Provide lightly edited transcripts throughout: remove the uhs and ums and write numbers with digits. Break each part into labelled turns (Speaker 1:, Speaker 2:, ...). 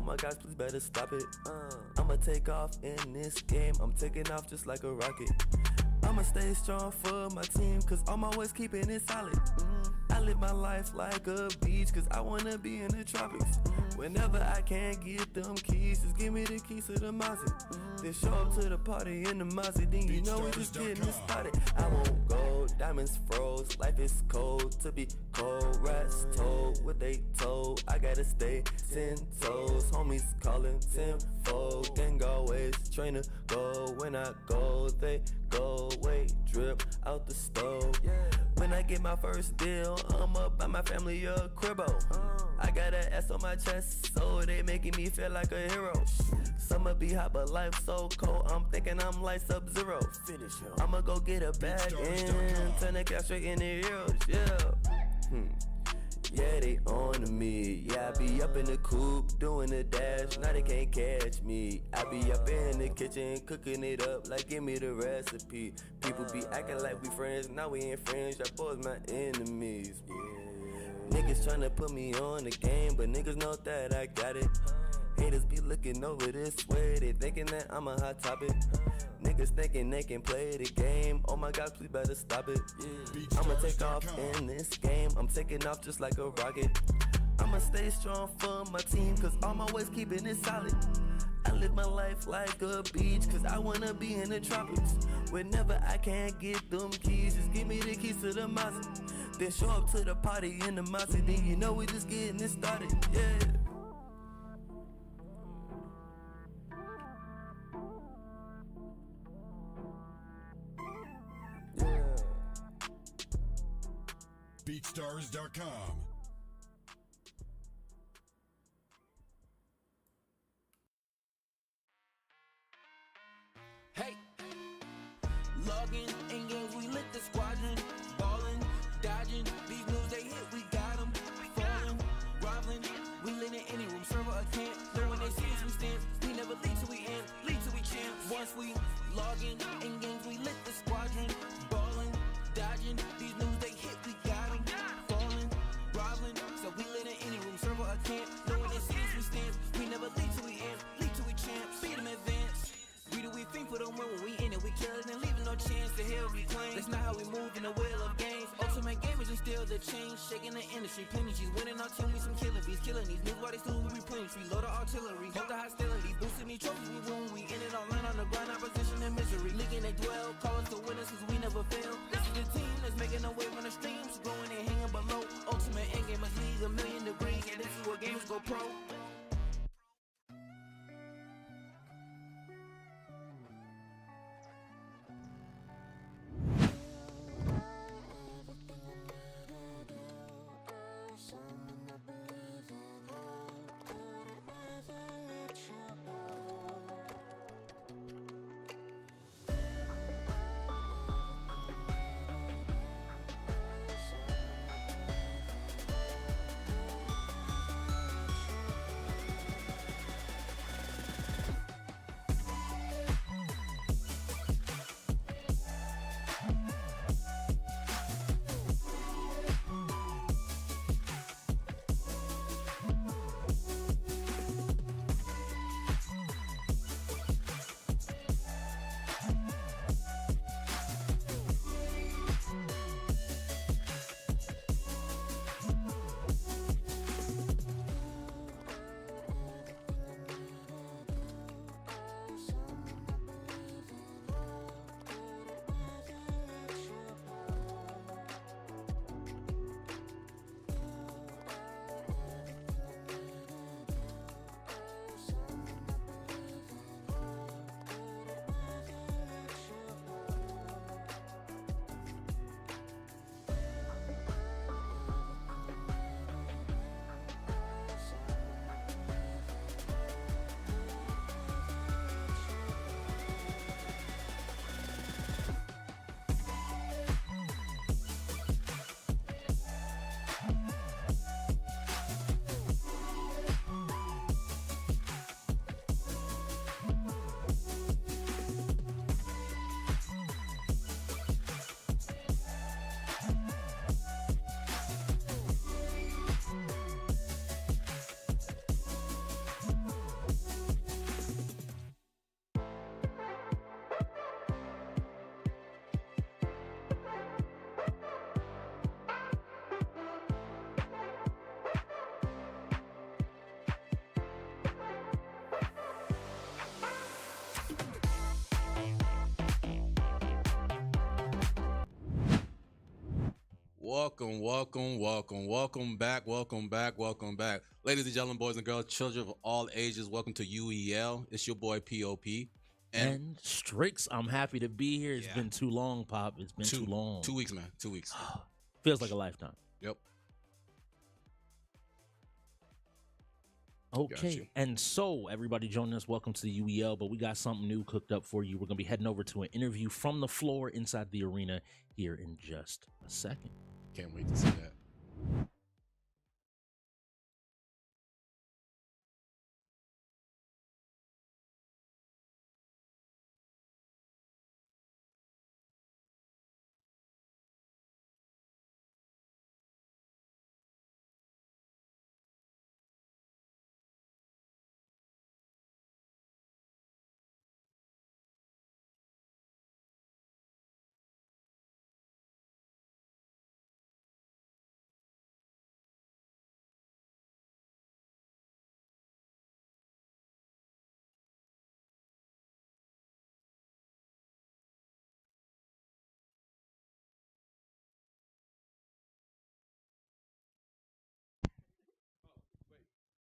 Speaker 1: my gosh, please better stop it. I'ma take off in this game, I'm taking off just like a rocket. I'ma stay strong for my team, cause I'm always keeping it solid. I live my life like a beach, cause I wanna be in the tropics. Whenever I can't get them keys, just give me the keys to the Mazda. Then show up to the party in the Mazda, then you know we just getting it started. I won't go, diamonds froze, life is cold to be cold. Rats told what they told, I gotta stay 10 toes. Homies calling tenfold, gang always train to go. When I go, they go away, drip out the stove. When I get my first deal, I'ma buy my family a cribbo. I got an S on my chest, so they making me feel like a hero. Summer be hot, but life so cold, I'm thinking I'm like Sub-Zero. I'ma go get a bag and turn the cash straight into heroes, Yeah, they on me. Yeah, I be up in the coop doing the dash. Now they can't catch me. I be up in the kitchen cooking it up like give me the recipe. People be acting like we friends, now we ain't friends. Y'all boys my enemies. Niggas tryna put me on the game, but niggas know that I got it. Haters be looking over this way, they thinking that I'm a hot topic. Niggas thinking they can play the game, oh my gosh, please better stop it. I'ma take off in this game, I'm taking off just like a rocket. I'ma stay strong for my team, cause I'm always keeping it solid. I live my life like a beach, cause I wanna be in the tropics. Whenever I can't get them keys, just give me the keys to the Mazda. Then show up to the party in the Mazda, then you know we just getting it started,
Speaker 2: BeatStars.com.
Speaker 3: Hey, logging in games, we lit the squadron, ballin', dodging, these moves they hit, we got 'em, falling, rivaling, we lit in any room, server or camp, know when they see us, we stand, we never lead till we end, lead till we champs, once we logging in games, we lit the squadron, ballin', dodging, these moves they hit, we got 'em, falling, rivaling, so we lit in any room, server or camp, know when they see us, we stand, we never lead till we end, lead till we champs, beat 'em advance. We do we think for them when we in it, we kill it and leaving no chance to hell reclaim. That's not how we move in the wheel of games. Ultimate gamers and still the change, shaking the industry. Plenty G's winning our team, we some killing bees, killing these niggas while they still we replenish. We load the artillery, hold the hostility, boosting these trophies we win. We in it online on the grind, opposition and misery. Leaking they dwell, call us the winners cause we never fail. This is the team that's making a wave on the streams, growing and hanging below. Ultimate endgamers league 1,000,000 degrees, and this is where gamers go pro.
Speaker 2: Welcome back. Ladies and gentlemen, boys and girls, children of all ages, welcome to UEL. It's your boy POP.
Speaker 4: And Strix, I'm happy to be here. It's
Speaker 2: Yeah.
Speaker 4: been too long, Pop. It's been too long.
Speaker 2: 2 weeks, man. 2 weeks.
Speaker 4: Feels like a lifetime.
Speaker 2: Yep.
Speaker 4: Okay, and so everybody joining us, welcome to the UEL, but we got something new cooked up for you. We're going to be heading over to an interview from the floor inside the arena here in just a second.
Speaker 2: Can't wait to see that.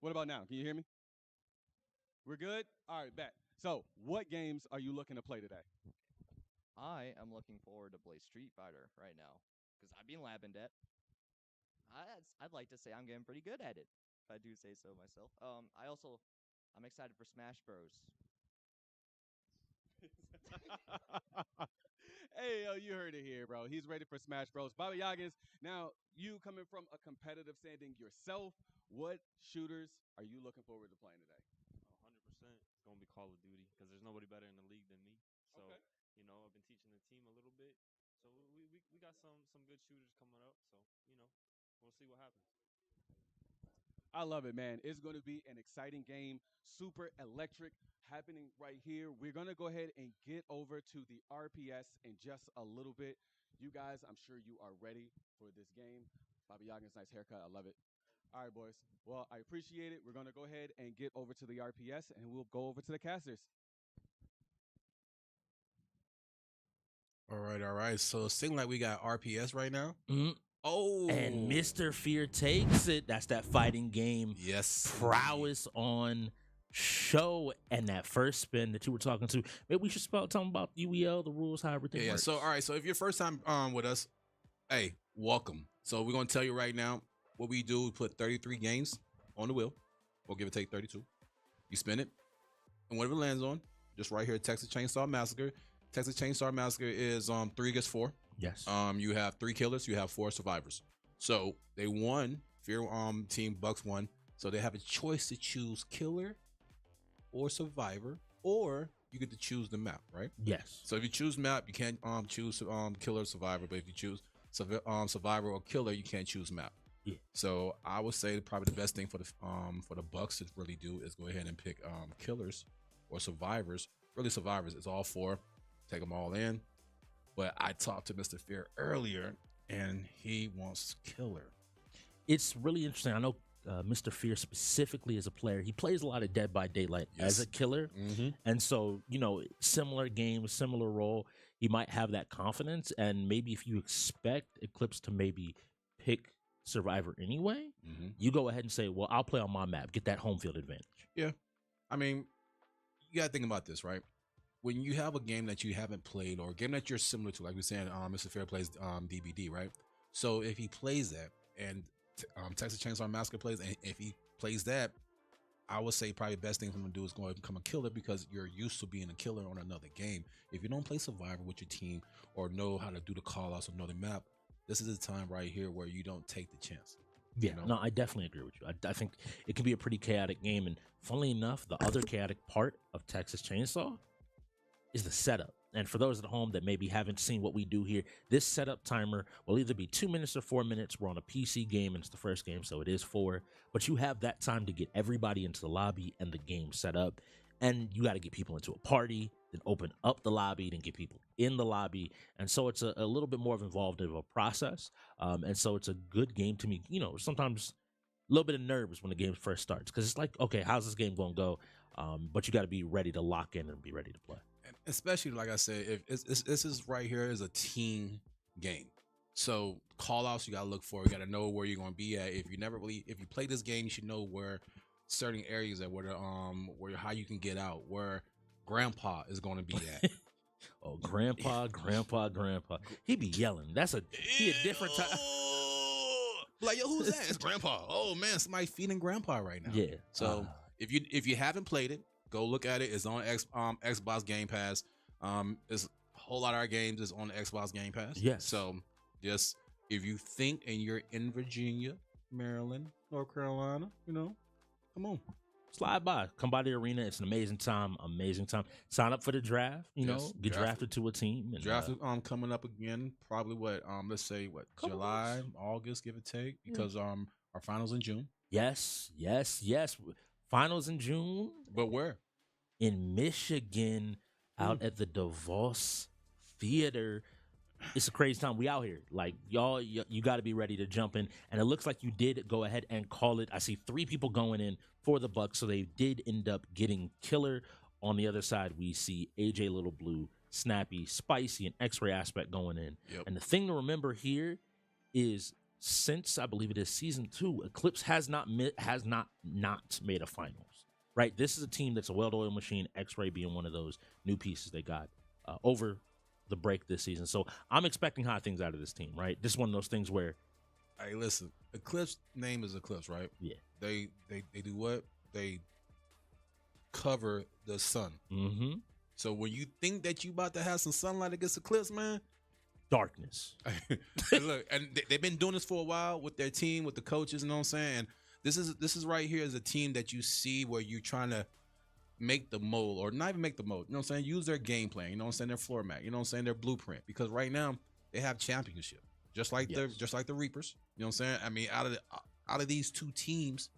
Speaker 5: What about now? Can you hear me? We're good? All right, bet. So, what games are you looking to play today?
Speaker 6: I am looking forward to play Street Fighter right now because I've been labbing that. I'd like to say I'm getting pretty good at it, if I do say so myself. I'm excited for Smash Bros.
Speaker 5: Hey, yo, you heard it here, bro. He's ready for Smash Bros. Baba Yagas, now you coming from a competitive standing yourself, what shooters are you looking forward to playing today?
Speaker 7: 100%. It's gonna be Call of Duty because there's nobody better in the league than me. So
Speaker 5: Okay.
Speaker 7: I've been teaching the team a little bit. So we got some good shooters coming up. So we'll see what happens.
Speaker 5: I love it, man. It's going to be an exciting game, super electric, happening right here. We're going to go ahead and get over to the RPS in just a little bit. You guys, I'm sure you are ready for this game. Bobby Yagin's nice haircut. I love it. All right, boys. Well, I appreciate it. We're going to go ahead and get over to the RPS, and we'll go over to the casters.
Speaker 2: All right. So it seems like we got RPS right now.
Speaker 4: Mhm.
Speaker 2: Oh.
Speaker 4: And Mr. Fear takes it. That's that fighting game
Speaker 2: Yes.
Speaker 4: prowess on show. And that first spin that you were talking to. Maybe we should start talking about UEL, the rules, how everything
Speaker 2: Yeah.
Speaker 4: works.
Speaker 2: So, all right. So if you're first time with us, hey, welcome. So we're going to tell you right now what we do. We put 33 games on the wheel. We'll give or take 32. You spin it. And whatever it lands on, just right here, Texas Chainsaw Massacre. Texas Chainsaw Massacre is 3 against 4.
Speaker 4: Yes.
Speaker 2: You have 3 killers, you have 4 survivors. So they won. Fear team Bucks won. So they have a choice to choose killer or survivor, or you get to choose the map, right?
Speaker 4: Yes.
Speaker 2: So if you choose map, you can't choose killer or survivor. But if you choose survivor or killer, you can't choose map.
Speaker 4: Yeah.
Speaker 2: So I would say probably the best thing for the Bucks to really do is go ahead and pick killers or survivors. Really survivors. It's all 4. Take them all in. But I talked to Mr. Fear earlier, and he wants killer.
Speaker 4: It's really interesting. I know Mr. Fear specifically as a player, he plays a lot of Dead by Daylight as a killer.
Speaker 2: Mm-hmm.
Speaker 4: And so, similar game, similar role, he might have that confidence. And maybe if you expect Eclipse to maybe pick Survivor anyway, you go ahead and say, well, I'll play on my map, get that home field advantage.
Speaker 2: Yeah. I mean, you got to think about this, right? When you have a game that you haven't played or a game that you're similar to, like we said, Mr. Fair plays DBD, right? So if he plays that and Texas Chainsaw Massacre plays, and if he plays that, I would say probably the best thing for him to do is go ahead and become a killer because you're used to being a killer on another game. If you don't play Survivor with your team or know how to do the call outs on another map, this is the time right here where you don't take the chance.
Speaker 4: Yeah, no, I definitely agree with you. I think it can be a pretty chaotic game. And funnily enough, the other chaotic part of Texas Chainsaw is the setup. And for those at home that maybe haven't seen what we do here, this setup timer will either be 2 minutes or 4 minutes. We're on a PC game, and it's the first game, so it is 4. But you have that time to get everybody into the lobby and the game set up. And you got to get people into a party, then open up the lobby, then get people in the lobby. And so it's a little bit more involved of a process. And so it's a good game to me. Sometimes a little bit of nerves when the game first starts because it's like, okay, how's this game going to go? But you got to be ready to lock in and be ready to play.
Speaker 2: Especially, like I said, if this is right here is a team game. So call outs you gotta look for. You gotta know where you're gonna be at. If you play this game, you should know where certain areas at, where how you can get out, where Grandpa is gonna be at.
Speaker 4: Oh, grandpa. He be yelling. He a different type.
Speaker 2: Like, yo, who's that? It's Grandpa. Oh man, somebody feeding Grandpa right now.
Speaker 4: Yeah.
Speaker 2: So if you haven't played it, go look at it. It's on Xbox Game Pass. It's a whole lot of our games is on the Xbox Game Pass.
Speaker 4: Yes.
Speaker 2: So just if you think and you're in Virginia, Maryland, North Carolina, come on.
Speaker 4: Slide by. Come by the arena. It's an amazing time. Sign up for the draft. Get drafted to a team. And,
Speaker 2: Draft coming up again. Probably let's say July, August, give or take, because our finals in June.
Speaker 4: Yes. Finals in June.
Speaker 2: But where?
Speaker 4: In Michigan, out at the DeVos Theater. It's a crazy time. We out here. Like, y'all, you got to be ready to jump in. And it looks like you did go ahead and call it. I see 3 people going in for the Bucks, so they did end up getting Killer. On the other side, we see AJ Little Blue, Snappy, Spicy, and X-Ray Aspect going in.
Speaker 2: Yep.
Speaker 4: And the thing to remember here is, since I believe it is season 2, Eclipse has not made a finals. Right? This is a team that's a well-oiled machine, X-Ray being one of those new pieces they got over the break this season. So I'm expecting high things out of this team, right? This is one of those things where,
Speaker 2: hey, listen, Eclipse name is Eclipse, right?
Speaker 4: Yeah.
Speaker 2: They do what? They cover the sun.
Speaker 4: Mm-hmm.
Speaker 2: So when you think that you about to have some sunlight against Eclipse, man,
Speaker 4: darkness.
Speaker 2: Look, and they've been doing this for a while with their team, with the coaches, you know what I'm saying? And this is right here is a team that you see where you're trying to make the mold, or not even make the mold, you know what I'm saying? Use their game plan, you know what I'm saying? Their floor mat, you know what I'm saying? Their blueprint. Because right now they have championship, just like the Reapers. You know what I'm saying? I mean, out of these 2 teams,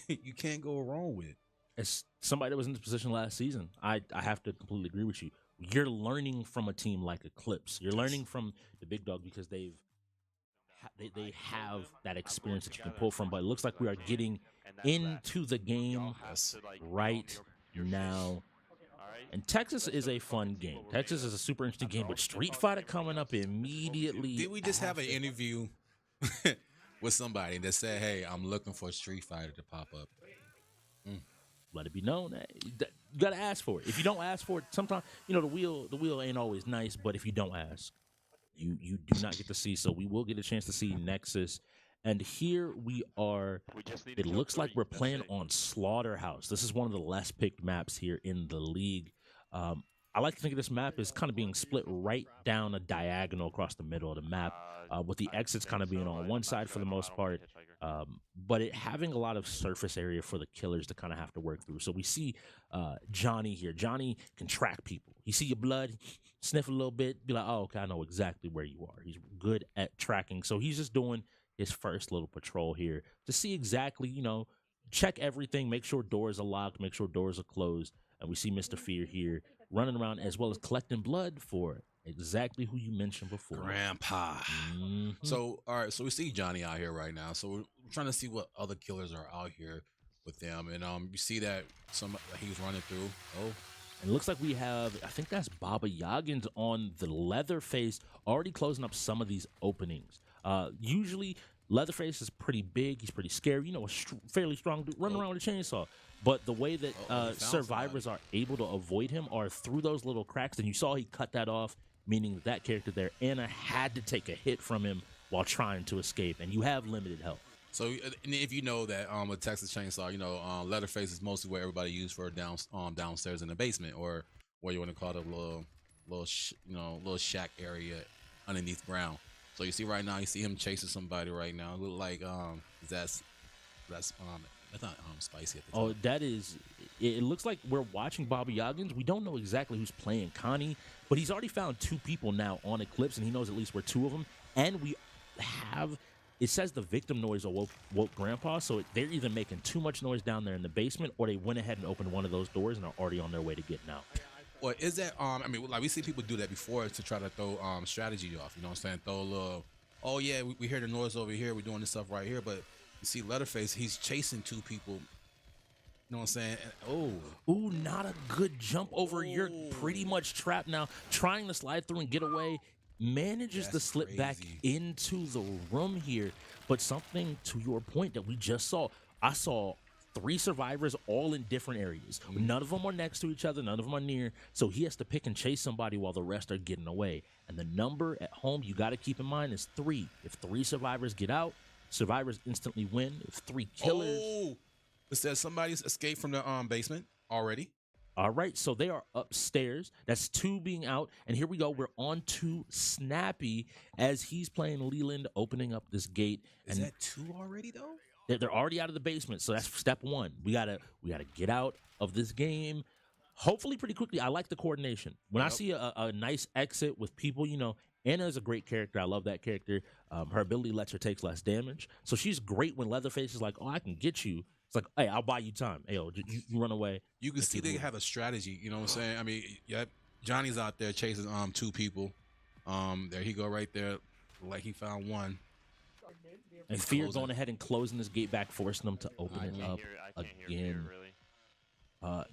Speaker 2: you can't go wrong with.
Speaker 4: As somebody that was in this position last season, I have to completely agree with you. You're learning from a team like Eclipse. You're learning from the big dog because they have that experience that you can pull from. But it looks like we are getting into the game right now. And Texas is a fun game. Texas is a super interesting game, but Street Fighter coming up immediately.
Speaker 2: Did we just have an interview with somebody that said, hey, I'm looking for Street Fighter to pop up?
Speaker 4: Let it be known that you got to ask for it. If you don't ask for it, sometimes, the wheel ain't always nice, but if you don't ask, you do not get to see. So we will get a chance to see Nexus. And here we are. It looks like we're playing on Slaughterhouse. This is one of the less picked maps here in the league. I like to think of this map as kind of being split right down a diagonal across the middle of the map, with the exits kind of being on one side for the most part, but it having a lot of surface area for the killers to kind of have to work through. So we see Johnny here. Johnny can track people. You see your blood, sniff a little bit, be like, oh, okay, I know exactly where you are. He's good at tracking. So he's just doing his first little patrol here to see exactly, check everything, make sure doors are locked, make sure doors are closed. And we see Mr. Fear here running around as well as collecting blood for exactly who you mentioned before.
Speaker 2: Grandpa.
Speaker 4: Mm-hmm.
Speaker 2: So, all right, so we see Johnny out here right now. So we're trying to see what other killers are out here with them. And you see that he's running through. Oh.
Speaker 4: And it looks like we have, I think that's Baba Yagins on the Leatherface already closing up some of these openings. Usually Leatherface is pretty big. He's pretty scary. A fairly strong dude running around with a chainsaw. But the way that survivors are able to avoid him are through those little cracks. And you saw he cut that off, meaning that character there, Anna, had to take a hit from him while trying to escape. And you have limited health.
Speaker 2: So if you know that with Texas Chainsaw, Leatherface is mostly where everybody used for downstairs in the basement, or what you want to call it, a little shack area underneath ground. So you see right now, you see him chasing somebody right now. It look like that's not Spicy at the time.
Speaker 4: Oh, that is. It looks like we're watching Bobby Yoggins. We don't know exactly who's playing Connie, but he's already found 2 people now on Eclipse, and he knows at least where 2 of them. And we have. It says the victim noise awoke Grandpa, so they're either making too much noise down there in the basement, or they went ahead and opened one of those doors and are already on their way to getting out.
Speaker 2: Well, is that like we see people do that before to try to throw strategy off. You know what I'm saying? Throw a little. Oh yeah, we hear the noise over here. We're doing this stuff right here, but you see Leatherface. He's chasing 2 people. You know what I'm saying?
Speaker 4: Ooh, not a good jump over. You're pretty much trapped now, trying to slide through and get away. manages to
Speaker 2: That's
Speaker 4: slip back
Speaker 2: crazy.
Speaker 4: into the room here. But something to your point that we just saw, I saw 3 survivors all in different areas. None of them are next to each other. None of them are near. So he has to pick and chase somebody while the rest are getting away. And the number at home you got to keep in mind is 3. If 3 survivors get out, survivors instantly win. If 3 killers...
Speaker 2: Oh, it says somebody's escaped from the basement already.
Speaker 4: All right, so they are upstairs. That's 2 being out. And here we go. We're on to Snappy as he's playing Leland, opening up this gate.
Speaker 2: Is
Speaker 4: And
Speaker 2: that 2 already, though?
Speaker 4: they're already out of the basement, so that's step 1. We gotta get out of this game, hopefully pretty quickly. I like the coordination. When I see a nice exit with people, Anna is a great character. I love that character. Her ability lets her take less damage, so she's great when Leatherface is like, "Oh, I can get you." It's like, "Hey, I'll buy you time. Hey, you run away."
Speaker 2: You can
Speaker 4: Let's
Speaker 2: see
Speaker 4: keep
Speaker 2: they
Speaker 4: moving.
Speaker 2: have a strategy. You know what I'm saying? I mean, yeah, Johnny's out there chasing 2 people. There he go right there, like he found one.
Speaker 4: And Fear going ahead and closing this gate back, forcing them to open
Speaker 2: I
Speaker 4: it
Speaker 2: can't
Speaker 4: up
Speaker 7: I can't hear
Speaker 4: again.
Speaker 7: really.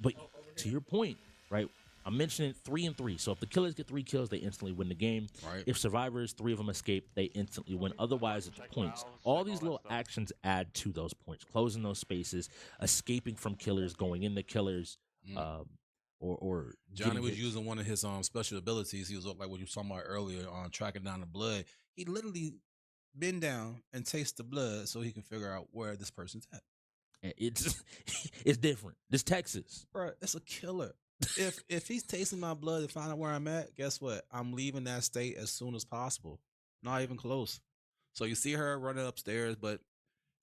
Speaker 4: But to your point, right? I'm mentioning 3 and 3. So if the killers get 3 kills, they instantly win the game.
Speaker 2: Right.
Speaker 4: If survivors, 3 of them escape, they instantly win. Otherwise, it's points. All these little actions add to those points. Closing those spaces, escaping from killers, going into killers, or
Speaker 2: Johnny
Speaker 4: getting
Speaker 2: was
Speaker 4: hits.
Speaker 2: using one of his special abilities. He was like what you were talking about earlier on tracking down the blood. He literally bend down and taste the blood so he can figure out where this person's at.
Speaker 4: It's it's different. This Texas.
Speaker 2: Bro, it's a killer. If he's tasting my blood to find out where I'm at, guess what? I'm leaving that state as soon as possible. Not even close. So you see her running upstairs, but it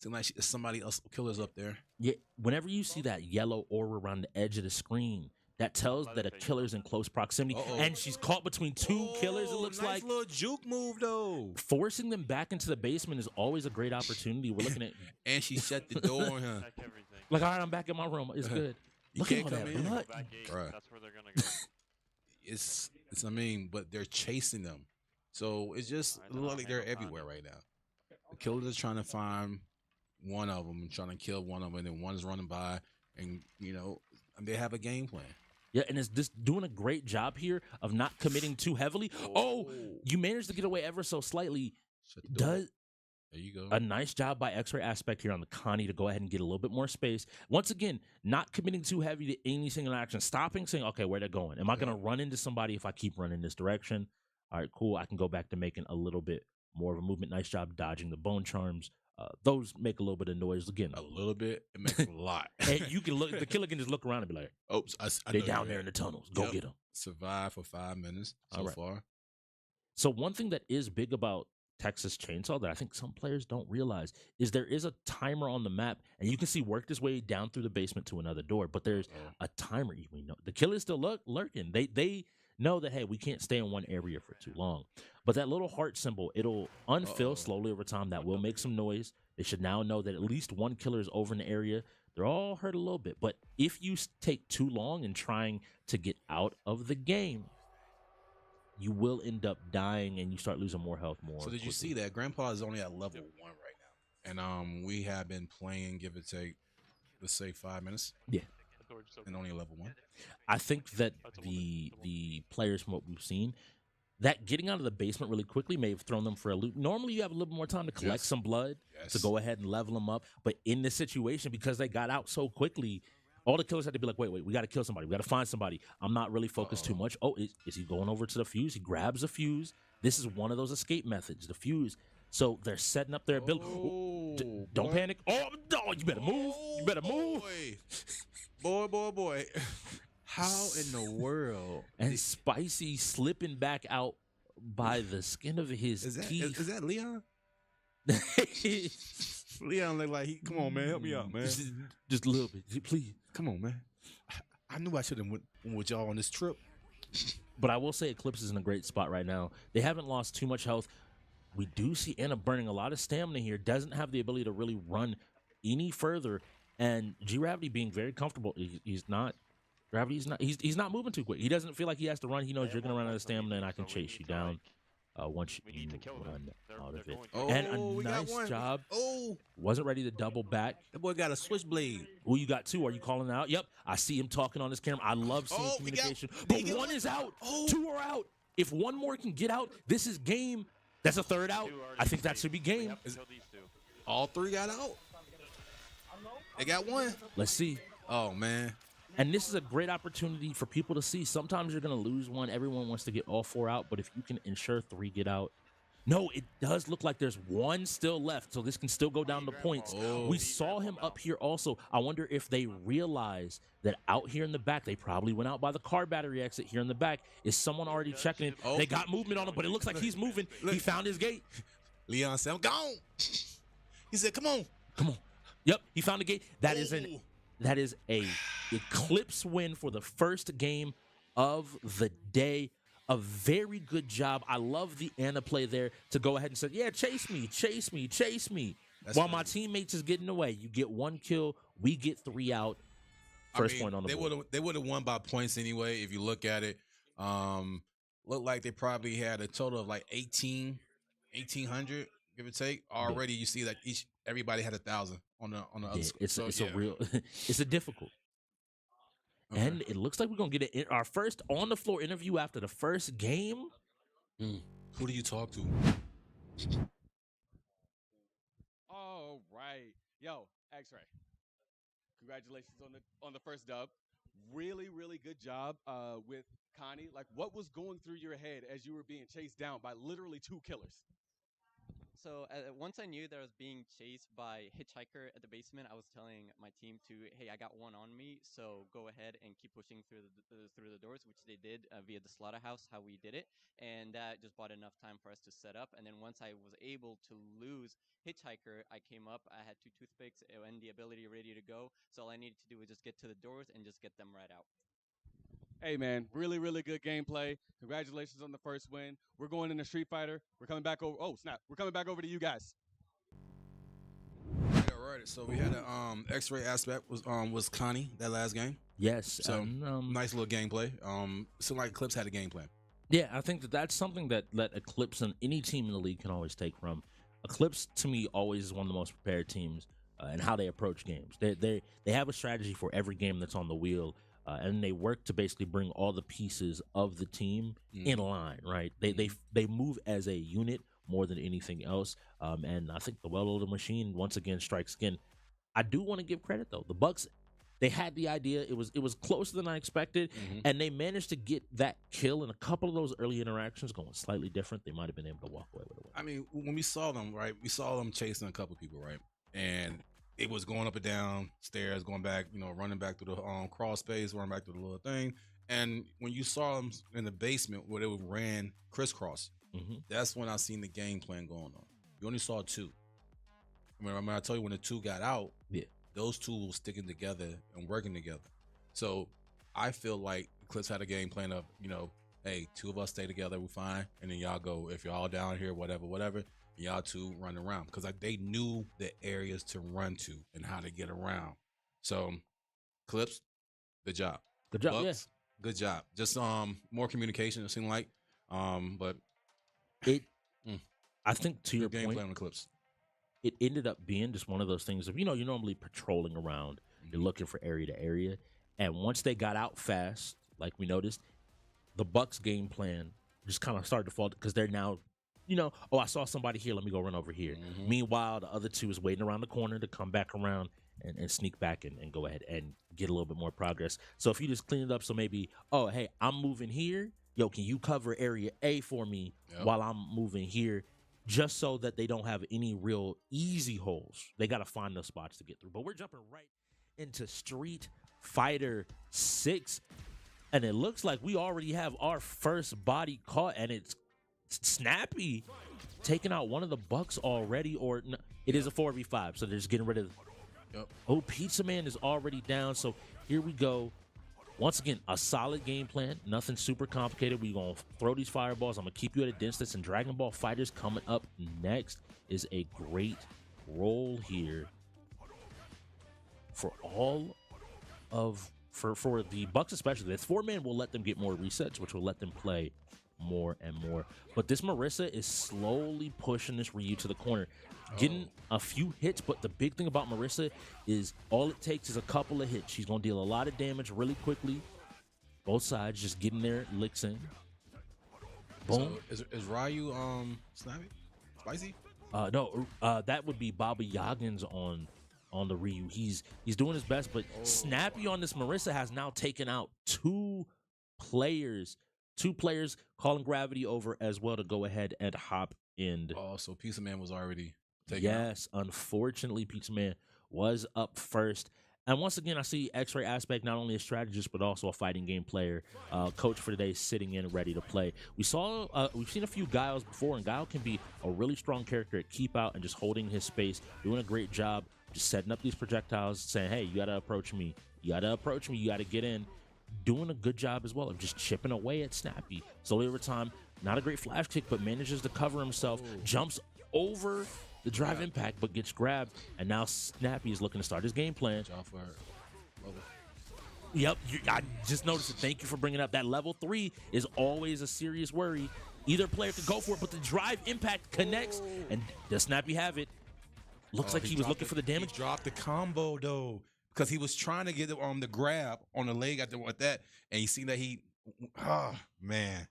Speaker 2: seems like somebody else killer's up there.
Speaker 4: Yeah, whenever you see that yellow aura around the edge of the screen, that tells that a killer's in close proximity, and she's caught between 2 killers. It looks
Speaker 2: nice
Speaker 4: like
Speaker 2: little juke move though.
Speaker 4: forcing them back into the basement is always a great opportunity. We're looking at
Speaker 2: And she shut the door on him.
Speaker 7: Check everything.
Speaker 4: like, all right, I'm back in my room. It's good.
Speaker 2: You
Speaker 4: Look
Speaker 2: can't
Speaker 4: at all
Speaker 2: come
Speaker 4: that
Speaker 2: in.
Speaker 4: blood.
Speaker 7: Back gate,
Speaker 2: Bruh.
Speaker 7: that's where they're gonna go.
Speaker 2: It's I mean, but they're chasing them. So it's just
Speaker 7: I know,
Speaker 2: look like they're
Speaker 7: man, I'm
Speaker 2: everywhere right now. The killers are trying to find one of them, trying to kill one of them, and then one's running by, and they have a game plan.
Speaker 4: Yeah, and it's just doing a great job here of not committing too heavily. Oh, you managed to get away ever so slightly.
Speaker 2: Shut the door.
Speaker 4: Does
Speaker 2: There you go.
Speaker 4: a nice job by X-Ray Aspect here on the Connie to go ahead and get a little bit more space. Once again, not committing too heavy to any single action. Stopping, saying, okay, where they're going. Am I going to run into somebody if I keep running this direction? All right, cool. I can go back to making a little bit more of a movement. Nice job dodging the bone charms. Those make a little bit of noise. Again,
Speaker 2: A little bit. It makes a lot.
Speaker 4: and you can look. The killer can just look around and be like,
Speaker 2: Oops, I
Speaker 4: they
Speaker 2: know
Speaker 4: down
Speaker 2: you're
Speaker 4: there in the tunnels. Go
Speaker 2: Yep.
Speaker 4: get them.
Speaker 2: Survive for 5 minutes so
Speaker 4: All right.
Speaker 2: far.
Speaker 4: So one thing that is big about Texas Chainsaw that I think some players don't realize is there is a timer on the map, and you can see work this way down through the basement to another door. But there's a timer. We know the killer's still lurking. They know that, hey, we can't stay in one area for too long. But that little heart symbol, it'll unfill slowly over time. That will make some noise. They should now know that at least one killer is over in the area. They're all hurt a little bit. But if you take too long in trying to get out of the game, you will end up dying and you start losing more health more.
Speaker 2: So did you see that? Grandpa is only at level 1 right now. And we have been playing, give or take, let's say 5 minutes.
Speaker 4: Yeah.
Speaker 2: And only level 1.
Speaker 4: I think that the players from what we've seen, that getting out of the basement really quickly may have thrown them for a loop. Normally, you have a little more time to collect some blood to go ahead and level them up. But in this situation, because they got out so quickly, all the killers had to be like, wait, we got to kill somebody. We got to find somebody. I'm not really focused too much. Oh, is he going over to the fuse? He grabs a fuse. This is one of those escape methods, the fuse. So they're setting up their ability. Don't panic. Oh, no, you better move. You better move.
Speaker 2: Boy. How in the world?
Speaker 4: And Spicy slipping back out by the skin of his teeth.
Speaker 2: Is that Leon? Leon look like come on, man, help me out, man.
Speaker 4: Just a little bit, please.
Speaker 2: Come on, man. I knew I should have went with y'all on this trip.
Speaker 4: But I will say Eclipse is in a great spot right now. They haven't lost too much health. We do see Anna burning a lot of stamina here. Doesn't have the ability to really run any further. And Gravity being very comfortable. He's not. Gravity's not. He's not moving too quick. He doesn't feel like he has to run. He knows you're gonna run out of stamina, and I can chase you down. Once you run out of it. And a nice job. Wasn't ready to double back.
Speaker 2: That boy got a switchblade.
Speaker 4: Oh, you got 2. Are you calling out? Yep. I see him talking on his camera. I love seeing communication. But one is out. 2 are out. If one more can get out, this is game. That's a third out. I think that should be game.
Speaker 2: All three got out. They got one.
Speaker 4: Let's see.
Speaker 2: Oh man.
Speaker 4: And this is a great opportunity for people to see. Sometimes you're going to lose one. Everyone wants to get all 4 out, but if you can ensure 3 get out. No, it does look like there's 1 still left, so this can still go down to points.
Speaker 2: Oh.
Speaker 4: We saw him up here also. I wonder if they realize that out here in the back, they probably went out by the car battery exit here in the back. Is someone already checking it?
Speaker 2: Oh.
Speaker 4: They got movement on him, but it looks like he's moving. He found his gate.
Speaker 2: Leon said, I'm gone. He said, come on.
Speaker 4: Come on. Yep, he found the gate. That is a Eclipse win for the first game of the day. A very good job. I love the Anna play there to go ahead and say, yeah, chase me, chase me, chase me. While my teammates is getting away. You get 1 kill, we get 3 out. First point on the board.
Speaker 2: They would have won by points anyway if you look at it. Looked like they probably had a total of like 1,800, give or take. Already you see that everybody had 1,000 on the other side.
Speaker 4: It's a real it's a difficult. Okay. And it looks like we're gonna get our first on the floor interview after the first game.
Speaker 2: Who do you talk to?
Speaker 5: All right, yo, X-Ray. Congratulations on the first dub. Really, really good job with Connie. Like, what was going through your head as you were being chased down by literally 2 killers?
Speaker 6: So once I knew that I was being chased by Hitchhiker at the basement, I was telling my team to, hey, I got one on me, so go ahead and keep pushing through the doors, which they did via the slaughterhouse, how we did it, and that just bought enough time for us to set up. And then once I was able to lose Hitchhiker, I came up, I had 2 toothpicks and the ability ready to go, so all I needed to do was just get to the doors and just get them right out.
Speaker 5: Hey, man, really, really good gameplay. Congratulations on the first win. We're going into Street Fighter. We're coming back over. Oh, snap. We're coming back over to you guys.
Speaker 2: All right. So we had an X-ray aspect was Connie that last game.
Speaker 4: Yes.
Speaker 2: So nice little gameplay. Seemed like Eclipse had a game plan.
Speaker 4: Yeah, I think that's something that Eclipse and any team in the league can always take from. Eclipse, to me, always is one of the most prepared teams and how they approach games. They have a strategy for every game that's on the wheel. And they work to basically bring all the pieces of the team in line, right? They move as a unit more than anything else. And I think the well-oiled machine once again strikes again. I do want to give credit though. The Bucks, they had the idea. It was closer than I expected, and they managed to get that kill. And a couple of those early interactions going slightly different. They might have been able to walk away with it.
Speaker 2: I mean, when we saw them, right? We saw them chasing a couple people, right? And it was going up and down stairs, going back, running back through the crawl space, running back through the little thing. And when you saw them in the basement where they ran crisscross, that's when I seen the game plan going on. You only saw 2. When I tell you when the 2 got out, those 2 were sticking together and working together. So I feel like Eclipse had a game plan of, hey, 2 of us stay together, we're fine. And then y'all go, if y'all down here, whatever. Y'all 2 run around because they knew the areas to run to and how to get around. So, Clips, good job.
Speaker 4: Good job.
Speaker 2: Bucks, good job. Just more communication. It seemed like, but
Speaker 4: I think to your
Speaker 2: game
Speaker 4: point,
Speaker 2: plan on Clips.
Speaker 4: It ended up being just one of those things of you're normally patrolling around, you're looking for area to area, and once they got out fast, like we noticed, the Bucks game plan just kind of started to fall because they're now. I saw somebody here. Let me go run over here. Meanwhile, the other 2 is waiting around the corner to come back around and sneak back and go ahead and get a little bit more progress. So if you just clean it up, so maybe, oh, hey, I'm moving here. Yo, can you cover area A for me while I'm moving here? Just so that they don't have any real easy holes. They got to find those spots to get through. But we're jumping right into Street Fighter 6. And it looks like we already have our first body caught, and it's Snappy taking out one of the Bucks already, or no, it is a 4v5, so they're just getting rid of. Oh, Pizza Man is already down, so here we go. Once again, a solid game plan, nothing super complicated. We're gonna throw these fireballs. I'm gonna keep you at a distance. And Dragon Ball Fighters coming up next is a great role here for all of for the Bucks, especially. This 4-man will let them get more resets, which will let them play more and more. But this Marissa is slowly pushing this Ryu to the corner, getting a few hits. But the big thing about Marissa is all it takes is a couple of hits. She's gonna deal a lot of damage really quickly. Both sides just getting their licks in. Boom.
Speaker 2: So is Ryu snappy? Spicy?
Speaker 4: No, that would be Bobby Yoggins on the Ryu. He's doing his best, but Snappy on this Marissa has now taken out two players, calling Gravity over as well to go ahead and hop in.
Speaker 2: Oh, so Pizza Man was already taken out.
Speaker 4: Yes, unfortunately, Pizza Man was up first. And once again, I see X-Ray Aspect not only a strategist but also a fighting game player. Coach for today, sitting in, ready to play. We've seen a few Guiles before, and Guile can be a really strong character at keep out and just holding his space, doing a great job, just setting up these projectiles, saying, "Hey, you gotta approach me. You gotta get in." Doing a good job as well of just chipping away at Snappy. Slowly over time, not a great flash kick, but manages to cover himself, jumps over the drive impact, but gets grabbed, and now Snappy is looking to start his game plan. Yep, I just noticed it. Thank you for bringing up that level 3 is always a serious worry. Either player could go for it, but the drive impact connects, and does Snappy have it? Looks like he was looking for the damage.
Speaker 2: He dropped the combo though, because he was trying to get the grab on the leg after what that, and you see that man.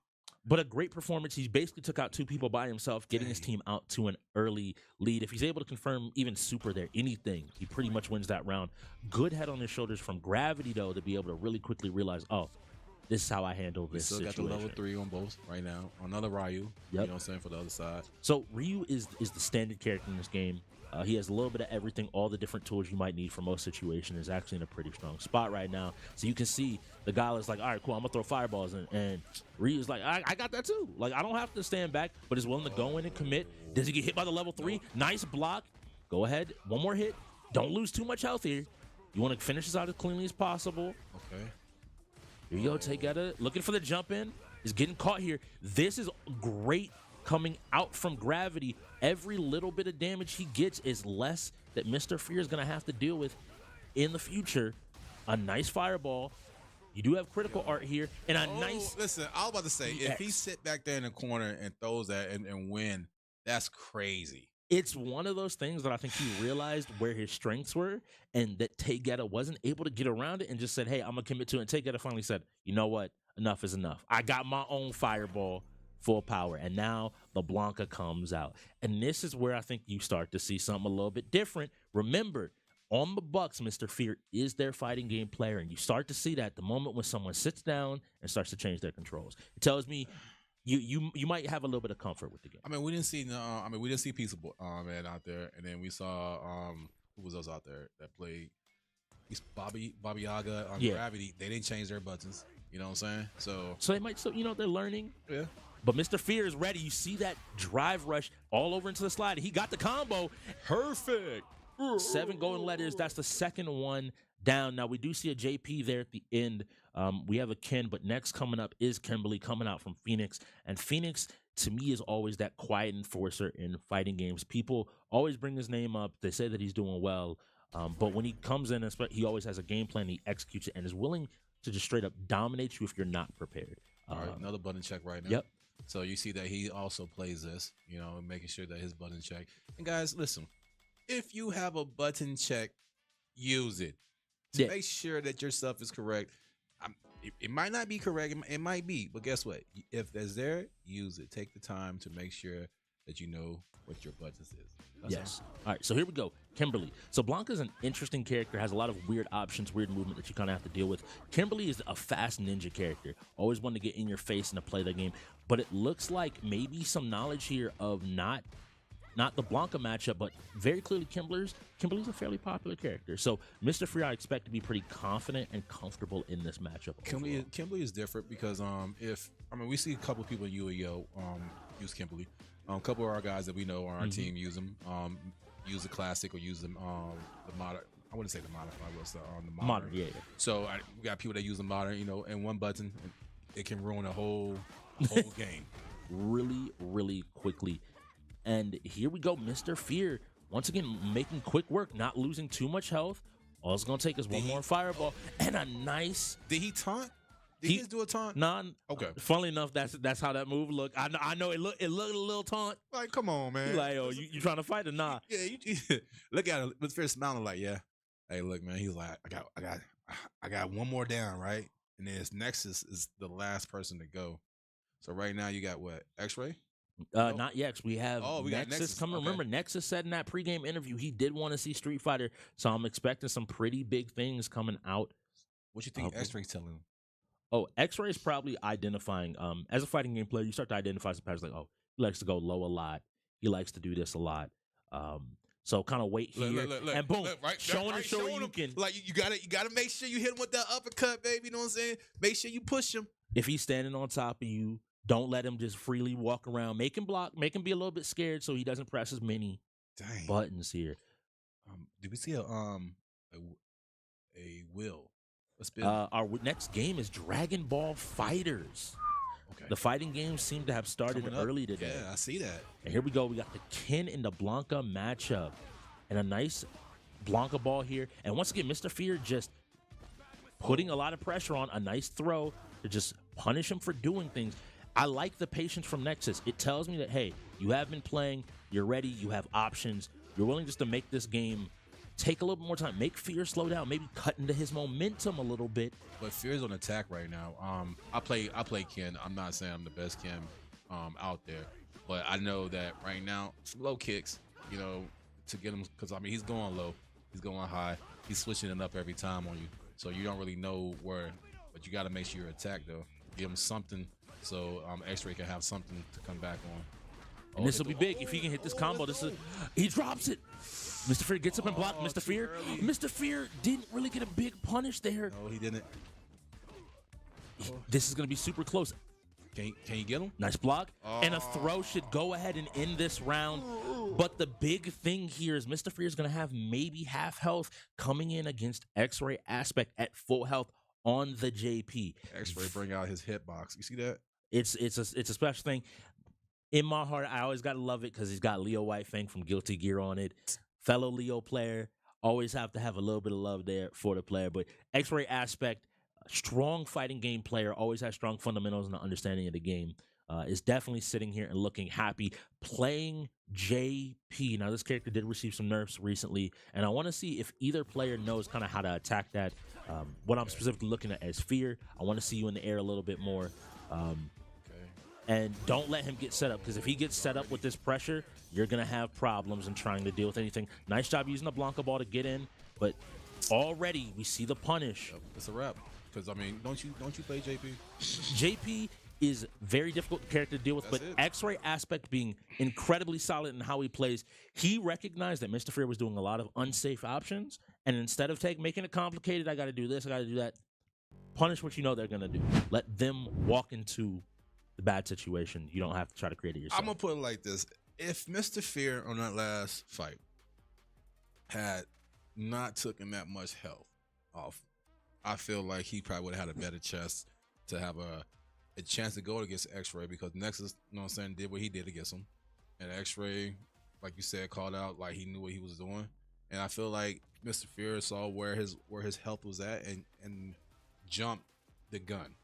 Speaker 4: But a great performance. He basically took out two people by himself, getting his team out to an early lead. If he's able to confirm even super there, anything, he pretty much wins that round. Good head on his shoulders from Gravity, though, to be able to really quickly realize, oh, this is how I handle this
Speaker 2: Still
Speaker 4: situation.
Speaker 2: got the level 3 on both right now. Another Ryu, you know what I'm saying, for the other side.
Speaker 4: So Ryu is the standard character in this game. He has a little bit of everything. All the different tools you might need for most situations is actually in a pretty strong spot right now. So you can see the guy is like, all right, cool, I'm going to throw fireballs in. And Ryu's like, I got that too. Like, I don't have to stand back, but is willing to go in and commit. Does he get hit by the level 3? Nice block. Go ahead. One more hit. Don't lose too much health here. You want to finish this out as cleanly as possible.
Speaker 2: Okay.
Speaker 4: Here you go. Take at it. Looking for the jump in. Is getting caught here. This is great coming out from Gravity. Every little bit of damage he gets is less that Mr. Fear is going to have to deal with in the future. A nice fireball. You do have critical art here. And a nice...
Speaker 2: Listen, I was about to say, if he sit back there in the corner and throws that and win, that's crazy.
Speaker 4: It's one of those things that I think he realized where his strengths were and that Taygeta wasn't able to get around it and just said, hey, I'm going to commit to it. And Taygeta finally said, you know what? Enough is enough. I got my own fireball, full power. And now the Blanca comes out. And this is where I think you start to see something a little bit different. Remember, on the Bucks, Mr. Fear is their fighting game player. And you start to see that the moment when someone sits down and starts to change their controls. It tells me you might have a little bit of comfort with the game.
Speaker 2: I mean, we didn't see Pizza Man out there, and then we saw who was else out there that played? Bobby Yaga on Gravity. They didn't change their buttons. You know what I'm saying? So
Speaker 4: they might. So they're learning.
Speaker 2: Yeah.
Speaker 4: But Mr. Fear is ready. You see that drive rush all over into the slide. He got the combo. Perfect. 7 golden letters. That's the second one down. Now, we do see a JP there at the end. We have a Ken, but next coming up is Kimberly coming out from Phoenix. And Phoenix, to me, is always that quiet enforcer in fighting games. People always bring his name up. They say that he's doing well. But when he comes in, he always has a game plan. He executes it and is willing to just straight up dominate you if you're not prepared.
Speaker 2: All right, another button check right now.
Speaker 4: Yep.
Speaker 2: So you see that he also plays this, making sure that his button check. And guys, listen, if you have a button check, use it to make sure that your stuff is correct. It might not be correct. It might be, but guess what? If that's there, use it. Take the time to make sure that you know what your buttons is.
Speaker 4: Yes. All right, so here we go. Kimberly. So Blanca's an interesting character, has a lot of weird options, weird movement that you kind of have to deal with. Kimberly is a fast ninja character, always wanting to get in your face and to play the game. But it looks like maybe some knowledge here of not the Blanca matchup, but very clearly Kimberly's a fairly popular character. So Mr. Free, I expect to be pretty confident and comfortable in this matchup.
Speaker 2: Kimberly is different because we see a couple of people in UAO use Kimberly. A couple of our guys that we know on our team use them. Use the classic or use them the modern. I wouldn't say the modified, what's the modern?
Speaker 4: Yeah.
Speaker 2: So we got people that use the modern, and one button, and it can ruin a whole game
Speaker 4: really, really quickly. And here we go, Mr. Fear once again making quick work, not losing too much health. All it's gonna take is one more fireball and a nice.
Speaker 2: Did he taunt? Did he just do a taunt?
Speaker 4: Okay. Funnily enough, that's how that move looked. I know it looked a little taunt.
Speaker 2: Like, come on, man.
Speaker 4: Like, oh, you trying to fight or nah?
Speaker 2: Yeah, you look at him. Mr. Fear smiling like, yeah. Hey, look, man. He's like, I got one more down, right? And then his next is the last person to go. So right now you got what? X-Ray? Nope.
Speaker 4: Not yet. 'Cause we have
Speaker 2: We got
Speaker 4: Nexus
Speaker 2: Nexus.
Speaker 4: coming.
Speaker 2: Okay.
Speaker 4: Remember, Nexus said in that pregame interview he did want to see Street Fighter, so I'm expecting some pretty big things coming out.
Speaker 2: What you think X-Ray's telling him?
Speaker 4: Oh, X-Ray is probably identifying. As a fighting game player, you start to identify some patterns like, oh, he likes to go low a lot. He likes to do this a lot. So kind of wait here and boom, showing you can.
Speaker 2: Like you gotta make sure you hit him with that uppercut, baby. You know what I'm saying? Make sure you push him.
Speaker 4: If he's standing on top of you, don't let him just freely walk around. Make him block. Make him be a little bit scared so he doesn't press as many buttons here.
Speaker 2: Did we see a will? A spin?
Speaker 4: Our next game is Dragon Ball Fighters.
Speaker 2: Okay.
Speaker 4: The fighting games seem to have started early today.
Speaker 2: Yeah, I see that.
Speaker 4: And here we go. We got the Ken and the Blanca matchup. And a nice Blanca ball here. And once again, Mr. Fear just putting a lot of pressure on. A nice throw to just punish him for doing things. I like the patience from Nexus. It tells me that, hey, you have been playing. You're ready. You have options. You're willing just to make this game take a little bit more time. Make Fear slow down. Maybe cut into his momentum a little bit.
Speaker 2: But Fear's on attack right now. I play Ken. I'm not saying I'm the best Ken out there, but I know that right now some low kicks, you know, to get him, because I mean he's going low, he's going high, he's switching it up every time on you, so you don't really know where. But you got to make sure you attack though. Give him something so X-Ray can have something to come back on.
Speaker 4: And this will be big if he can hit this combo. He drops it. Mr. Fear gets up and blocks. Mr. Fear. Mr. Fear didn't really get a big punish there.
Speaker 2: No, he didn't.
Speaker 4: This is going to be super close.
Speaker 2: Can you get him?
Speaker 4: Nice block. And a throw should go ahead and end this round. But the big thing here is Mr. Fear is going to have maybe half health coming in against X-Ray Aspect at full health on the JP.
Speaker 2: X-Ray bring out his hitbox. You see that?
Speaker 4: It's a special thing. In my heart, I always got to love it because he's got Leo Whitefang from Guilty Gear on it. Fellow Leo player. Always have to have a little bit of love there for the player. But X-Ray Aspect, strong fighting game player, always has strong fundamentals and an understanding of the game. Is definitely sitting here and looking happy playing JP. Now, this character did receive some nerfs recently, and I want to see if either player knows kind of how to attack that. What I'm specifically looking at as Fear, I want to see you in the air a little bit more. And don't let him get set up, because if he gets set up with this pressure, you're going to have problems in trying to deal with anything. Nice job using the Blanca ball to get in, but already we see the punish.
Speaker 2: Yep, it's a wrap. Because, I mean, don't you play JP?
Speaker 4: JP is very difficult character to deal with, but X-Ray Aspect being incredibly solid in how he plays, he recognized that Mr. Fear was doing a lot of unsafe options, and instead of making it complicated, I got to do this, I got to do that, punish what you know they're going to do. Let them walk into the bad situation. You don't have to try to create it yourself.
Speaker 2: I'm going to put it like this. If Mr. Fear on that last fight had not taken that much health off, I feel like he probably would have had a better chance to have a chance to go against X-Ray, because Nexus, you know what I'm saying, did what he did against him. And X-Ray, like you said, called out like he knew what he was doing. And I feel like Mr. Fear saw where his health was at and jumped the gun.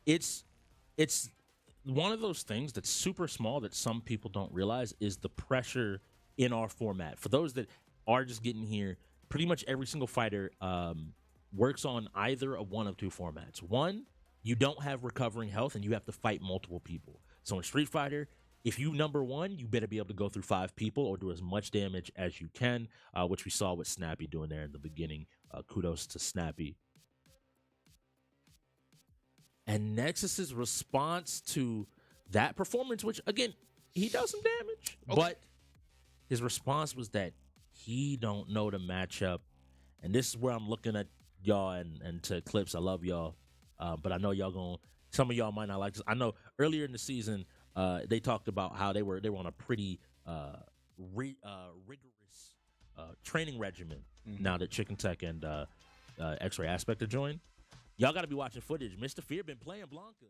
Speaker 4: It's one of those things that's super small that some people don't realize is the pressure in our format. For those that are just getting here, pretty much every single fighter works on either of one of two formats. One, you don't have recovering health and you have to fight multiple people. So in Street Fighter, if you number one, you better be able to go through 5 people or do as much damage as you can, which we saw with Snappy doing there in the beginning. Kudos to Snappy. And Nexus's response to that performance, which again, he does some damage, but his response was that he don't know the matchup. And this is where I'm looking at y'all and to Eclipse. I love y'all. But I know y'all some of y'all might not like this. I know earlier in the season, they talked about how they were on a pretty rigorous training regimen now that Chicken Tech and X-Ray Aspect are joined. Y'all got to be watching footage. Mr. Fear been playing Blanca.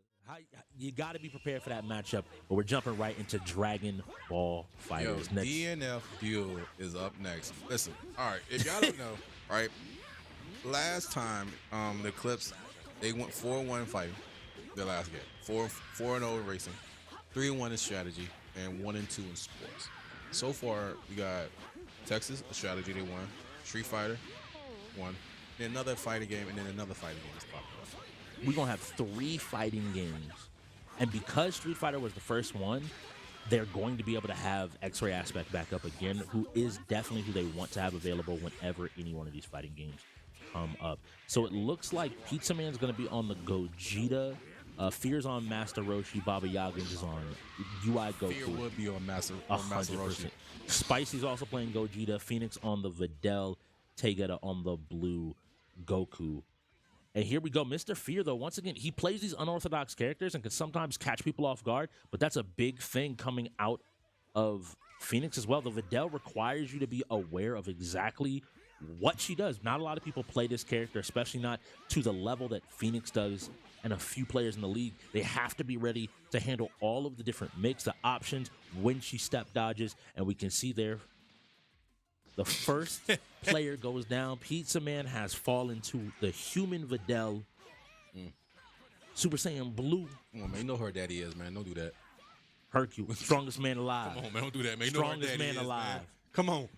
Speaker 4: You got to be prepared for that matchup. But we're jumping right into Dragon Ball Fighters.
Speaker 2: Next. DNF Duel is up next. Listen, all right, if y'all don't know, right, last time the Eclipse, they went 4-1 fighting their last game. 4-0 in racing, 3-1 in strategy, and 1-2 in sports. So far, we got Texas, a strategy they won. Street Fighter, won. Then another fighting game, and then another fighting game is popping up.
Speaker 4: We're going to have 3 fighting games And because Street Fighter was the first one, they're going to be able to have X-Ray Aspect back up again, who is definitely who they want to have available whenever any one of these fighting games come up. So it looks like Pizza Man's going to be on the Gogeta. Fear's on Master Roshi. Baba Yaga's is on UI Goku.
Speaker 2: Fear would be on Master Roshi.
Speaker 4: Spicy's also playing Gogeta. Phoenix on the Videl. Tegeta on the blue Goku. And here we go. Mr. Fear, though, once again, he plays these unorthodox characters and can sometimes catch people off guard, but that's a big thing coming out of Phoenix as well. The Videl requires you to be aware of exactly what she does. Not a lot of people play this character, especially not to the level that Phoenix does and a few players in the league. They have to be ready to handle all of the different mix, the options, when she step dodges, and we can see there the first player goes down. Pizza Man has fallen to the human Videl. Super Saiyan Blue.
Speaker 2: Come on, man. You know who her daddy is, man. Don't do that.
Speaker 4: Hercule, strongest man alive.
Speaker 2: Come on, man. Don't do that, man. You know who her
Speaker 4: Strongest
Speaker 2: daddy
Speaker 4: man
Speaker 2: is,
Speaker 4: alive.
Speaker 2: man. Come on.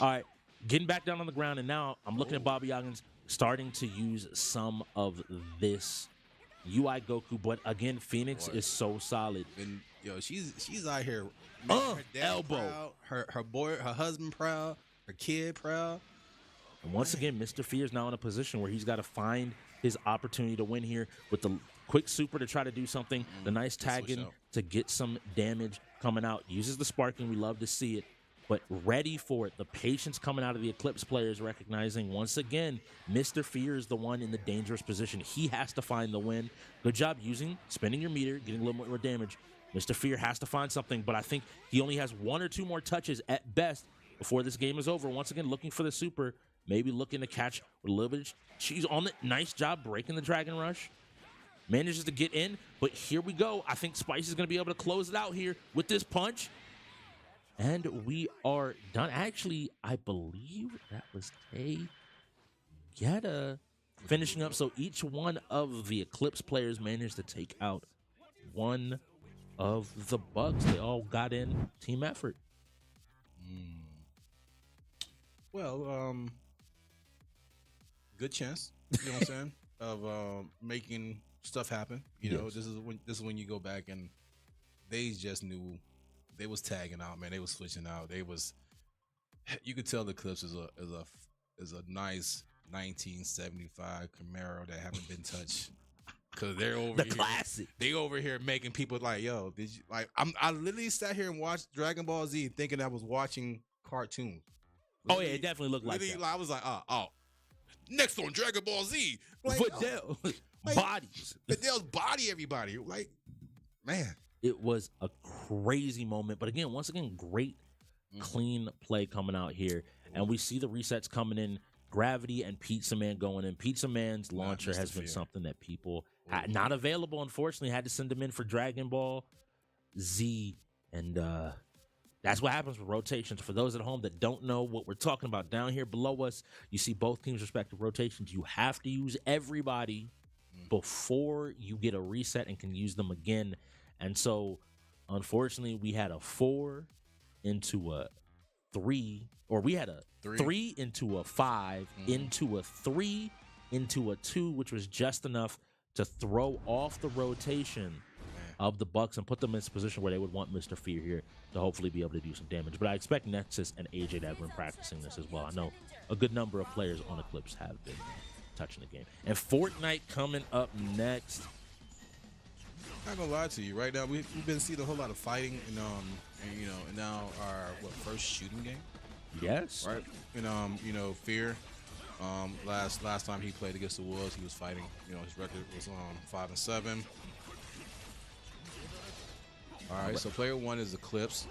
Speaker 4: All right, getting back down on the ground, and now I'm looking at Bobby Yoggins starting to use some of this UI Goku, but again, Phoenix is so solid.
Speaker 2: And yo, she's out here making her dad
Speaker 4: elbow.
Speaker 2: proud, her boy, her husband proud, her kid proud.
Speaker 4: And once again, Mr. Fear is now in a position where he's got to find his opportunity to win here with the quick super to try to do something. The nice tagging to get some damage coming out. Uses the sparking. We love to see it. But ready for it. The patience coming out of the Eclipse players, recognizing once again, Mr. Fear is the one in the dangerous position. He has to find the win. Good job spinning your meter, getting a little more damage. Mr. Fear has to find something, but I think he only has 1 or 2 more touches at best before this game is over. Once again, looking for the super, maybe looking to catch with a little bit. She's on the nice job breaking the Dragon Rush. Manages to get in, but here we go. I think Spice is going to be able to close it out here with this punch. And we are done. Actually, I believe that was Tegeta finishing up. So each one of the Eclipse players managed to take out one of the Bucks. They all got in team effort.
Speaker 2: Well, good chance, you know what I'm saying, of making stuff happen. You know, this is when you go back and they just knew they was tagging out, man. They was switching out. You could tell the Eclipse is a nice 1975 Camaro that haven't been touched. Cause they're over
Speaker 4: the classic.
Speaker 2: They over here making people like, yo, did you like? I literally sat here and watched Dragon Ball Z, thinking I was watching cartoons.
Speaker 4: Oh yeah, it definitely looked like that.
Speaker 2: I was like, oh, next on Dragon Ball Z, like,
Speaker 4: Videl, bodies.
Speaker 2: Videl's body everybody. Like, man,
Speaker 4: it was a crazy moment. But again, once again, great clean play coming out here, and we see the resets coming in. Gravity and Pizza Man going in. Pizza Man's launcher has been something that people not available, unfortunately. Had to send them in for Dragon Ball Z, and that's what happens with rotations. For those at home that don't know what we're talking about, down here below us, you see both teams' respective rotations. You have to use everybody before you get a reset and can use them again. And so, unfortunately, we had a 4 into a 3, or we had a 3 into a 5, into a 3, into a 2, which was just enough to throw off the rotation of the Bucks and put them in this position where they would want Mr. Fear here to hopefully be able to do some damage. But I expect Nexus and AJ to have been practicing this as well. I know a good number of players on Eclipse have been touching the game. And Fortnite coming up next.
Speaker 2: I'm not gonna lie to you. Right now, we've been seeing a whole lot of fighting, and now our first shooting game.
Speaker 4: Yes.
Speaker 2: Right. And Fear. Last time he played against the Wolves, he was fighting. His record was 5-7. All right. So player 1 is Eclipse.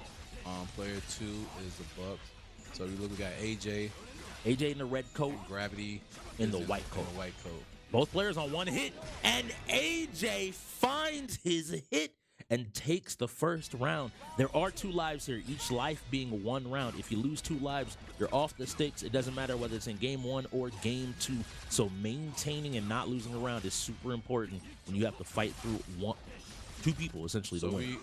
Speaker 2: Player 2 is the Bucks. So we got AJ.
Speaker 4: AJ in the red coat.
Speaker 2: Gravity
Speaker 4: in the white coat. Both players on one hit, and AJ finds his hit and takes the first round. There are 2 lives here, each life being 1 round. If you lose 2 lives, you're off the sticks. It doesn't matter whether it's in game 1 or game 2. So maintaining and not losing a round is super important when you have to fight through 2 people essentially to win.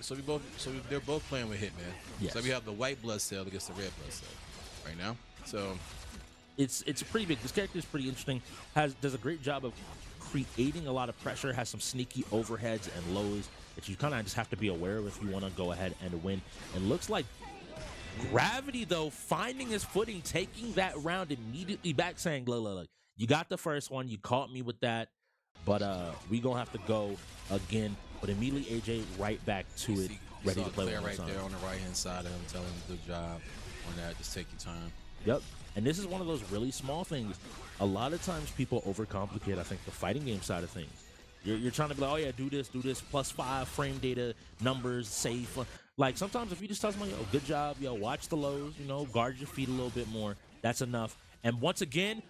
Speaker 2: They're both playing with Hitman.
Speaker 4: Yes.
Speaker 2: So we have the white blood cell against the red blood cell right now. So
Speaker 4: it's pretty big. This character is pretty interesting. Does a great job of creating a lot of pressure. Has some sneaky overheads and lows. that you kind of just have to be aware of if you want to go ahead and win. It looks like Gravity, though, finding his footing, taking that round immediately back, saying, look, you got the first one. You caught me with that. But we going to have to go again. But immediately, AJ right back to it, ready to play one more
Speaker 2: right
Speaker 4: time.
Speaker 2: there on the right-hand side of him, telling him good job on that. Just take your time.
Speaker 4: Yep. And this is one of those really small things. A lot of times people overcomplicate, I think, the fighting game side of things. You're trying to be like, oh, yeah, do this, +5 frame data, numbers, safe. Like, sometimes if you just tell someone, yo, good job, yo, watch the lows, guard your feet a little bit more, that's enough. And once again,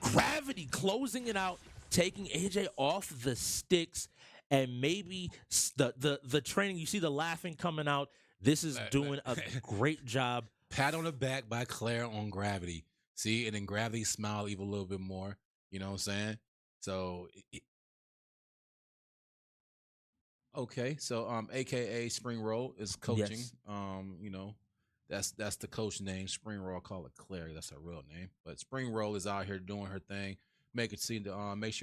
Speaker 4: Gravity closing it out, taking AJ off the sticks, and maybe the training, you see the laughing coming out. This is doing a great job.
Speaker 2: Pat on the back by Claire on Gravity. See, and then Gravity smiled even a little bit more. You know what I'm saying? So, okay. So, AKA Spring Roll is coaching.
Speaker 4: Yes.
Speaker 2: That's the coach name. Spring Roll, I call it Claire. That's her real name. But Spring Roll is out here doing her thing. Make sure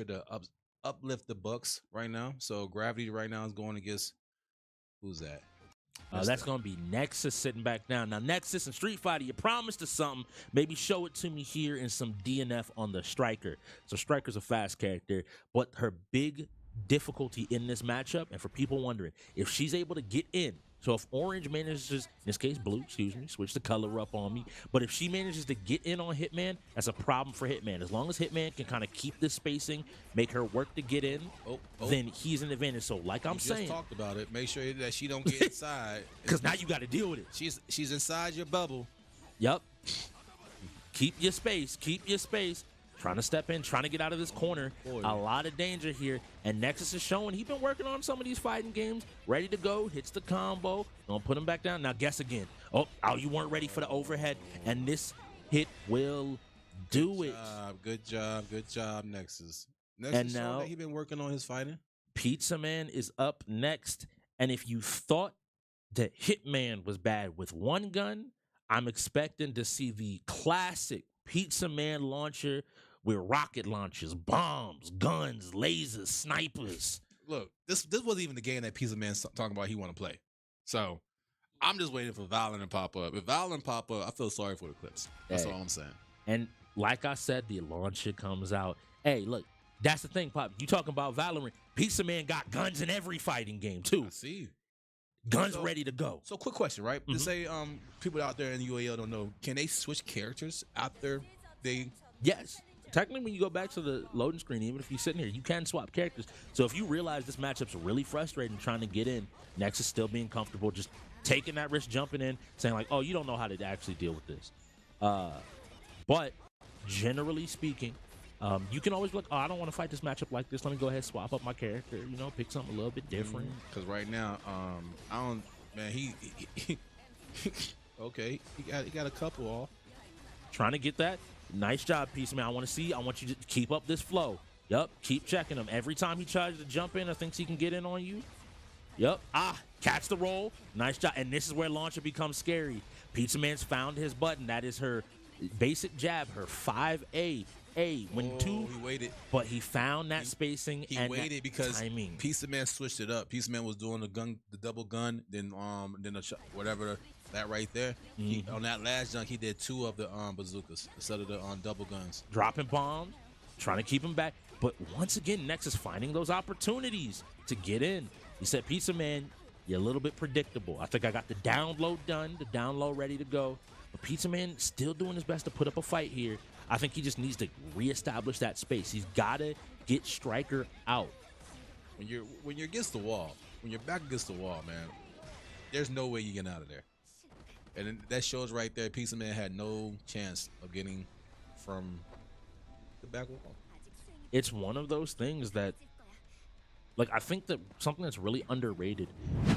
Speaker 2: to uplift the Bucks right now. So Gravity right now is going against who's that?
Speaker 4: That's going to be Nexus sitting back down. Now, Nexus and Street Fighter, you promised us something. Maybe show it to me here in some DNF on the Striker. So Striker's a fast character, but her big difficulty in this matchup, and for people wondering, if she's able to get in, so if Orange manages, in this case Blue, switch the color up on me, but if she manages to get in on Hitman, that's a problem for Hitman. As long as Hitman can kind of keep this spacing, make her work to get in, then he's an advantage. So like I'm saying,
Speaker 2: just talked about it. Make sure that she don't get inside.
Speaker 4: Because now you got to deal with it.
Speaker 2: She's inside your bubble.
Speaker 4: Yep. Keep your space. Trying to step in, trying to get out of this corner. A lot of danger here. And Nexus is showing he's been working on some of these fighting games. Ready to go. Hits the combo. Gonna put him back down. Now guess again. Oh, you weren't ready for the overhead. And this hit will do it.
Speaker 2: Good job, Nexus.
Speaker 4: And now
Speaker 2: he's been working on his fighting.
Speaker 4: Pizza Man is up next. And if you thought that Hitman was bad with one gun, I'm expecting to see the classic Pizza Man launcher with rocket launchers, bombs, guns, lasers, snipers.
Speaker 2: Look, this wasn't even the game that Pizza Man's talking about he want to play. So I'm just waiting for Valorant to pop up. If Valorant pop up, I feel sorry for Eclipse. That's all I'm saying.
Speaker 4: And like I said, the launcher comes out. Hey, look, that's the thing, Pop. You talking about Valorant. Pizza Man got guns in every fighting game, too.
Speaker 2: I see.
Speaker 4: Guns ready to go.
Speaker 2: So quick question, right? Let's say people out there in the UAL don't know, can they switch characters after they...
Speaker 4: Yes. Technically, when you go back to the loading screen, even if you're sitting here, you can swap characters. So if you realize this matchup's really frustrating trying to get in, Nexus still being comfortable, just taking that risk, jumping in, saying like, oh, you don't know how to actually deal with this. But generally speaking, you can always be like, oh, I don't want to fight this matchup like this. Let me go ahead and swap up my character, pick something a little bit different.
Speaker 2: Because right now, I don't, man, he okay, he got a couple off.
Speaker 4: Trying to get that. Nice job, Pizza Man. I want you to keep up this flow. Yep, keep checking him. Every time he tries to jump in or thinks he can get in on you. Yep, catch the roll. Nice job. And this is where launcher becomes scary. Pizza Man's found his button. That is her basic jab, her 5A. He
Speaker 2: waited.
Speaker 4: But he found that spacing.
Speaker 2: He
Speaker 4: and
Speaker 2: waited because
Speaker 4: timing.
Speaker 2: Pizza Man switched it up. Pizza Man was doing the double gun, then whatever that right there. On that last junk, he did 2 of the bazookas instead of the double guns.
Speaker 4: Dropping bombs, trying to keep him back. But once again, Nexus finding those opportunities to get in. He said, Pizza Man, you're a little bit predictable. I think I got the down low done, the down low ready to go. But Pizza Man still doing his best to put up a fight here. I think he just needs to reestablish that space. He's got to get Striker out.
Speaker 2: When you're against the wall, when you're back against the wall, man, there's no way you get out of there. And that shows right there, Pizza Man had no chance of getting from the back wall.
Speaker 4: It's one of those things that, like, I think that something that's really underrated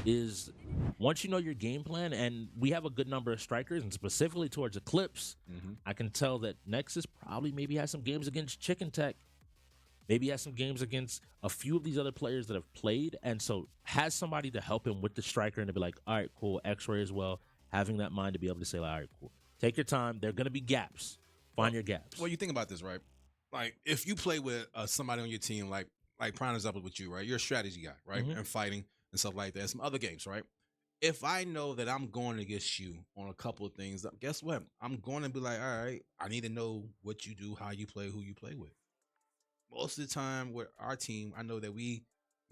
Speaker 4: is once you know your game plan, and we have a good number of strikers, and specifically towards Eclipse, I can tell that Nexus probably maybe has some games against Chicken Tech, maybe has some games against a few of these other players that have played, and so has somebody to help him with the striker and to be like, all right, cool, X-Ray as well, having that mind to be able to say, like, all right, cool, take your time. There are going to be gaps. Find your gaps.
Speaker 2: Well, you think about this, right? Like, if you play with somebody on your team, like prime example with you, right? You're a strategy guy, right? And fighting. and stuff like that, some other games, right? If I know that I'm going against you on a couple of things, guess what? I'm going to be like, all right, I need to know what you do, how you play, who you play with. Most of the time with our team, I know that you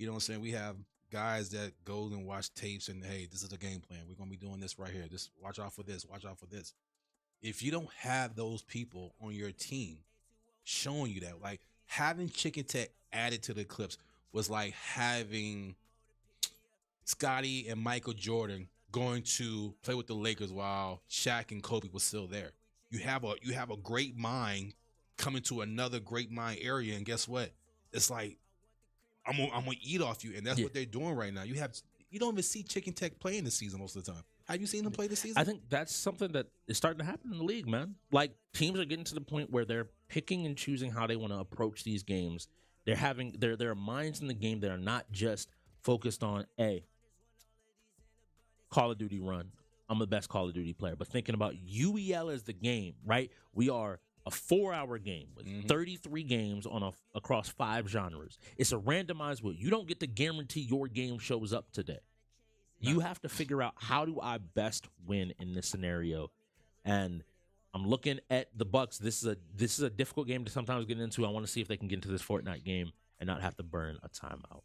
Speaker 2: know what I'm saying, we have guys that go and watch tapes and hey, this is the game plan. We're gonna be doing this right here. Just watch out for this, watch out for this. If you don't have those people on your team showing you that, like having Chicken Tech added to the Eclipse was like having Scotty and Michael Jordan going to play with the Lakers while Shaq and Kobe was still there. You have a great mind coming to another great mind area, and guess what? It's like I'm gonna eat off you, and that's what they're doing right now. You don't even see Chicken Tech playing this season most of the time. Have you seen them play this season?
Speaker 4: I think that's something that is starting to happen in the league, man. Like teams are getting to the point where they're picking and choosing how they want to approach these games. They're having their minds in the game that are not just focused on Call of Duty run. I'm the best Call of Duty player, but thinking about UEL as the game, right? We are a 4-hour game with 33 games on across 5 genres. It's a randomized wheel. You don't get to guarantee your game shows up today. You have to figure out, how do I best win in this scenario? And I'm looking at the Bucks. This is a difficult game to sometimes get into. I want to see if they can get into this Fortnite game and not have to burn a timeout.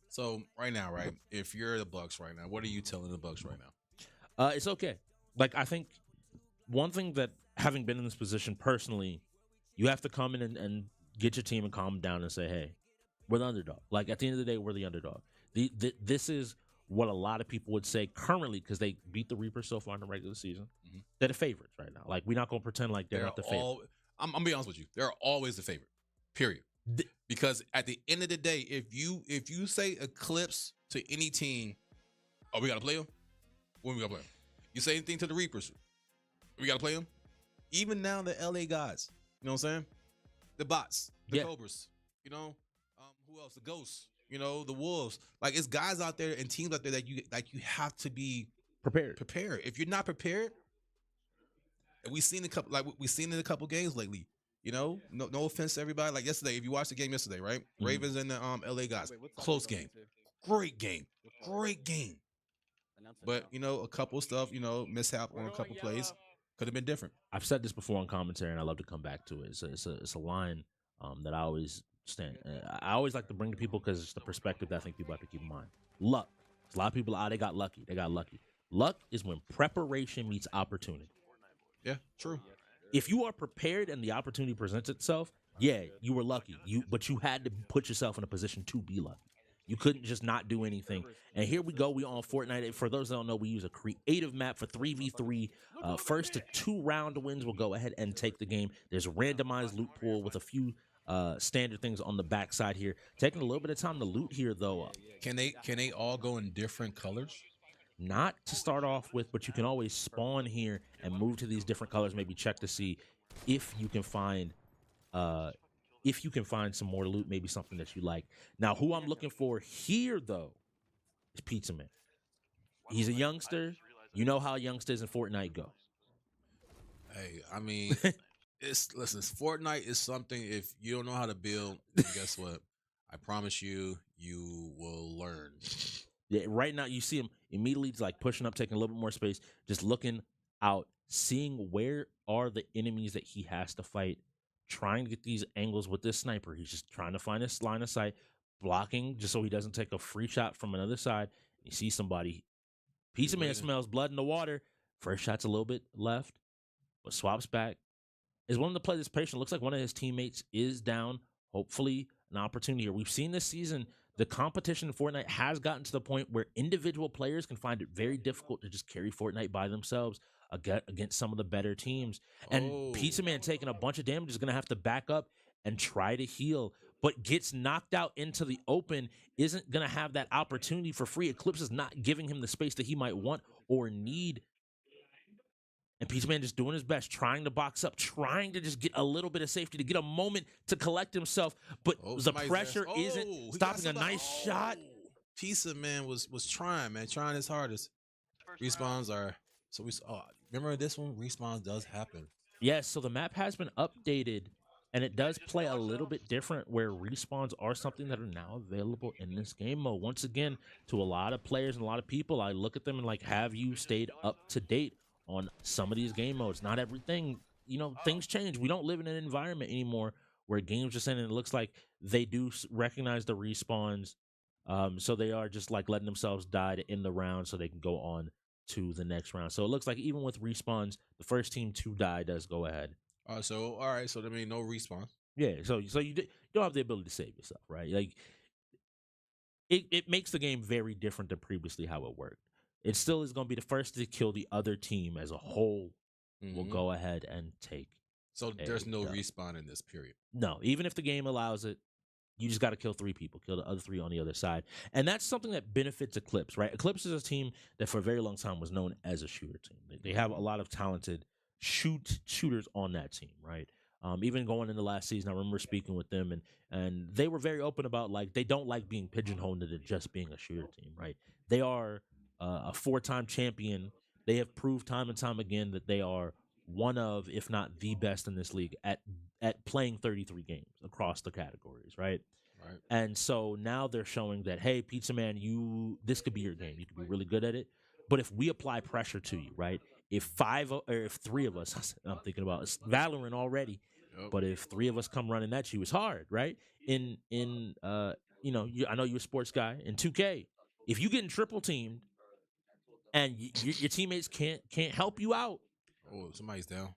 Speaker 2: So right now, right? If you're the Bucks right now, what are you telling the Bucks right now?
Speaker 4: It's okay. Like, I think one thing that, having been in this position personally, you have to come in and get your team and calm them down and say, hey, we're the underdog. Like, at the end of the day, we're the underdog. This is what a lot of people would say currently, because they beat the Reapers so far in the regular season. They're the favorites right now. Like, we're not going to pretend like they're not the favorite.
Speaker 2: I'm gonna be honest with you. They're always the favorite. Period. Because at the end of the day, if you say Eclipse to any team, oh, we gotta play them. When we gotta play them? You say anything to the Reapers, we gotta play them. Even now, the LA guys, you know what I'm saying? The bots, the Cobras, you know, who else? The Ghosts, you know, the Wolves. Like, it's guys out there and teams out there that you have to be
Speaker 4: prepared.
Speaker 2: If you're not prepared, and we've seen in a couple games lately. You know, no offense to everybody. Like yesterday, if you watched the game yesterday, right? Ravens and the LA guys, close game, great game. But you know, a couple stuff, you know, mishap on a couple plays could have been different.
Speaker 4: I've said this before on commentary, and I love to come back to it. It's a line that I always stand. I always like to bring to people because it's the perspective that I think people have to keep in mind. Luck. A lot of people, they got lucky. Luck is when preparation meets opportunity.
Speaker 2: Yeah, true.
Speaker 4: If you are prepared and the opportunity presents itself, you were lucky. But you had to put yourself in a position to be lucky. You couldn't just not do anything. And here we go. We on Fortnite. For those that don't know, we use a creative map for 3v3. First to 2 round wins will go ahead and take the game. There's a randomized loot pool with a few standard things on the backside here. Taking a little bit of time to loot here, though.
Speaker 2: Can they all go in different colors?
Speaker 4: Not to start off with, but you can always spawn here and move to these different colors. Maybe check to see if you can find some more loot, maybe something that you like. Now, who I'm looking for here, though, is Pizza Man. He's a youngster. You know how youngsters in Fortnite go.
Speaker 2: Hey, I mean, Fortnite is something. If you don't know how to build, guess what? I promise you will learn.
Speaker 4: Yeah, right now you see him immediately like pushing up, taking a little bit more space, just looking out, seeing where are the enemies that he has to fight, trying to get these angles with this sniper. He's just trying to find this line of sight, blocking just so he doesn't take a free shot from another side. You see somebody. Pizza Man smells blood in the water. First shot's a little bit left, but swaps back. Is one of the players patient. Looks like one of his teammates is down. Hopefully an opportunity here. We've seen this season, the competition in Fortnite has gotten to the point where individual players can find it very difficult to just carry Fortnite by themselves against some of the better teams. And Pizza Man taking a bunch of damage is going to have to back up and try to heal, but gets knocked out into the open, isn't going to have that opportunity for free. Eclipse is not giving him the space that he might want or need. And Pizza Man just doing his best, trying to box up, trying to just get a little bit of safety, to get a moment to collect himself. But the pressure isn't stopping a nice shot.
Speaker 2: Pizza Man was trying, man, trying his hardest. Respawns are remember this one? Respawns does happen.
Speaker 4: Yes, so the map has been updated And it does play a little bit different where respawns are something that are now available in this game mode. Once again, to a lot of players and a lot of people, I look at them and like, have you stayed up to date on some of these game modes? Not everything, things change. We don't live in an environment anymore where games just end and it looks like they do recognize the respawns. So they are just like letting themselves die to end the round so they can go on to the next round. So it looks like even with respawns, the first team to die does go ahead.
Speaker 2: So all right, so there mean no respawn.
Speaker 4: Yeah, so you don't have the ability to save yourself, right? Like it makes the game very different than previously how it worked. It still is going to be the first to kill the other team as a whole. Will go ahead and take.
Speaker 2: So there's no respawn in this period.
Speaker 4: No, even if the game allows it, you just got to kill 3 people, kill the other 3 on the other side. And that's something that benefits Eclipse, right? Eclipse is a team that for a very long time was known as a shooter team. They have a lot of talented shooters on that team, right? Even going into last season, I remember speaking with them, and they were very open about like they don't like being pigeonholed into just being a shooter team, right? They are a 4-time champion. They have proved time and time again that they are one of, if not the best in this league at playing 33 games across the categories, right?
Speaker 2: Right.
Speaker 4: And so now they're showing that, hey, Pizza Man, this could be your game. You could be really good at it. But if we apply pressure to you, right? If 3 of us, I'm thinking about it's Valorant already, but if 3 of us come running at you, it's hard, right? I know you're a sports guy in 2K. If you getting triple teamed and your teammates can't help you out,
Speaker 2: oh, somebody's down.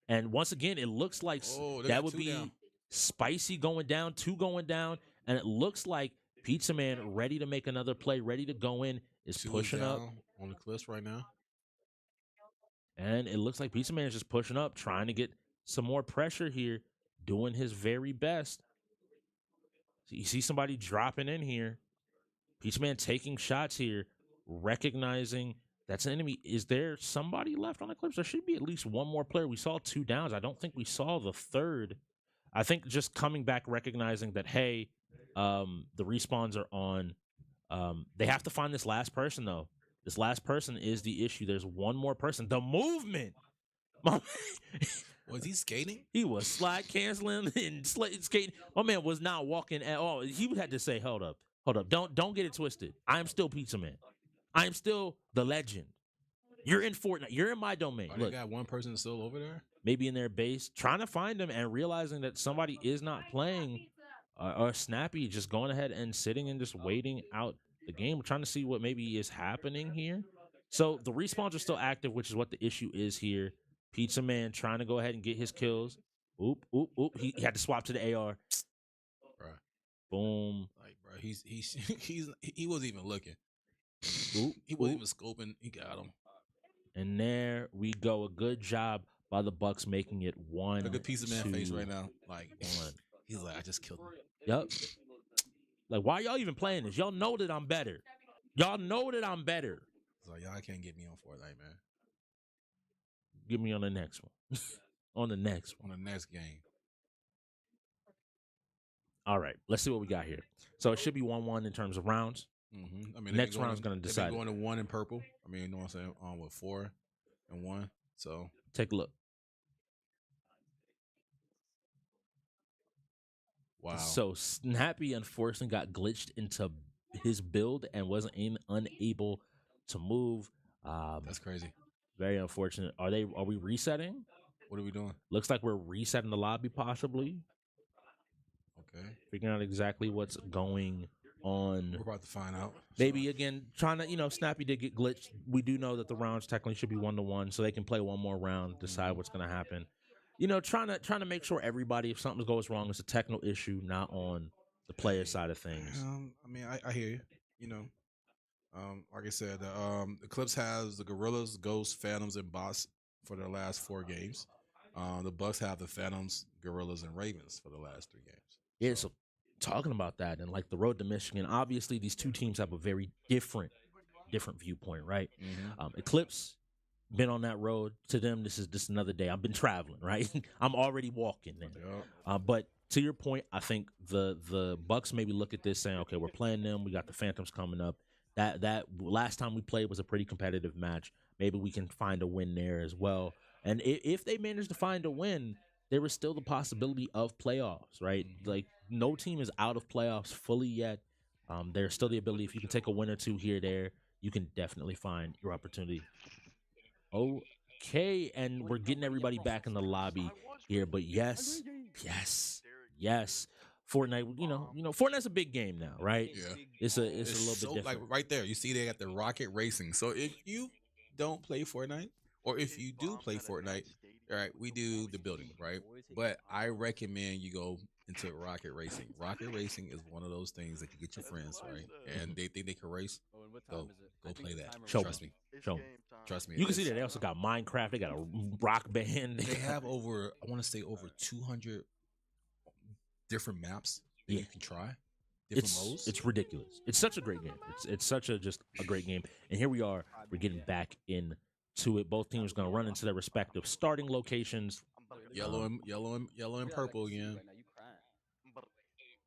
Speaker 4: and once again, it looks like that would be
Speaker 2: down.
Speaker 4: Spicy going down, 2 going down, and it looks like Pizza Man ready to make another play, ready to go in, is
Speaker 2: 2
Speaker 4: pushing up
Speaker 2: on the cliffs right now.
Speaker 4: And it looks like Pizza Man is just pushing up, trying to get some more pressure here, doing his very best. So you see somebody dropping in here. Pizza Man taking shots here, recognizing that's an enemy. Is there somebody left on Eclipse? There should be at least one more player. We saw 2 downs. I don't think we saw the third. I think just coming back, recognizing that, hey, the respawns are on. They have to find this last person, though. This last person is the issue. There's one more person. The movement.
Speaker 2: Was he skating?
Speaker 4: He was slide canceling and skating. My man was not walking at all. He had to say, hold up. Don't get it twisted. I'm still Pizza Man. I'm still the legend. You're in Fortnite. You're in my domain.
Speaker 2: Look, they got one person still over there?
Speaker 4: Maybe in their base, trying to find them and realizing that somebody is not playing or Snappy just going ahead and sitting and just waiting out the game. We're trying to see what maybe is happening here. So the respawns are still active, which is what the issue is here. Pizza Man trying to go ahead and get his kills. Oop. He had to swap to the AR.
Speaker 2: Bruh.
Speaker 4: Boom.
Speaker 2: Like, bro, he wasn't even looking.
Speaker 4: Oop,
Speaker 2: he wasn't even scoping. He got him.
Speaker 4: And there we go. A good job by the Bucks making it 1.
Speaker 2: Look at Pizza Man face right now. Like, he's like, I just killed him.
Speaker 4: Yep. Like, why y'all even playing this? Y'all know that I'm better. Y'all know that I'm better.
Speaker 2: So y'all can't get me on Fortnite, man.
Speaker 4: Get me on the next one. On the next
Speaker 2: game.
Speaker 4: All right. Let's see what we got here. So it should be 1-1 in terms of rounds.
Speaker 2: Mm-hmm. I mean,
Speaker 4: next round is going to decide.
Speaker 2: Going to 1 in purple. I mean, you know what I'm saying? With 4 and 1. So
Speaker 4: take a look.
Speaker 2: Wow.
Speaker 4: So Snappy unfortunately got glitched into his build and wasn't unable to move.
Speaker 2: That's crazy.
Speaker 4: Very unfortunate. Are we resetting?
Speaker 2: What are we doing?
Speaker 4: Looks like we're resetting the lobby possibly.
Speaker 2: Okay.
Speaker 4: Figuring out exactly what's going on.
Speaker 2: We're about to find out.
Speaker 4: Maybe again, trying to, Snappy did get glitched. We do know that the rounds technically should be 1-1, so they can play one more round, decide what's going to happen. Trying to make sure everybody, if something goes wrong, it's a technical issue, not on the player side of things.
Speaker 2: I mean, I hear you. Like I said, Eclipse has the Gorillas, Ghosts, Phantoms, and Bots for their last 4 games. The Bucks have the Phantoms, Gorillas, and Ravens for the last 3 games.
Speaker 4: Yeah, so talking about that and like the road to Michigan, obviously these 2 teams have a very different viewpoint, right?
Speaker 2: Mm-hmm.
Speaker 4: Eclipse been on that road. To them, this is another day. I've been traveling, right? I'm already walking there.
Speaker 2: Yep.
Speaker 4: But to your point, I think the Bucks maybe look at this saying, okay, we're playing them. We got the Phantoms coming up. That last time we played was a pretty competitive match. Maybe we can find a win there as well. And if they manage to find a win, there is still the possibility of playoffs, right? Like no team is out of playoffs fully yet. There's still the ability if you can take a win or two here, there, you can definitely find your opportunity. Okay, and we're getting everybody back in the lobby here, but yes, yes, yes. Fortnite, Fortnite's a big game now, right?
Speaker 2: Yeah.
Speaker 4: It's a little bit
Speaker 2: so
Speaker 4: different.
Speaker 2: like right there. You see, they got the rocket racing. So if you don't play Fortnite, or if you do play Fortnite, all right, we do the building, right? But I recommend you go into rocket racing. Rocket racing is one of those things that you get your friends, right? And they think they can race.
Speaker 5: Oh, and what
Speaker 2: Go
Speaker 5: time is it?
Speaker 2: go play that.
Speaker 4: Show
Speaker 2: Trust
Speaker 4: me.
Speaker 2: me.
Speaker 4: Show me.
Speaker 2: Trust me.
Speaker 4: You can see
Speaker 2: it's-
Speaker 4: that they also got Minecraft. They got a rock band.
Speaker 2: They have over, I want to say, over 200 different maps that
Speaker 4: Yeah.
Speaker 2: you can try. Different modes.
Speaker 4: It's ridiculous. It's such a great game. It's such a just a great game. And here we are. We're getting back into it. Both teams going to run into their respective starting locations.
Speaker 2: yellow and purple again.
Speaker 5: Right now, you crying.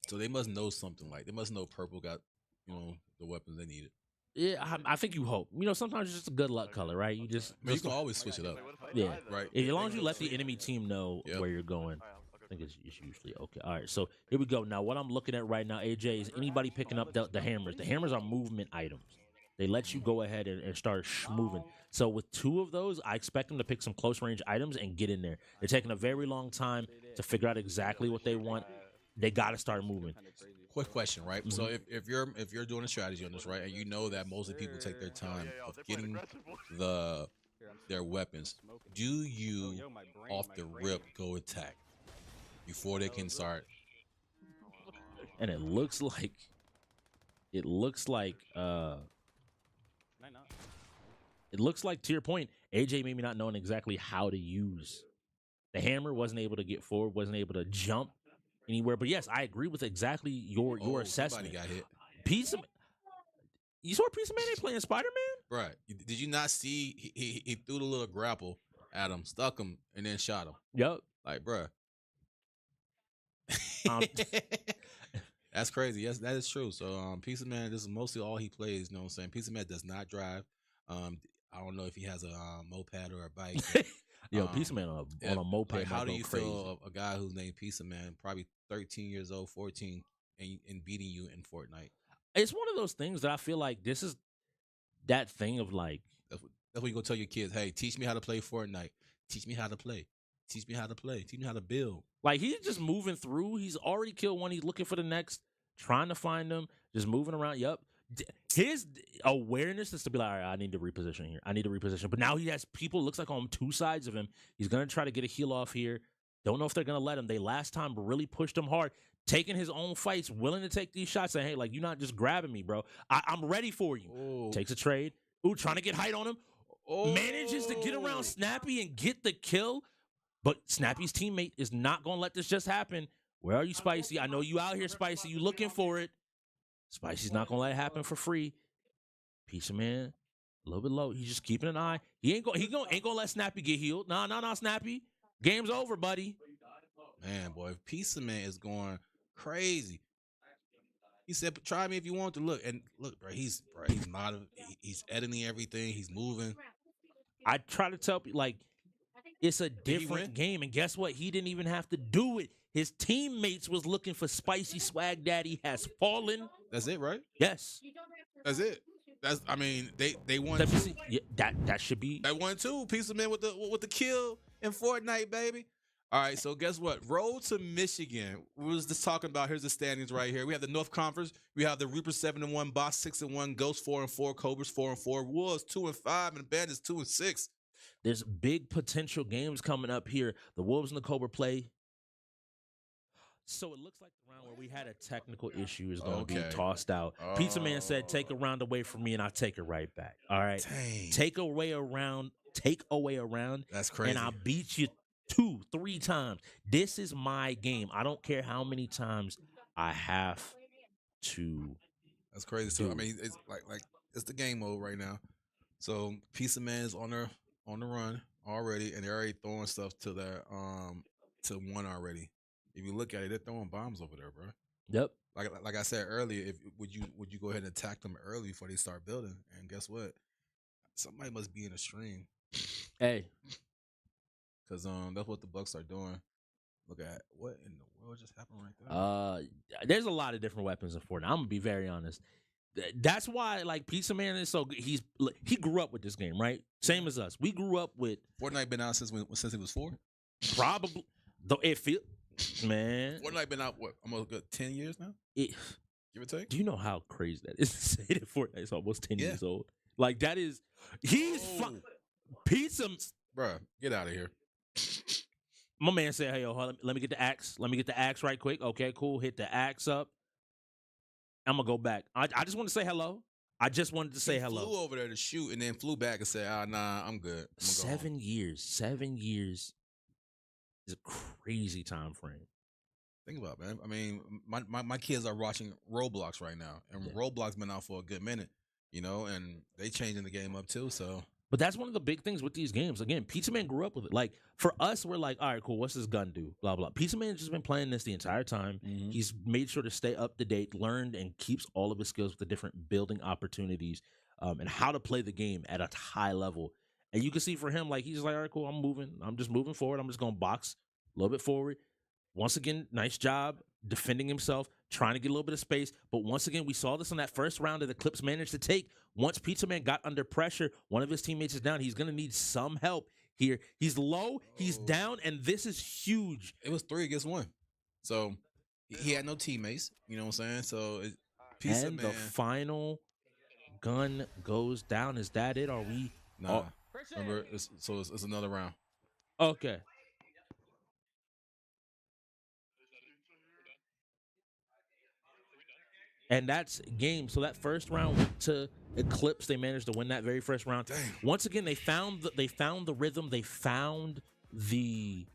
Speaker 2: So they must know something. Like they must know purple got, the weapons they needed.
Speaker 4: Yeah, I think you hope. Sometimes it's just a good luck color, right? You just
Speaker 2: I mean, you can always switch it up.
Speaker 4: yeah.
Speaker 2: Right.
Speaker 4: As long as you let the enemy team know
Speaker 2: Yep.
Speaker 4: where you're going, I think it's usually okay. All right, so here we go. Now, what I'm looking at right now, AJ, is anybody picking up the hammers. The hammers are movement items. They let you go ahead and start moving. So with two of those, I expect them to pick some close range items and get in there. They're taking a very long time to figure out exactly what they want. They got to start moving.
Speaker 2: Quick question, right? So if you're doing a strategy on this, right, and you know that most of the people take their time of getting their weapons, do you off the rip go attack before they can start?
Speaker 4: And it looks like to your point, AJ maybe not knowing exactly how to use the hammer, wasn't able to get forward, wasn't able to jump anywhere. But yes, I agree with exactly your assessment.
Speaker 2: Somebody got hit.
Speaker 4: You saw Piece of Man ain't playing Spider-Man?
Speaker 2: Right. Did you not see he threw the little grapple at him, stuck him, and then shot him?
Speaker 4: Yep.
Speaker 2: Like, bruh.
Speaker 4: Um,
Speaker 2: That's crazy. Yes, that is true. So, Piece of Man, this is mostly all he plays. You know what I'm saying? Piece of Man does not drive. I don't know if he has a moped or a bike.
Speaker 4: Yo, Piece of Man on a moped.
Speaker 2: Like, how
Speaker 4: might
Speaker 2: do
Speaker 4: go
Speaker 2: you
Speaker 4: crazy.
Speaker 2: feel a guy who's named Piece of Man, probably 13 years old, 14, and beating you in Fortnite?
Speaker 4: It's one of those things that I feel like this is that thing of like.
Speaker 2: That's what you go tell your kids. Hey, teach me how to play Fortnite. Teach me how to play. Teach me how to play. Teach me how to build.
Speaker 4: Like he's just moving through. He's already killed one. He's looking for the next, trying to find them, just moving around. Yep. His awareness is to be like, all right, I need to reposition here. I need to reposition. But now he has people, looks like on two sides of him. He's going to try to get a heal off here. Don't know if they're going to let him. They last time really pushed him hard, taking his own fights, willing to take these shots, saying, hey, like, you're not just grabbing me, bro. I'm ready for you.
Speaker 2: Oh.
Speaker 4: Takes a trade. Ooh, trying to get height on him.
Speaker 2: Oh.
Speaker 4: Manages to get around Snappy and get the kill. But Snappy's teammate is not going to let this just happen. Where are you, Spicy? I know you out here, Spicy. You looking for it. Spicy's not going to let it happen for free. Piece of Man, a little bit low. He's just keeping an eye. He ain't gonna let Snappy get healed. Nah, Snappy. Game's over, buddy.
Speaker 2: Man, boy, Piece of Man is going crazy. He said, "Try me if you want to." Look, bro. He's he's editing everything. He's moving.
Speaker 4: I try to tell people, like, it's a
Speaker 2: he
Speaker 4: different
Speaker 2: win?
Speaker 4: game, and guess what? He didn't even have to do it. His teammates was looking for Spicy. Swag Daddy has fallen.
Speaker 2: That's it, right?
Speaker 4: Yes.
Speaker 2: That's it. I mean, they won.
Speaker 4: Let me see. Yeah, that should be.
Speaker 2: They won too. Piece of Man with the kill in Fortnite, baby. All right, so guess what? Road to Michigan. We was just talking about. Here's the standings right here. We have the North Conference. We have the Reaper 7-1, Boss 6-1, Ghost 4-4, Cobras 4-4, Wolves 2-5, and Bandits 2-6.
Speaker 4: There's big potential games coming up here. The Wolves and the Cobra play. So it looks like the round where we had a technical issue is going to be
Speaker 2: Okay.
Speaker 4: tossed out. Pizza Man said, take a round away from me, and I'll take it right back. All right?
Speaker 2: Dang.
Speaker 4: Take away a round.
Speaker 2: That's crazy.
Speaker 4: And I'll beat you 2-3 times. This is my game. I don't care how many times I have to.
Speaker 2: That's crazy. So I
Speaker 4: Dude.
Speaker 2: mean, it's like it's the game mode right now. So Piece of Man is on the run already, and they're already throwing stuff to their to one already. If you look at it, they're throwing bombs over there, bro.
Speaker 4: Yep.
Speaker 2: Like I said earlier, would you go ahead and attack them early before they start building? And guess what? Somebody must be in a stream,
Speaker 4: Hey,
Speaker 2: because that's what the Bucks are doing. Look at what in the world just happened right there.
Speaker 4: There's a lot of different weapons in Fortnite. I'm gonna be very honest. That's why like Pizza Man is so good. He grew up with this game, right? Same as us. We grew up with
Speaker 2: Fortnite been out since it was 4.
Speaker 4: probably though it feel man.
Speaker 2: Fortnite been out what almost good 10 years now,
Speaker 4: It,
Speaker 2: give or take.
Speaker 4: do you know how crazy that is to say that Fortnite is almost 10
Speaker 2: Yeah.
Speaker 4: years old? Like that is he's Pizza.
Speaker 2: Bruh, get out of here.
Speaker 4: My man said, "Hey, yo, hold on, let me get the axe. Let me get the axe right quick. Okay, cool. Hit the axe up. I'm gonna go back. I just want to say hello. I just wanted to say
Speaker 2: He
Speaker 4: hello.
Speaker 2: Flew over there to shoot and then flew back and said, nah, I'm good. I'm gonna go home."
Speaker 4: 7 years. 7 years is a crazy time frame.
Speaker 2: Think about it, man. I mean, my kids are watching Roblox right now, and
Speaker 4: Yeah.
Speaker 2: Roblox been out for a good minute, and they changing the game up too. So
Speaker 4: But that's one of the big things with these games. Again, Pizza Man grew up with it. Like for us, we're like, all right, cool. What's this gun do? Blah blah. Pizza Man's just been playing this the entire time.
Speaker 2: Mhm.
Speaker 4: He's made sure to stay up to date, learned, and keeps all of his skills with the different building opportunities, and how to play the game at a high level. And you can see for him, like he's just like, all right, cool. I'm moving. I'm just moving forward. I'm just gonna box a little bit forward. Once again, nice job defending himself, trying to get a little bit of space. But once again, we saw this in that first round that Eclipse managed to take. Once Pizza Man got under pressure, one of his teammates is down. He's going to need some help here. He's low, he's down, and this is huge.
Speaker 2: it was 3 against 1. So he had no teammates. You know what I'm saying? So Pizza
Speaker 4: And
Speaker 2: Man.
Speaker 4: the final gun goes down. Is that it? Are we?
Speaker 2: Nah, remember? It's another round.
Speaker 4: Okay. And that's game. So that first round went to Eclipse. They managed to win that very first round.
Speaker 2: Dang.
Speaker 4: Once again, they found the rhythm. They found the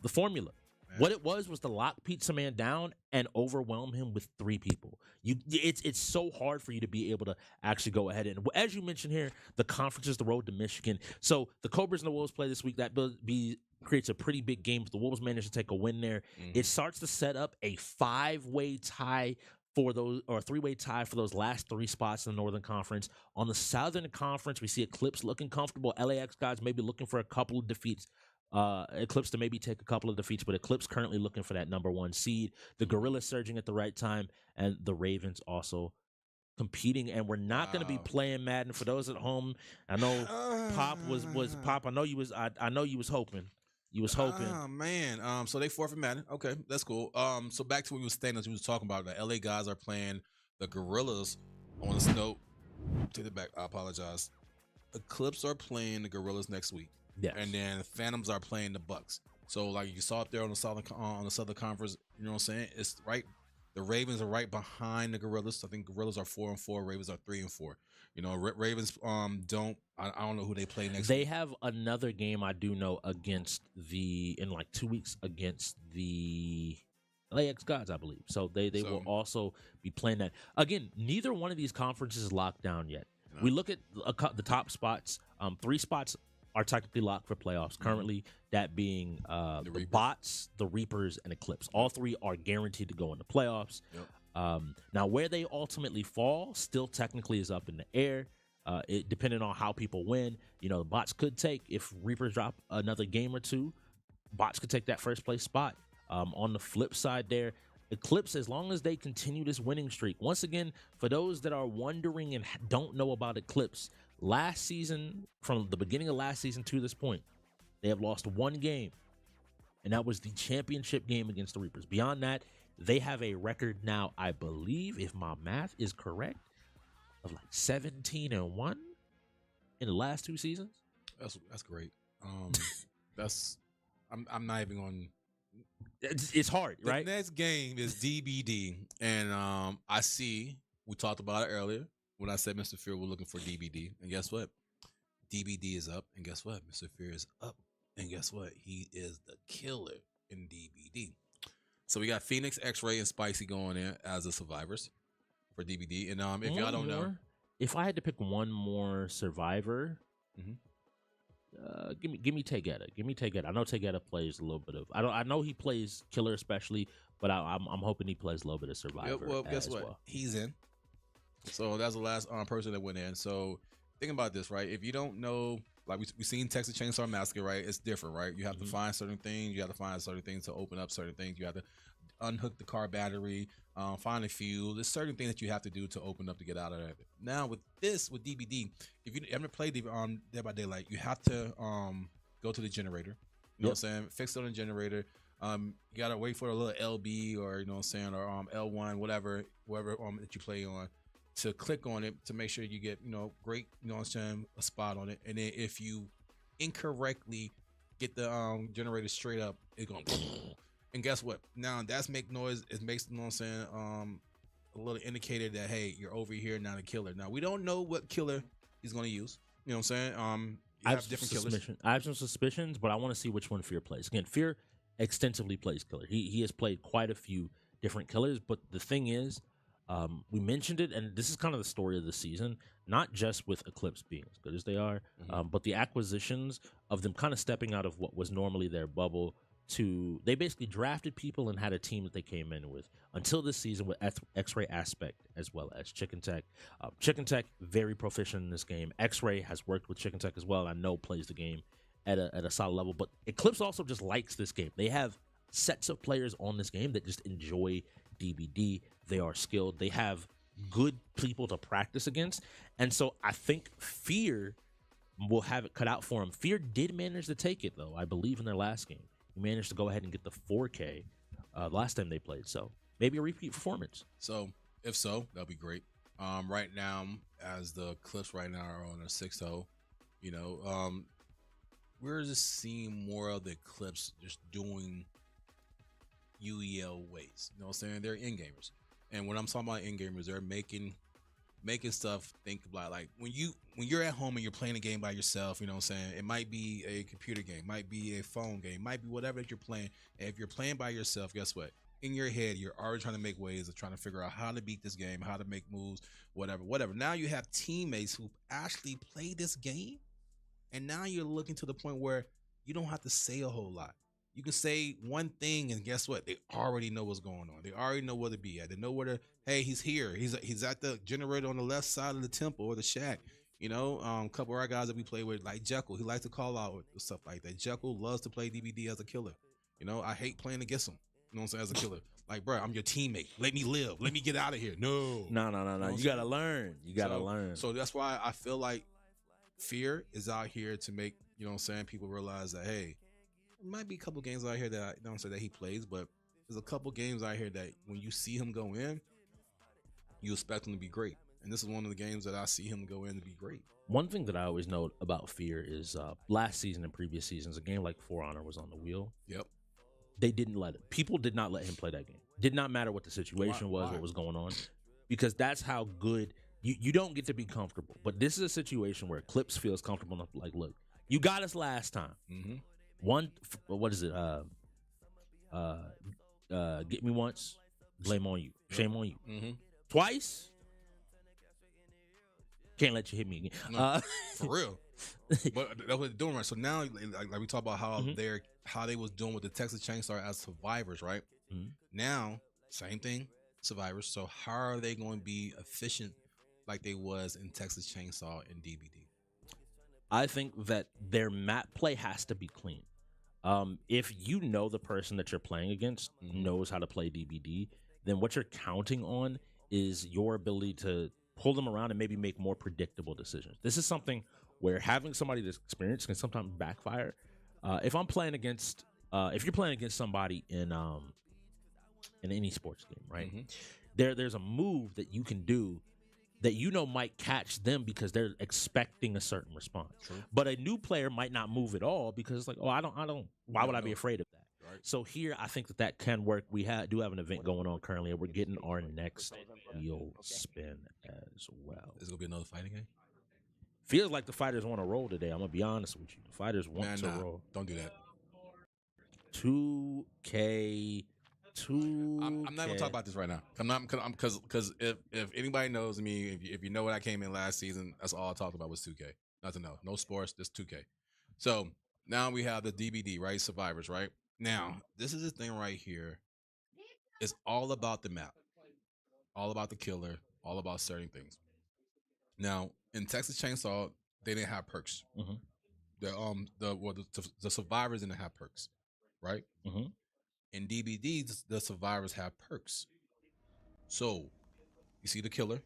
Speaker 4: formula.
Speaker 2: Man.
Speaker 4: What it was to lock Pizza Man down and overwhelm him with 3 people. It's so hard for you to be able to actually go ahead and, as you mentioned here, the conference is the road to Michigan. So the Cobras and the Wolves play this week. That creates a pretty big game. The Wolves managed to take a win there.
Speaker 2: Mhm.
Speaker 4: It starts to set up a 5-way tie for those, or a 3-way tie for those last 3 spots in the Northern Conference. On the Southern Conference, we see Eclipse looking comfortable. LAX guys maybe looking for a couple of defeats. Eclipse to maybe take a couple of defeats, but Eclipse currently looking for that number 1 seed. The Gorillas surging at the right time, and the Ravens also competing. And we're not going to be
Speaker 2: Wow.
Speaker 4: playing Madden. For those at home, I know Pop was Pop. I know you was. I know you was hoping. You was hoping.
Speaker 2: Oh man. So they forfeit Madden. Okay, that's cool. So back to what we was saying, as we was talking about, the LA guys are playing the Gorillas. On this note, take it back. I apologize. Eclipse are playing the Gorillas next week.
Speaker 4: Yes.
Speaker 2: And then Phantoms are playing the Bucks. So like you saw up there on the Southern Conference, you know what I'm saying? It's right. The Ravens are right behind the Gorillas. I think Gorillas are 4-4. Ravens are 3-4. Ravens I don't know who they play next.
Speaker 4: They
Speaker 2: week.
Speaker 4: have another game I do know against in like 2 weeks against the LAX Gods, I believe. So they will also be playing that. Again, neither one of these conferences is locked down yet.
Speaker 2: No.
Speaker 4: We look at the top spots. 3 spots are technically locked for playoffs. Currently, that being the Bots, the Reapers, and Eclipse. All 3 are guaranteed to go into playoffs.
Speaker 2: Yep.
Speaker 4: Now, where they ultimately fall still technically is up in the air. It depending on how people win. The Bots could take, if Reapers drop another game or 2, Bots could take that first place spot. On the flip side there, Eclipse, as long as they continue this winning streak. Once again, for those that are wondering and don't know about Eclipse, last season, from the beginning of last season to this point, they have lost 1 game, and that was the championship game against the Reapers. Beyond that, they have a record now, I believe, if my math is correct, of like 17-1 in the last 2 seasons.
Speaker 2: That's great. I'm not even on.
Speaker 4: It's hard, right?
Speaker 2: The next game is DBD, and I see we talked about it earlier when I said Mr. Fear we're looking for DBD, and guess what? DBD is up, and guess what? Mr. Fear is up, and guess what? He is the killer in DBD. So we got Phoenix, X-Ray, and Spicy going in as the survivors for DBD. And if y'all don't know,
Speaker 4: if I had to pick one more survivor, give me Tegeta. Give me Tegeta. I know Tegeta plays a little bit of. I know he plays killer especially, but I'm hoping he plays a little bit of survivor.
Speaker 2: Well, guess what? He's in. So that's the last person that went in. So think about this, right? If you don't know, like we seen Texas Chainsaw Massacre, right? It's different, right? You have to find certain things. You have to find certain things to open up certain things. You have to unhook the car battery, find the fuel. There's certain things that you have to do to open up to get out of it. Now with DBD, if you haven't played Dead by Daylight, you have to go to the generator. You know what I'm saying? Fix it on the generator. You gotta wait for a little LB or you know what I'm saying, or L1, whatever that you play on, to click on it to make sure you get great, you know what I'm saying, a spot on it. And then if you incorrectly get the generator straight up, it's gonna and guess what? Now that's make noise. It makes, you know what I'm saying, a little indicator that hey, you're over here, not a killer. Now we don't know what killer he's gonna use. You know what I'm saying? You have different killers.
Speaker 4: I have some suspicions, but I want to see which one Fear plays. Again, Fear extensively plays killer. He has played quite a few different killers, but the thing is, we mentioned it, and this is kind of the story of the season, not just with Eclipse being as good as they are, but the acquisitions of them kind of stepping out of what was normally their bubble to, they basically drafted people and had a team that they came in with until this season with X-Ray Aspect as well as Chicken Tech. Chicken Tech, very proficient in this game. X-Ray has worked with Chicken Tech as well, and I know plays the game at a solid level, but Eclipse also just likes this game. They have sets of players on this game that just enjoy DBD. They are skilled. They have good people to practice against. And so I think Fear will have it cut out for him. Fear did manage to take it, though, I believe, in their last game. He managed to go ahead and get the 4K last time they played. So maybe a repeat performance.
Speaker 2: So if so, that'll be great. Right now, as the Clips right now are on a 6-0, you know, we're just seeing more of the Clips just doing UEL ways. You know what I'm saying? They're in-gamers. And when I'm talking about in-gamers, they're making stuff think about, like when you're at home and you're playing a game by yourself, you know what I'm saying? It might be a computer game, might be a phone game, might be whatever that you're playing. And if you're playing by yourself, guess what? In your head, you're already trying to make ways of trying to figure out how to beat this game, how to make moves, whatever. Now you have teammates who actually play this game, and now you're looking to the point where you don't have to say a whole lot. You can say one thing, and guess what? They already know what's going on. They already know where to be at. They know where to. Hey, he's here. He's at the generator on the left side of the temple or the shack. You know, a couple of our guys that we play with, like Jekyll, he likes to call out stuff like that. Jekyll loves to play DBD as a killer. You know, I hate playing against him. You know what I'm saying? As a killer, like, bro, I'm your teammate. Let me live. Let me get out of here. No.
Speaker 4: You gotta learn. You gotta learn.
Speaker 2: So that's why I feel like Fear is out here to make, you know what I'm saying, people realize that, hey, there might be a couple games out here that I don't say that he plays, but there's a couple games out here that when you see him go in, you expect him to be great. And this is one of the games that I see him go in to be great.
Speaker 4: One thing that I always note about Fear is last season and previous seasons, a game like For Honor was on the wheel.
Speaker 2: Yep.
Speaker 4: They didn't let it. People did not let him play that game. Did not matter what the situation was, what was going on, because that's how good you don't get to be comfortable. But this is a situation where Eclipse feels comfortable enough. Like, look, you got us last time. What is it? Get me once, blame on you, shame on you. Twice, can't let you hit me again.
Speaker 2: No, for real. But that's what they're doing, right? So now, like we talk about how they was doing with the Texas Chainsaw as survivors, right? Now, same thing, survivors. So how are they going to be efficient like they was in Texas Chainsaw and DBD?
Speaker 4: I think that their map play has to be clean. If you know the person that you're playing against knows how to play DBD, then what you're counting on is your ability to pull them around and maybe make more predictable decisions. This is something where having somebody that's experienced can sometimes backfire. If I'm playing against, if you're playing against somebody in any sports game, right? There's a move that you can do that you know might catch them because they're expecting a certain response.
Speaker 2: True.
Speaker 4: But a new player might not move at all because it's like, oh, I don't. Why would I be afraid of that?
Speaker 2: Right.
Speaker 4: So here, I think that can work. We do have an event going on currently, and we're getting our next wheel spin as well.
Speaker 2: Is it gonna be another fighting game?
Speaker 4: Feels like the fighters want to roll today. I'm gonna be honest with you. The fighters want to roll.
Speaker 2: Don't do that.
Speaker 4: 2K.
Speaker 2: I'm not gonna talk about this right now. Because if anybody knows me, if you know what I came in last season, that's all I talked about was 2K. Nothing else. No sports, just 2K. So now we have the DBD, right? Survivors, right? Now, this is the thing right here. It's all about the map, all about the killer, all about certain things. Now, in Texas Chainsaw, they didn't have perks. the survivors didn't have perks, right?
Speaker 4: Mm-hmm.
Speaker 2: In DBD, the survivors have perks. So you see the killer.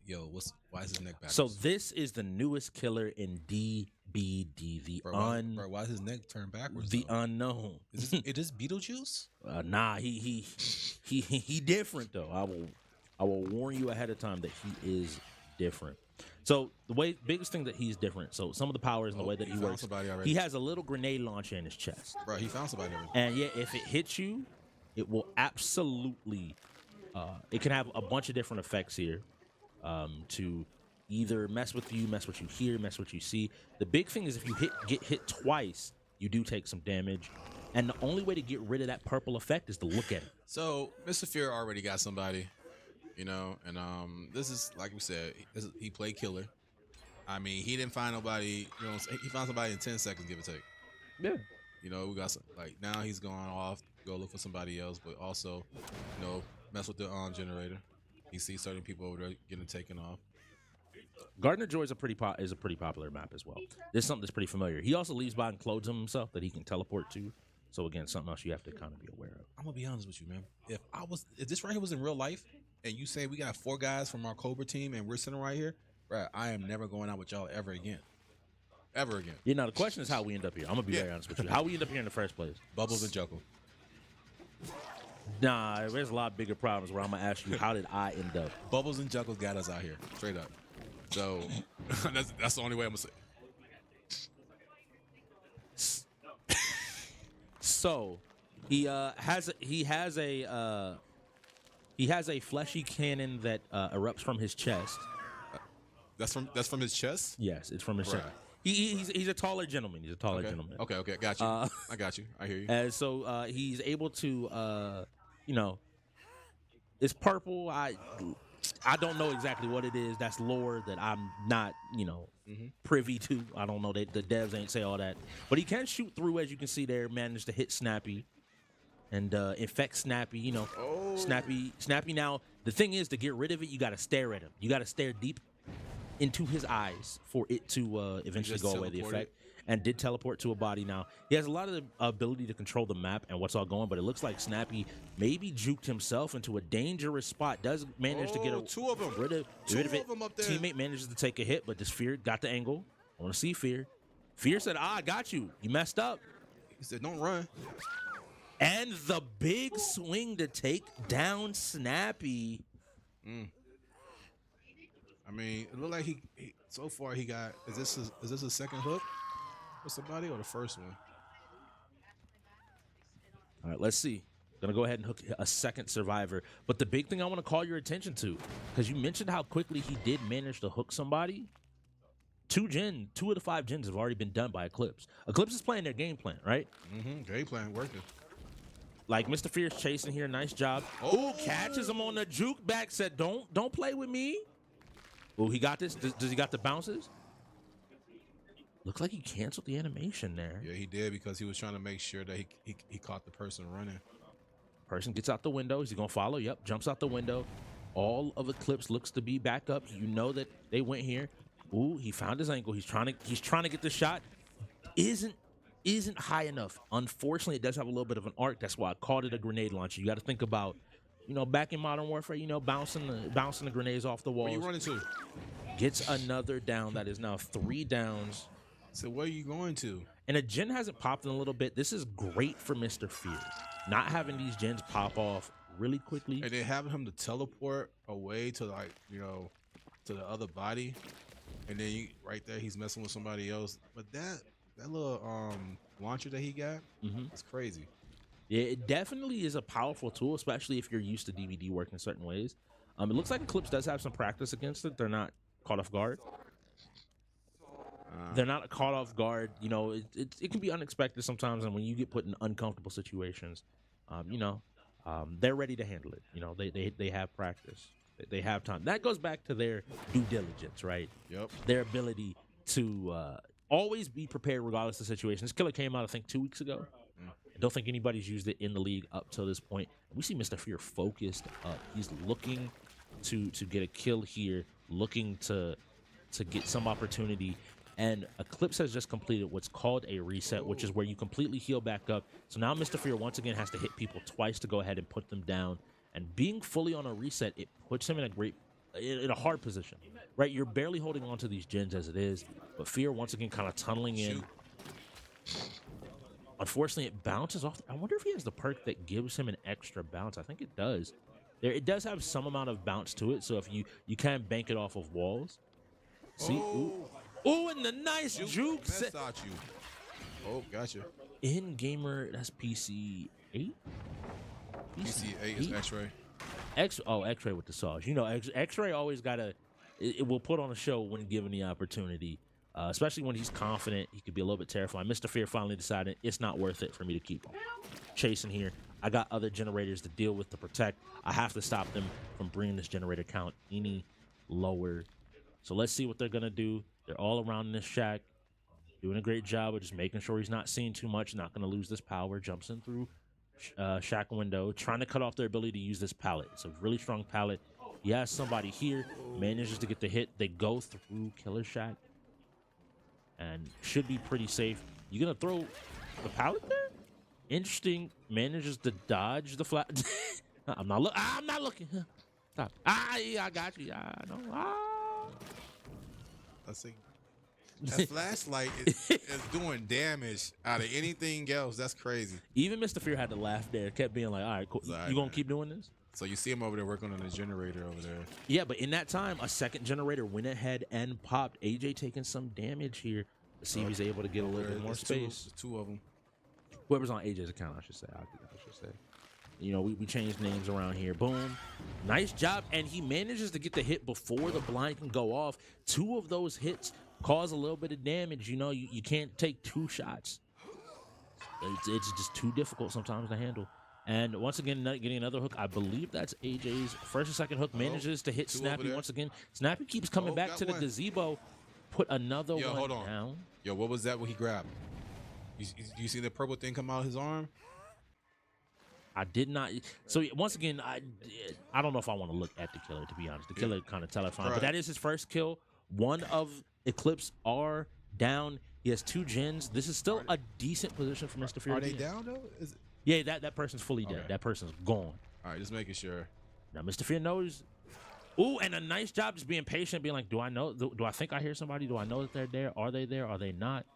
Speaker 2: Yo, why is his neck backwards?
Speaker 4: So this is the newest killer in DBD, the
Speaker 2: why is his neck turned backwards?
Speaker 4: the
Speaker 2: though?
Speaker 4: unknown.
Speaker 2: Is this Beetlejuice?
Speaker 4: Nah, he different though. I will warn you ahead of time that he is different. So the biggest thing that he's different. So some of the powers and the way that he works, he has a little grenade launcher in his chest.
Speaker 2: Bro, he found somebody already.
Speaker 4: And yeah, if it hits you, it will absolutely. It can have a bunch of different effects here. To either mess with you hear, mess what you see. The big thing is if you get hit twice, you do take some damage. And the only way to get rid of that purple effect is to look at it.
Speaker 2: So Mr. Fear already got somebody, and this is like we said, he played killer. I mean, he didn't find nobody. He found somebody in 10 seconds, give or take.
Speaker 4: Yeah.
Speaker 2: We got some, now he's going off, go look for somebody else, but also, mess with the generator. He sees certain people over there getting taken off.
Speaker 4: Gardner Joy is a pretty popular map as well. There's something that's pretty familiar. He also leaves behind clothes himself that he can teleport to. So again, something else you have to kind of be aware of.
Speaker 2: I'm gonna be honest with you, man. If this right here was in real life, and you say we got 4 guys from our Cobra team, and we're sitting right here, right? I am never going out with y'all ever again. Ever again.
Speaker 4: Yeah. Now the question is how we end up here. I'm gonna be very honest with you. How we end up here in the first place?
Speaker 2: Bubbles and Joko.
Speaker 4: Nah, there's a lot bigger problems where I'm gonna ask you, how did I end up?
Speaker 2: Bubbles and Juggles got us out here, straight up. So that's the only way I'm gonna say.
Speaker 4: So he has a fleshy cannon that erupts from his chest.
Speaker 2: That's from his chest.
Speaker 4: Yes, it's from his
Speaker 2: Right.
Speaker 4: chest. He's a taller gentleman. He's a taller gentleman.
Speaker 2: Okay, got you. I got you. I hear you.
Speaker 4: And so he's able to, it's purple. I don't know exactly what it is. That's lore that I'm not, privy to. I don't know. The devs ain't say all that. But he can shoot through, as you can see there. Managed to hit Snappy and infect Snappy. Snappy. Now the thing is, to get rid of it, you got to stare at him. You got to stare deep into his eyes for it to eventually go away, the effect. And did teleport to a body now. He has a lot of the ability to control the map and what's all going, but it looks like Snappy maybe juked himself into a dangerous spot. Does manage to get
Speaker 2: 2 of them.
Speaker 4: rid of it.
Speaker 2: Them up there.
Speaker 4: Teammate manages to take a hit, but this Fear got the angle. I want to see Fear. Fear said, I got you. You messed up.
Speaker 2: He said, don't run.
Speaker 4: And the big swing to take down Snappy.
Speaker 2: I mean, it looked like he so far he got. Is this a second hook for somebody or the first one?
Speaker 4: All right, let's see. Gonna go ahead and hook a second survivor. But the big thing I want to call your attention to, because you mentioned how quickly he did manage to hook somebody. 2 of the 5 gens have already been done by Eclipse. Eclipse is playing their game plan, right?
Speaker 2: Game plan working.
Speaker 4: Like Mr. Fierce chasing here, nice job. Oh, catches him on the juke back. Said, don't play with me. Oh, he got this. Does he got the bounces? Looks like he canceled the animation there.
Speaker 2: Yeah, he did because he was trying to make sure that he caught the person running.
Speaker 4: Person gets out the window. Is he gonna follow? Yep, jumps out the window. All of Eclipse looks to be back up. You know that they went here. Ooh, he found his ankle. He's trying to get the shot. Isn't high enough. Unfortunately, it does have a little bit of an arc. That's why I called it a grenade launcher. You got to think about, back in Modern Warfare, bouncing the grenades off the walls.
Speaker 2: Where you running to?
Speaker 4: Gets another down. That is now 3 downs.
Speaker 2: So where are you going to?
Speaker 4: And a gen hasn't popped in a little bit. This is great for Mr. Fear. Not having these gens pop off really quickly.
Speaker 2: And then having him to teleport away to to the other body. And then right there, he's messing with somebody else. But that little launcher that he got, it's crazy.
Speaker 4: Yeah, it definitely is a powerful tool, especially if you're used to DVD work in certain ways. It looks like Eclipse does have some practice against it. They're not caught off guard. They're not caught off guard. It can be unexpected sometimes, and when you get put in uncomfortable situations, they're ready to handle it. They have practice. They have time. That goes back to their due diligence, right?
Speaker 2: Yep.
Speaker 4: Their ability to always be prepared regardless of the situation. This killer came out, I think, 2 weeks ago. I don't think anybody's used it in the league up till this point. We see Mr. Fear focused up. He's looking to get a kill here, looking to to get some opportunity. And Eclipse has just completed what's called a reset, which is where you completely heal back up. So now Mr. Fear once again has to hit people twice to go ahead and put them down. And being fully on a reset, it puts him in a hard position, right? You're barely holding on to these gens as it is, but Fear once again kind of tunneling in. Unfortunately, it bounces off. I wonder if he has the perk that gives him an extra bounce. I think it does. It does have some amount of bounce to it, so if you can bank it off of walls. See, ooh, and the nice juke.
Speaker 2: Messed you. Oh, gotcha.
Speaker 4: In gamer, that's PC 8.
Speaker 2: PC 8 is X-ray.
Speaker 4: X-ray with the sauce. You know, X-ray always it will put on a show when given the opportunity. Especially when he's confident, he could be a little bit terrifying. Mr. Fear finally decided it's not worth it for me to keep chasing here. I got other generators to deal with to protect. I have to stop them from bringing this generator count any lower. So let's see what they're going to do. They're all around in this shack, doing a great job of just making sure he's not seeing too much, not going to lose this power. Jumps in through shack window, trying to cut off their ability to use this pallet. It's a really strong pallet. He has somebody here, manages to get the hit. They go through Killer Shack and should be pretty safe. You going to throw the pallet there? Interesting. Manages to dodge the flat. I'm not looking. Stop. Yeah, I got you. I know.
Speaker 2: I see. That flashlight is doing damage out of anything else. That's crazy.
Speaker 4: Even Mr. Fear had to laugh there. Kept being like, all right, cool. You going to keep doing this?
Speaker 2: So you see him over there working on the generator over there.
Speaker 4: Yeah, but in that time, a second generator went ahead and popped. AJ taking some damage here. Let's see if he's able to get a little bit more space.
Speaker 2: Two of them.
Speaker 4: Whoever's on AJ's account, I should say. You know, we changed names around here. Boom. Nice job. And he manages to get the hit before the blind can go off. 2 of those hits cause a little bit of damage. You know, you can't take 2 shots. It's just too difficult sometimes to handle. And once again, not getting another hook. I believe that's AJ's first or second hook. Manages to hit Snappy once again. Snappy keeps coming back to the gazebo. Put another one
Speaker 2: hold on.
Speaker 4: down.
Speaker 2: Yo, what was that? What he grabbed? You see the purple thing come out of his arm?
Speaker 4: I did not. So once again, I don't know if I want to look at the killer, to be honest. The killer kind of terrifying, but that is his first kill. 1 of Eclipse are down. He has 2 gens. This is still a decent position for Mr. Fear.
Speaker 2: Are they down though?
Speaker 4: Yeah, that person's fully dead. That person's gone.
Speaker 2: All right, just making sure.
Speaker 4: Now Mr. Fear knows. Ooh, and a nice job just being patient, being like, do I know? Do I think I hear somebody? Do I know that they're there? Are they there? Are they not?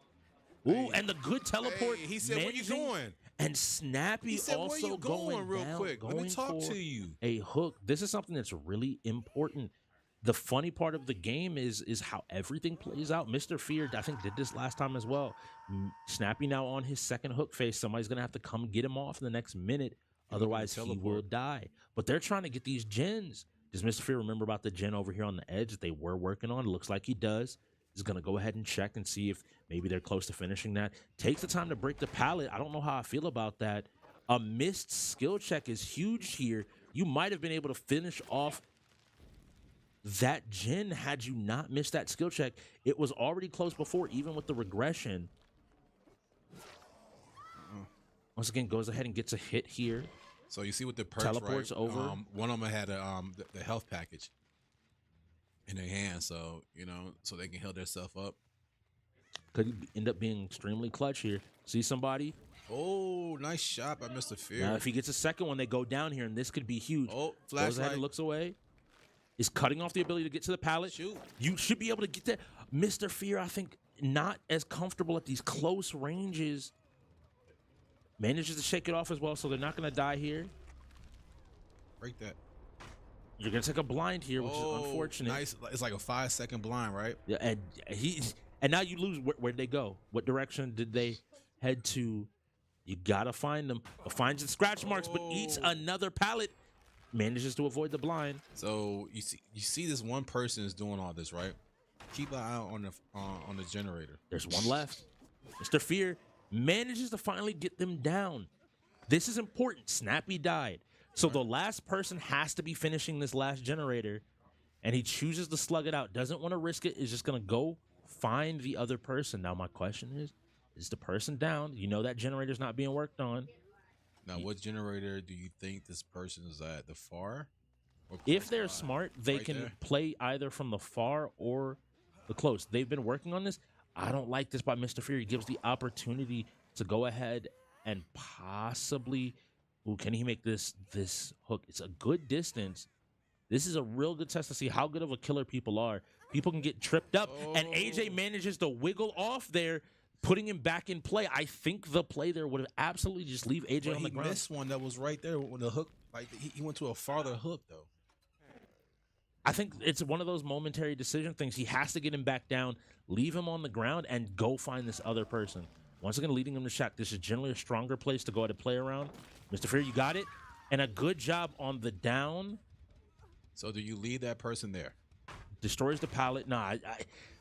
Speaker 4: Ooh, and the good teleport.
Speaker 2: He said, "Where you going?"
Speaker 4: And Snappy also going
Speaker 2: real
Speaker 4: down,
Speaker 2: quick. Let me talk to you.
Speaker 4: A hook. This is something that's really important. The funny part of the game is how everything plays out. Mr. Fear, I think, did this last time as well. Snappy now on his second hook phase. Somebody's gonna have to come get him off in the next minute. Otherwise, he will die. But they're trying to get these gens. Does Mr. Fear remember about the gen over here on the edge that they were working on? It looks like he does. He's going to go ahead and check and see if maybe they're close to finishing that. Takes the time to break the pallet. I don't know how I feel about that. A missed skill check is huge here. You might have been able to finish off that gen had you not missed that skill check. It was already close before, even with the regression. Once again, goes ahead and gets a hit here.
Speaker 2: So you see what the perks,
Speaker 4: teleports over.
Speaker 2: One of them had the health package in their hand, so so they can heal themselves up.
Speaker 4: Could end up being extremely clutch here. See somebody?
Speaker 2: Oh, nice shot by Mr. Fear.
Speaker 4: Now, if he gets a second one, they go down here, and this could be huge.
Speaker 2: Oh,
Speaker 4: goes ahead
Speaker 2: flashlight.
Speaker 4: and looks away. Is cutting off the ability to get to the pallet.
Speaker 2: Shoot.
Speaker 4: You should be able to get that. Mr. Fear, I think, not as comfortable at these close ranges. Manages to shake it off as well, so they're not going to die here.
Speaker 2: Break that.
Speaker 4: You're going to take a blind here, which is unfortunate.
Speaker 2: Nice. It's like a 5-second blind, right?
Speaker 4: Yeah, and now you lose. Where'd they go? What direction did they head to? You got to find them. Finds the scratch marks, but eats another pallet. Manages to avoid the blind.
Speaker 2: So you see this one person is doing all this, right? Keep an eye out on the generator.
Speaker 4: There's one left. Mr. Fear manages to finally get them down. This is important. Snappy died. So the last person has to be finishing this last generator, and he chooses to slug it out. Doesn't want to risk it. Is just going to go find the other person. Now, my question is the person down? You know that generator's not being worked on.
Speaker 2: Now, what generator do you think this person is at? The far?
Speaker 4: If they're smart, they can play either from the far or the close. They've been working on this. I don't like this by Mr. Fear. He gives the opportunity to go ahead and possibly, ooh, can he make this hook? It's a good distance. This is a real good test to see how good of a killer people are. People can get tripped up, and AJ manages to wiggle off there, putting him back in play. I think the play there would have absolutely just leave AJ on the ground.
Speaker 2: He missed one that was right there when the hook, like he went to a farther hook though.
Speaker 4: I think it's one of those momentary decision things. He has to get him back down, leave him on the ground, and go find this other person. Once again, leading him to Shaq. This is generally a stronger place to go ahead and play around. Mr. Fear, you got it. And a good job on the down.
Speaker 2: So do you leave that person there?
Speaker 4: Destroys the pallet. Nah,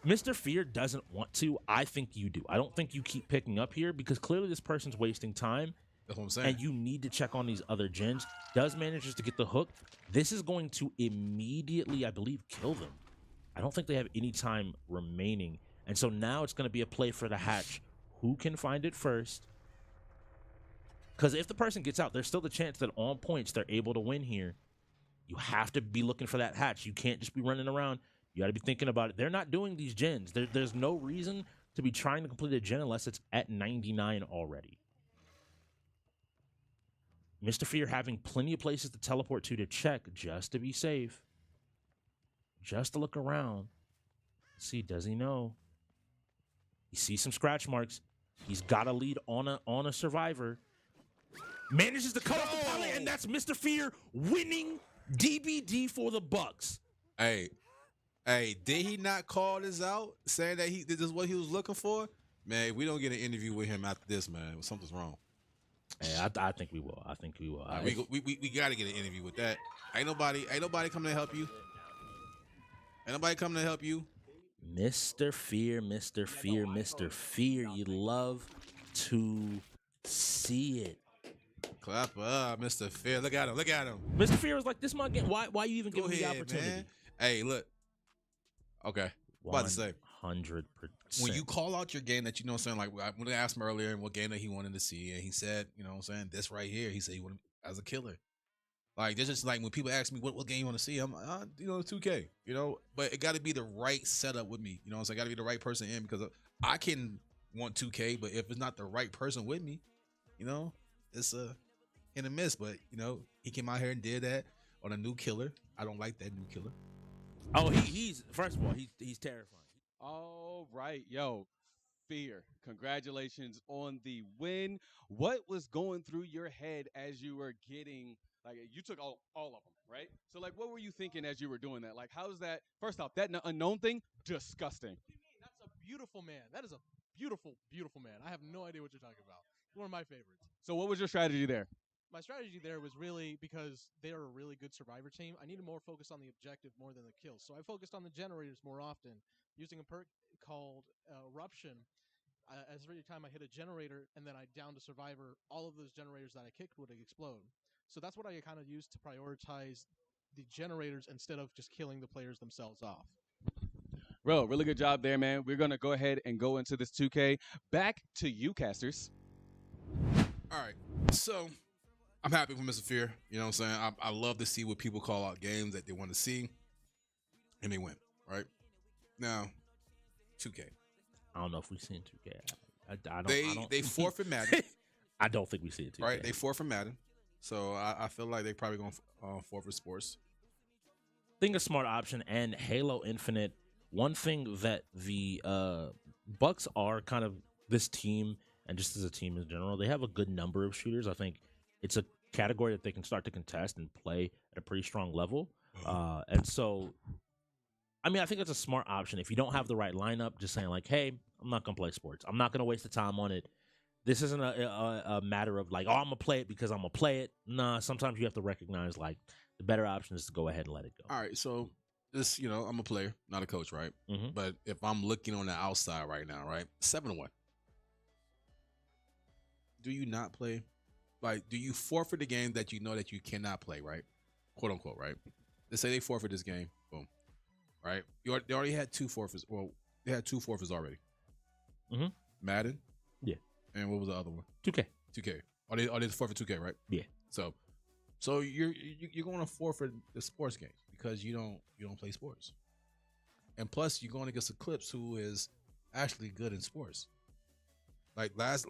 Speaker 4: Mr. Fear doesn't want to. I think you do. I don't think you keep picking up here because clearly this person's wasting time.
Speaker 2: That's what I'm saying.
Speaker 4: And you need to check on these other gens. Does manages to get the hook. This is going to immediately, I believe, kill them. I don't think they have any time remaining. And so now it's going to be a play for the hatch. Who can find it first? Because if the person gets out, there's still the chance that on points they're able to win here. You have to be looking for that hatch. You can't just be running around. You got to be thinking about it. They're not doing these gens. There's no reason to be trying to complete a gen unless it's at 99 already. Mr. Fear having plenty of places to teleport to check just to be safe. Just to look around. See, does he know? He sees some scratch marks. He's got a lead on a survivor. Manages to cut off the pallet, and that's Mr. Fear winning DBD for the Bucks.
Speaker 2: Hey, did he not call this out, saying that this is what he was looking for? Man, if we don't get an interview with him after this, man, something's wrong.
Speaker 4: Hey, I think we will. I think we will.
Speaker 2: We got to get an interview with that. Ain't nobody coming to help you. Ain't nobody coming to help you.
Speaker 4: Mr. Fear, Mr. Fear, Mr. Fear. You love to see it.
Speaker 2: Clap up, Mr. Fear. Look at him.
Speaker 4: Mr. Fear was like, this is my game. Why you even give me the opportunity?
Speaker 2: Man. Hey, look. Okay. About to say.
Speaker 4: 100%.
Speaker 2: When you call out your game that, you know what I'm saying, like when I asked him earlier what game that he wanted to see, and he said, you know what I'm saying, this right here, he said he wanted as a killer. Like, this is like when people ask me what game you want to see, I'm like, 2K, but it got to be the right setup with me. You know what I'm saying? Got to be the right person in, because I can want 2K, but if it's not the right person with me, it's a hit and miss. But, he came out here and did that on a new killer. I don't like that new killer.
Speaker 4: Oh, he's first of all, he's terrifying.
Speaker 5: All right, yo, Fear, congratulations on the win. What was going through your head as you were getting, like, you took all of them, right? So, like, what were you thinking as you were doing that? Like, how's that? First off, that unknown thing, disgusting.
Speaker 8: What do you mean? That's a beautiful man. That is a beautiful, beautiful man. I have no idea what you're talking about. One of my favorites.
Speaker 5: So what was your strategy there?
Speaker 8: My strategy there was really because they are a really good survivor team. I need to more focus on the objective more than the kills. So I focused on the generators more often, using a perk called Eruption. As every time I hit a generator and then I downed a survivor, all of those generators that I kicked would explode. So that's what I kind of used to prioritize the generators instead of just killing the players themselves off.
Speaker 5: Bro, really good job there, man. We're going to go ahead and go into this 2K. Back to you, casters.
Speaker 2: All right. So I'm happy for Mr. Fear. You know what I'm saying? I love to see what people call out games that they want to see, and they win, right? Now, 2K.
Speaker 4: I don't know if we've seen 2K. I don't.
Speaker 2: They forfeit Madden.
Speaker 4: I don't think we see it 2K.
Speaker 2: Right? They forfeit Madden. So I feel like they probably going to forfeit sports.
Speaker 4: Think a smart option, and Halo Infinite. One thing that the Bucks are kind of this team, and just as a team in general, they have a good number of shooters. I think it's a category that they can start to contest and play at a pretty strong level. And so, I mean, I think it's a smart option. If you don't have the right lineup, just saying like, hey, I'm not going to play sports. I'm not going to waste the time on it. This isn't a matter of like, oh, I'm going to play it because I'm going to play it. Nah, sometimes you have to recognize like the better option is to go ahead and let it go.
Speaker 2: All right, so this, I'm a player, not a coach, right?
Speaker 4: Mm-hmm.
Speaker 2: But if I'm looking on the outside right now, right, 7-1. Do you not play? Like, do you forfeit the game that you know that you cannot play, right? Quote unquote, right? Let's say they forfeit this game, boom, right? They already had 2 forfeits. Well, they had 2 forfeits already.
Speaker 4: Mm-hmm.
Speaker 2: Madden,
Speaker 4: yeah,
Speaker 2: and what was the other one?
Speaker 4: 2K.
Speaker 2: Are they forfeit 2K, right?
Speaker 4: Yeah.
Speaker 2: So you're going to forfeit the sports games because you don't play sports, And plus, you're going against Eclipse, who is actually good in sports. Like last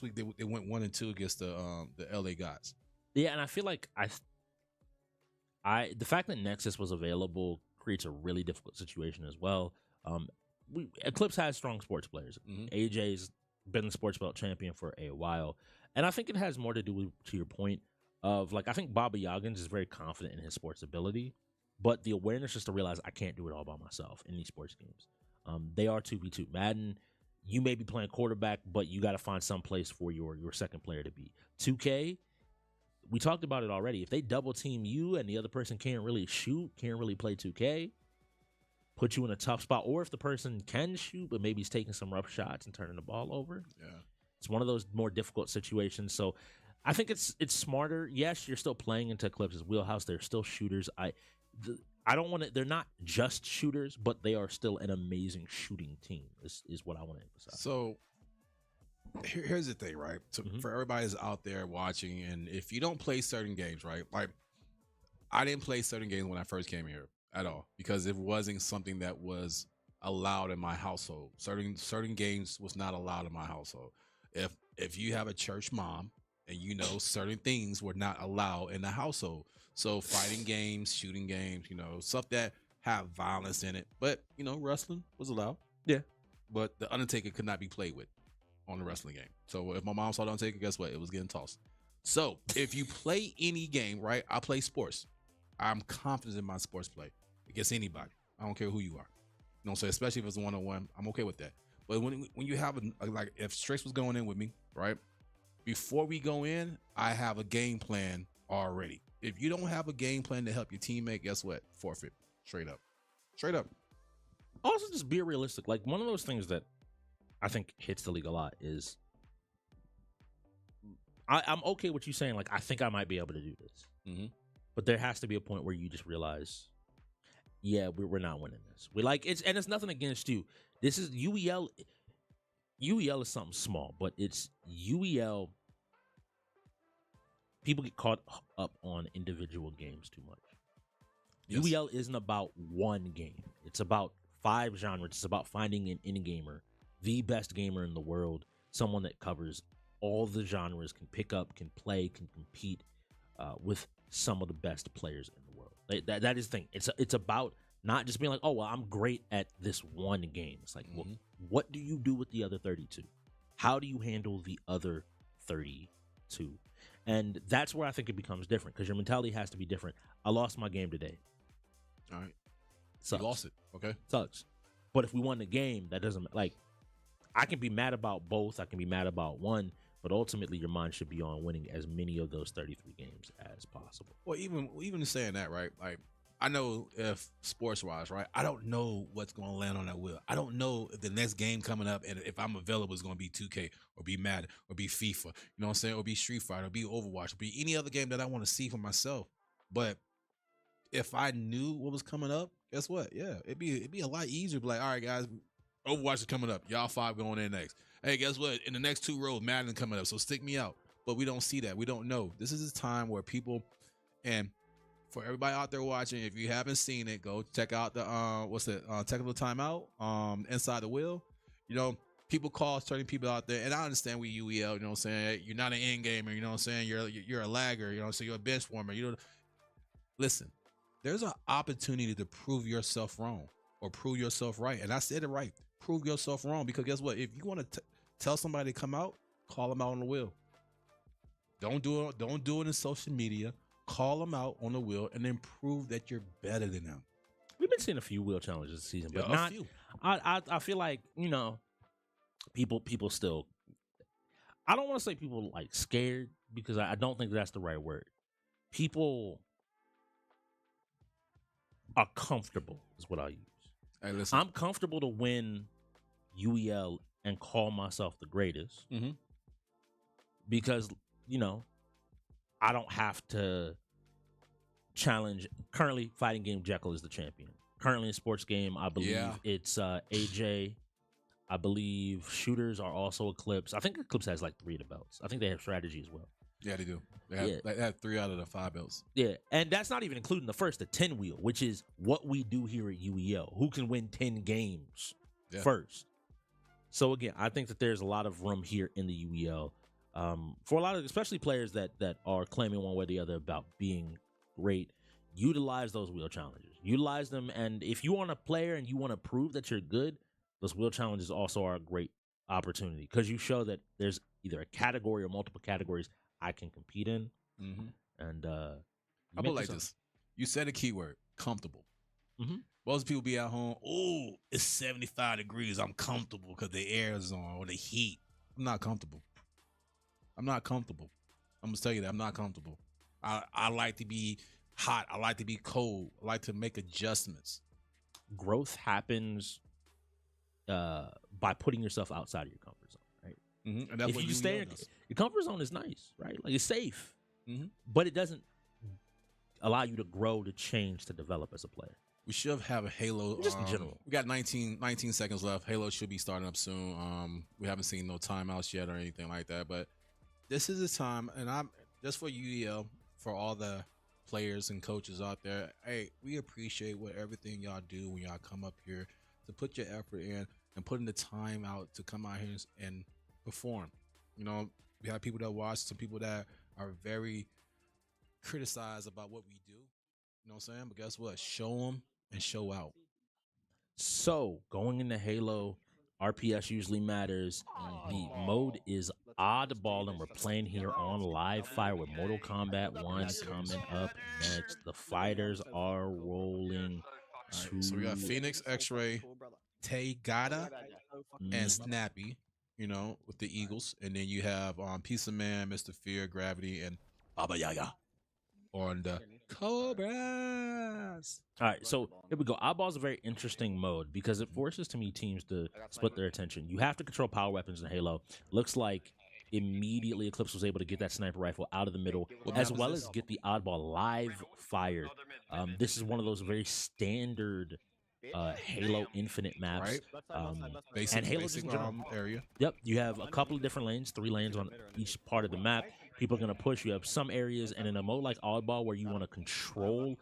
Speaker 2: week they went 1-2 against the LA guys.
Speaker 4: Yeah, and I feel like the fact that Nexus was available creates a really difficult situation as well. Eclipse has strong sports players.
Speaker 2: Mhm.
Speaker 4: AJ's been the sports belt champion for a while, and I think it has more to do with, to your point of like, I think Baba Yaggins is very confident in his sports ability, but the awareness just to realize I can't do it all by myself in these sports games. They are 2v2. Madden, you may be playing quarterback, but you got to find some place for your second player to be. 2K, we talked about it already. If they double team you and the other person can't really shoot, can't really play 2K, put you in a tough spot. Or if the person can shoot, but maybe he's taking some rough shots and turning the ball over.
Speaker 2: Yeah.
Speaker 4: It's one of those more difficult situations. So I think it's smarter. Yes, you're still playing into Eclipse's wheelhouse. They're still shooters. I don't want to. They're not just shooters, but they are still an amazing shooting team. Is what I want to emphasize.
Speaker 2: So here's the thing, right? So
Speaker 4: Mhm.
Speaker 2: for everybody that's out there watching, and if you don't play certain games, right? Like I didn't play certain games when I first came here at all because it wasn't something that was allowed in my household. Certain games was not allowed in my household. If you have a church mom and you know certain things were not allowed in the household. So fighting games, shooting games, stuff that have violence in it. But wrestling was allowed.
Speaker 4: Yeah.
Speaker 2: But the Undertaker could not be played with on the wrestling game. So if my mom saw the Undertaker, guess what? It was getting tossed. So if you play any game, right? I play sports. I'm confident in my sports play against anybody. I don't care who you are. So especially if it's one-on-one, I'm okay with that. But when you have like if Strix was going in with me, right? Before we go in, I have a game plan already. If you don't have a game plan to help your teammate, guess what? Forfeit. Straight up. Straight up.
Speaker 4: Also, just be realistic. Like, one of those things that I think hits the league a lot is I'm okay with you saying, like, I think I might be able to do this.
Speaker 2: Mm-hmm.
Speaker 4: But there has to be a point where you just realize, yeah, we're not winning this. It's nothing against you. This is UEL. UEL is something small, but it's UEL. People get caught up on individual games too much.
Speaker 2: Yes.
Speaker 4: UEL isn't about one game. It's about 5 genres. It's about finding an in-gamer, the best gamer in the world, someone that covers all the genres, can pick up, can play, can compete with some of the best players in the world. That is the thing. It's about not just being like, oh, well, I'm great at this one game. It's like, well, what do you do with the other 32? How do you handle the other 32? And that's where I think it becomes different, because your mentality has to be different. I lost my game today.
Speaker 2: All right.
Speaker 4: Sucks.
Speaker 2: You lost it. Okay.
Speaker 4: Sucks. But if we won the game, that doesn't, like, I can be mad about both. I can be mad about one, but ultimately your mind should be on winning as many of those 33 games as possible.
Speaker 2: Well, even saying that, right? Like, I know if sports-wise, right? I don't know what's going to land on that wheel. I don't know if the next game coming up and if I'm available is going to be 2K or be Madden or be FIFA, you know what I'm saying? Or be Street Fighter or be Overwatch or be any other game that I want to see for myself. But if I knew what was coming up, guess what? Yeah, it'd be a lot easier to be like, all right, guys, Overwatch is coming up. Y'all 5 going in next. Hey, guess what? In the next 2 rows, Madden coming up. So stick me out. But we don't see that. We don't know. This is a time where people, and for everybody out there watching, if you haven't seen it, go check out the technical timeout inside the wheel. People call certain people out there, and I understand we UEL, you know what I'm saying? You're not an end gamer, you know what I'm saying? You're a lagger, so you're a bench warmer. Listen, there's an opportunity to prove yourself wrong or prove yourself right. And I said it right. Prove yourself wrong, because guess what? If you want to tell somebody to come out, call them out on the wheel. Don't do it in social media. Call them out on the wheel and then prove that you're better than them.
Speaker 4: We've been seeing a few wheel challenges this season, but
Speaker 2: Yeah,
Speaker 4: not.
Speaker 2: a few.
Speaker 4: I feel like, people still. I don't want to say people like scared, because I don't think that's the right word. People are comfortable is what I use.
Speaker 2: Hey, listen.
Speaker 4: I'm comfortable to win UEL and call myself the greatest, because I don't have to challenge. Currently, fighting game Jekyll is the champion. Currently in sports game, I believe it's AJ. I believe shooters are also Eclipse. I think Eclipse has like 3 of the belts. I think they have strategy as well.
Speaker 2: Yeah, they do. They have 3 out of the 5 belts.
Speaker 4: Yeah, and that's not even including the 10 wheel, which is what we do here at UEL. Who can win 10 games first? So again, I think that there's a lot of room here in the UEL for a lot of, especially players that are claiming one way or the other about being great. Utilize those wheel challenges. Utilize them, and if you want a player and you want to prove that you're good, those wheel challenges also are a great opportunity because you show that there's either a category or multiple categories I can compete in.
Speaker 2: Mm-hmm.
Speaker 4: And
Speaker 2: I put like this: you said a keyword, comfortable.
Speaker 4: Mm-hmm.
Speaker 2: Most people be at home. Oh, it's 75 degrees. I'm comfortable because the air is on or the heat. I'm not comfortable. I'm not comfortable. I'm gonna tell you that I'm not comfortable. I like to be hot. I like to be cold. I like to make adjustments.
Speaker 4: Growth happens by putting yourself outside of your comfort zone, right?
Speaker 2: Mm-hmm. And that's
Speaker 4: if
Speaker 2: what
Speaker 4: you stay in your comfort zone is nice, right? Like it's safe, but it doesn't allow you to grow, to change, to develop as a player.
Speaker 2: We should have a Halo.
Speaker 4: Just in general.
Speaker 2: We got 19 seconds left. Halo should be starting up soon. We haven't seen no timeouts yet or anything like that, but this is the time, and I'm just for UEL, for all the players and coaches out there. Hey, we appreciate what everything y'all do when y'all come up here to put your effort in and putting the time out to come out here and perform. You know, we have people that watch, some people that are very criticized about what we do. You know what I'm saying? But guess what? Show them and show out.
Speaker 4: So going into Halo, RPS usually matters. The mode is oddball, and we're playing here on live fire with Mortal Kombat 1 coming up next. The fighters are rolling.
Speaker 2: So we got Phoenix, X-Ray, Taygata, and Snappy, you know, with the Eagles. And then you have Piece of Man, Mr. Fear, Gravity, and Baba Yaga on the Cobras.
Speaker 4: All right, so here we go. Oddball is a very interesting mode because it forces, to me, teams to split their attention. You have to control power weapons in Halo. Looks like immediately Eclipse was able to get that sniper rifle out of the middle, as well as get the Oddball live fired. This is one of those very standard Halo Infinite maps.
Speaker 2: Basic,
Speaker 4: and Halo
Speaker 2: basic, area.
Speaker 4: Yep, you have a couple of different lanes, 3 lanes on each part of the map. People are going to push. You have some areas, and in a mode like Oddball where you want to control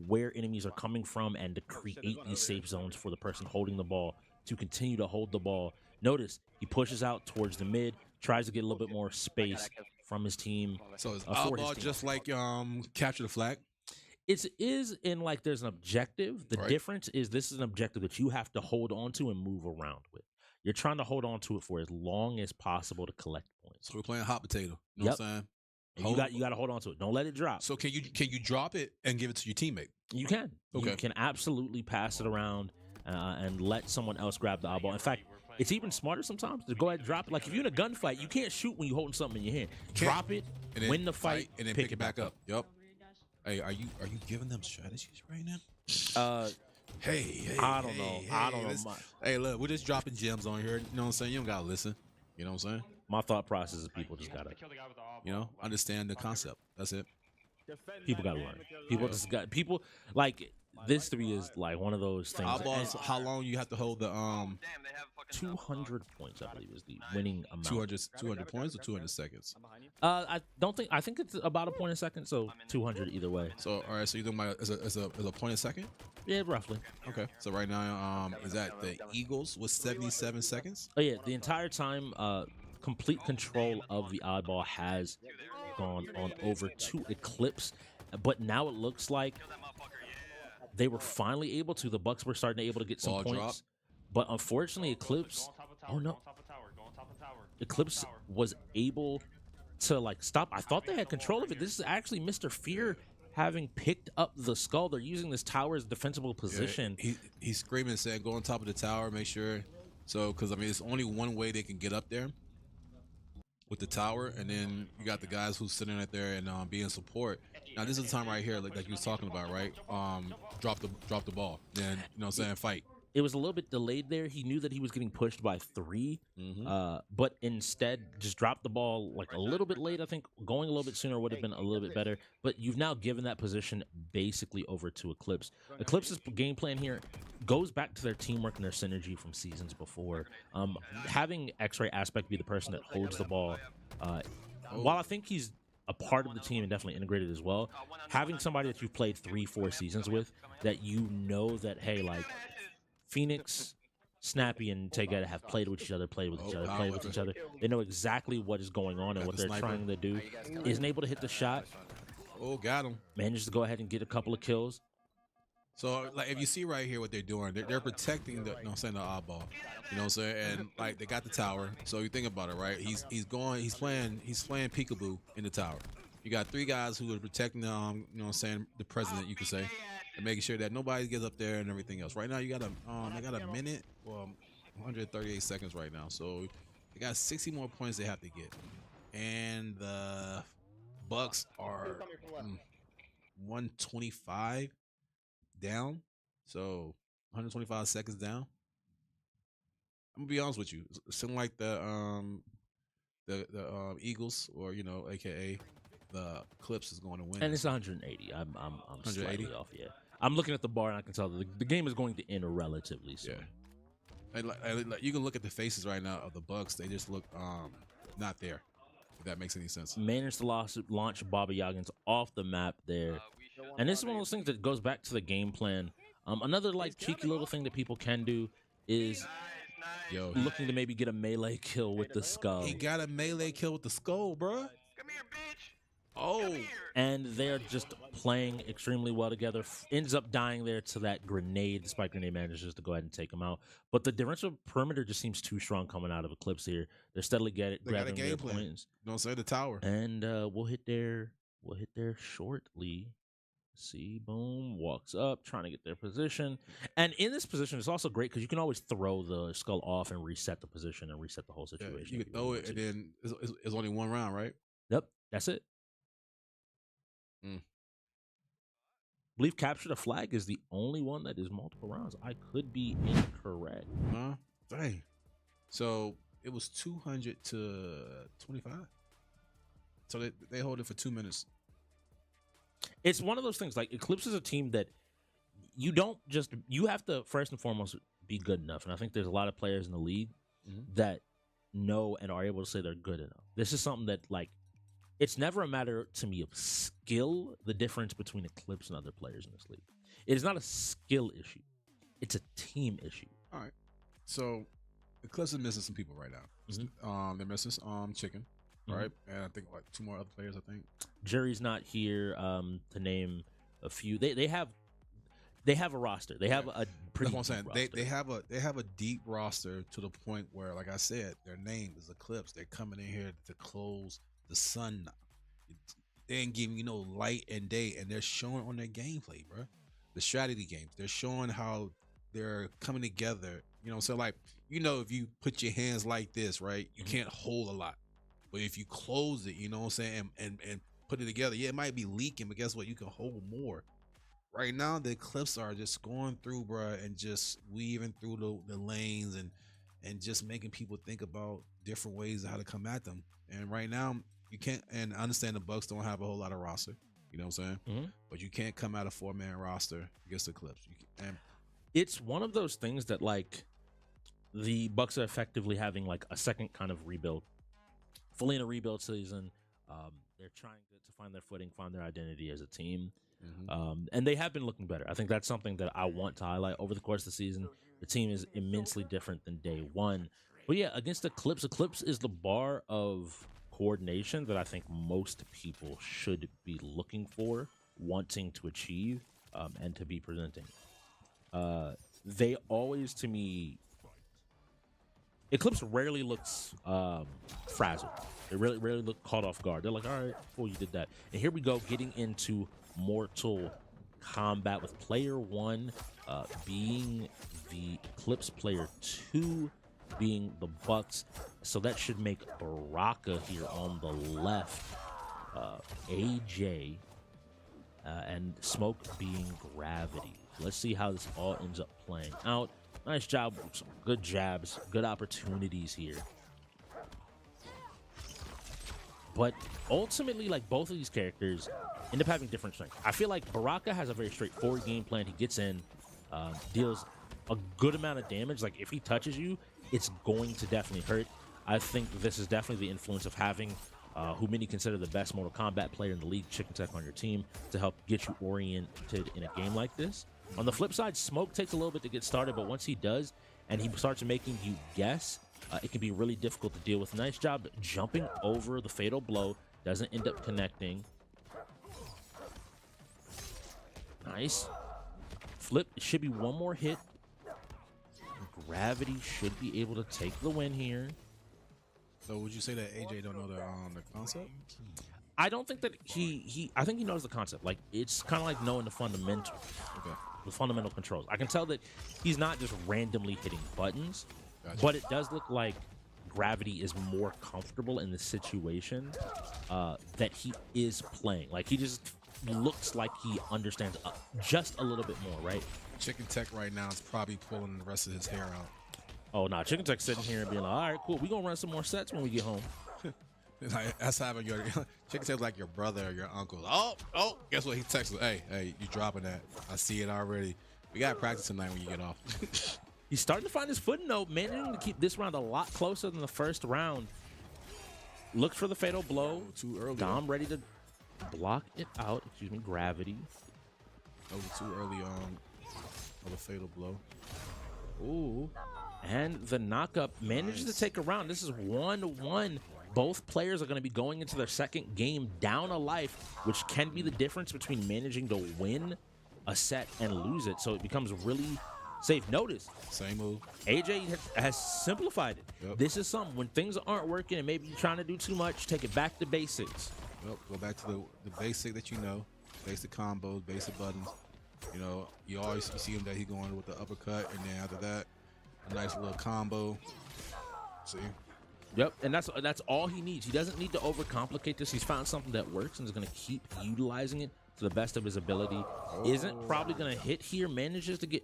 Speaker 4: where enemies are coming from and to create these safe zones for the person holding the ball to continue to hold the ball. Notice he pushes out towards the mid, tries to get a little bit more space from his team.
Speaker 2: So is Oddball just like capture the flag?
Speaker 4: It is in like there's an objective. The difference is this is an objective that you have to hold on to and move around with. You're trying to hold on to it for as long as possible to collect points.
Speaker 2: So we're playing hot potato. You know what I'm saying?
Speaker 4: And you got to hold on to it. Don't let it drop.
Speaker 2: So can you drop it and give it to your teammate?
Speaker 4: You can.
Speaker 2: Okay.
Speaker 4: You can absolutely pass it around and let someone else grab the eyeball. In fact, it's even smarter sometimes to go ahead and drop it. Like if you're in a gunfight, you can't shoot when you're holding something in your hand. Drop it, win the fight,
Speaker 2: and then pick it back up. Yep. Hey, are you giving them strategies right now? Hey,
Speaker 4: I don't know. I don't know.
Speaker 2: Hey, look, we're just dropping gems on here. You know what I'm saying? You don't gotta listen. You know what I'm saying?
Speaker 4: My thought process is people just gotta,
Speaker 2: understand the concept. That's it.
Speaker 4: People gotta learn. People just got like this to me is like one of those things.
Speaker 2: How long you have to hold the
Speaker 4: 200 points, I believe, is the winning amount.
Speaker 2: 200 points or 200 seconds?
Speaker 4: I think it's about a point a second, so 200 either way.
Speaker 2: So all right, so you're doing is a point a second?
Speaker 4: Yeah, roughly.
Speaker 2: Okay. So right now, is that the Eagles with 77 seconds?
Speaker 4: Oh yeah, the entire time, complete control of the oddball has gone on over to Eclipse, but now it looks like they were finally able to. The Bucks were starting to able to get some points, but unfortunately, Eclipse. Oh no! Eclipse was able to like stop. I thought they had control of it. This is actually Mr. Fear having picked up the skull. They're using this tower as a defensible position.
Speaker 2: Yeah, he's screaming, saying, "Go on top of the tower, make sure." So, because I mean, it's only one way they can get up there with the tower, and then you got the guys who's sitting right there and being support. Now, this is the time right here, like you was talking about, right? Drop the ball, then fight.
Speaker 4: It was a little bit delayed there. He knew that he was getting pushed by 3, but instead just dropped the ball like a little bit late. I think going a little bit sooner would have been a little bit better, but you've now given that position basically over to Eclipse. Eclipse's game plan here goes back to their teamwork and their synergy from seasons before. Having X-Ray Aspect be the person that holds the ball, while I think he's a part of the team and definitely integrated as well. Having somebody that you've played 3-4 seasons with, that you know that, hey, like Phoenix, Snappy, and Tegeta have played with each other, played with each other, played with each other. They know exactly what is going on and
Speaker 2: Got
Speaker 4: what
Speaker 2: the
Speaker 4: they're
Speaker 2: sniper.
Speaker 4: trying to do. Isn't able to hit the shot,
Speaker 2: Oh, got him.
Speaker 4: manages to go ahead and get a couple of kills.
Speaker 2: So, like, if you see right here what they're doing, they're protecting the, you know what I'm saying, the oddball. You know what I'm saying? And like they got the tower. So you think about it, right? He's playing peekaboo in the tower. You got 3 guys who are protecting you know what I'm saying, the president, you could say, and making sure that nobody gets up there and everything else. Right now you got they got a minute, well, 138 seconds right now. So they got 60 more points they have to get. And the Bucks are 125 down, so 125 seconds down. I'm gonna be honest with you. Something like the Eagles, or you know, aka the Eclipse, is going to win.
Speaker 4: And it's 180. I'm
Speaker 2: 180?
Speaker 4: slightly off. Yeah, I'm looking at the bar and I can tell the game is going to end relatively soon.
Speaker 2: Yeah. And like, you can look at the faces right now of the Bucks. They just look not there. If that makes any sense.
Speaker 4: Managed to launch Bobby Yoggins off the map there. And this is one of those things that goes back to the game plan. Another like cheeky little thing that people can do is looking to maybe get a melee kill with the skull.
Speaker 2: He got a melee kill with the skull, bruh. Come here, bitch. Oh.
Speaker 4: And they're just playing extremely well together. Ends up dying there to that grenade. The spike grenade manages to go ahead and take him out. But the differential perimeter just seems too strong coming out of Eclipse here. They're steadily grabbing their points.
Speaker 2: You know what I'm saying? The tower.
Speaker 4: And we'll hit there shortly. See, boom, walks up, trying to get their position. And in this position, it's also great because you can always throw the skull off and reset the position and reset the whole situation.
Speaker 2: Yeah, you can throw it, and then it's only one round, right?
Speaker 4: Yep, that's it.
Speaker 2: Mm.
Speaker 4: Believe capture the flag is the only one that is multiple rounds. I could be incorrect.
Speaker 2: Huh? Dang. So it was 200 to 25. So they hold it for 2 minutes.
Speaker 4: It's one of those things. Like Eclipse is a team that you have to first and foremost be good enough. And I think there's a lot of players in the league that know and are able to say they're good enough. This is something that, like, it's never a matter to me of skill, the difference between Eclipse and other players in this league. It is not a skill issue. It's a team issue.
Speaker 2: All right. So Eclipse is missing some people right now. They're missing Chicken, right? And I think like 2 more other players, I think.
Speaker 4: Jerry's not here to name a few. They have a roster. They have a pretty
Speaker 2: That's what I'm saying.
Speaker 4: roster.
Speaker 2: They have a deep roster to the point where, like I said, their name is Eclipse. They're coming in here to close the sun. They ain't giving you no light and day, and they're showing on their gameplay, bro. The strategy games. They're showing how they're coming together. You know, so like, you know, if you put your hands like this, right, you can't hold a lot. But if you close it, you know what I'm saying, and put it together, yeah, it might be leaking, but guess what? You can hold more. Right now, the Eclipse are just going through, bro, and just weaving through the lanes and just making people think about different ways of how to come at them. And right now, you can't, and I understand the Bucks don't have a whole lot of roster, you know what I'm saying? But you can't come out a 4-man roster against the Eclipse. And
Speaker 4: it's one of those things that, like, the Bucks are effectively having like a second kind of rebuild, fully in a rebuild season. They're trying to find their footing, find their identity as a team. And they have been looking better. I think that's something that I want to highlight over the course of the season. The team is immensely different than day one. But yeah, against Eclipse is the bar of coordination that I think most people should be looking for, wanting to achieve, and to be presenting. They always, to me, Eclipse rarely looks frazzled. They rarely look caught off guard. They're like, all right, cool, you did that. And here we go, getting into Mortal Kombat with player 1 being the Eclipse, player 2 being the Bucks. So that should make Baraka here on the left, AJ, and Smoke being Gravity. Let's see how this all ends up playing out. Nice job, some good jabs, good opportunities here. But ultimately, like, both of these characters end up having different strengths. I feel like Baraka has a very straightforward game plan. He gets in, deals a good amount of damage. Like, if he touches you, it's going to definitely hurt. I think this is definitely the influence of having who many consider the best Mortal Kombat player in the league, Chicken Tech, on your team to help get you oriented in a game like this. On the flip side, Smoke takes a little bit to get started, but once he does and he starts making you guess, it can be really difficult to deal with. Nice job jumping over the fatal blow. Doesn't end up connecting. Nice. Flip. It should be one more hit. Gravity should be able to take the win here.
Speaker 2: So would you say that AJ don't know the concept?
Speaker 4: I don't think that I think he knows the concept. Like, it's kind of like knowing the fundamentals.
Speaker 2: Okay.
Speaker 4: The fundamental controls. I can tell that he's not just randomly hitting buttons,
Speaker 2: Gotcha.
Speaker 4: but it does look like Gravity is more comfortable in the situation that he is playing. Like, he just looks like he understands just a little bit more, right?
Speaker 2: Chicken Tech right now is probably pulling the rest of his hair out.
Speaker 4: Oh, no, Chicken Tech's sitting here and being like, all right, cool. We're going to run some more sets when we get home.
Speaker 2: Like, that's having your Chicken Tech's like your brother or your uncle. Oh, guess what? He texted, hey, you dropping that. I see it already. We got to practice tonight when you get off.
Speaker 4: He's starting to find his footing, though, managing to keep this round a lot closer than the first round. Looked for the fatal blow.
Speaker 2: Too early.
Speaker 4: Dom ready to block it out. Excuse me, Gravity.
Speaker 2: That was too early on of a fatal blow.
Speaker 4: Ooh. And the knockup manages to take a round. This is 1-1. Both players are going to be going into their second game down a life, which can be the difference between managing to win a set and lose it. So it becomes really safe. Notice,
Speaker 2: Same move.
Speaker 4: AJ has simplified it.
Speaker 2: Yep.
Speaker 4: This is something, when things aren't working and maybe you're trying to do too much, take it back to basics.
Speaker 2: Yep, go back to the basic that you know. Basic combos, basic buttons. You know, you see him that he's going with the uppercut, and then after that, a nice little combo. See?
Speaker 4: Yep, and that's all he needs. He doesn't need to overcomplicate this. He's found something that works and is going to keep utilizing it to the best of his ability. Isn't probably going to hit here. Manages to get...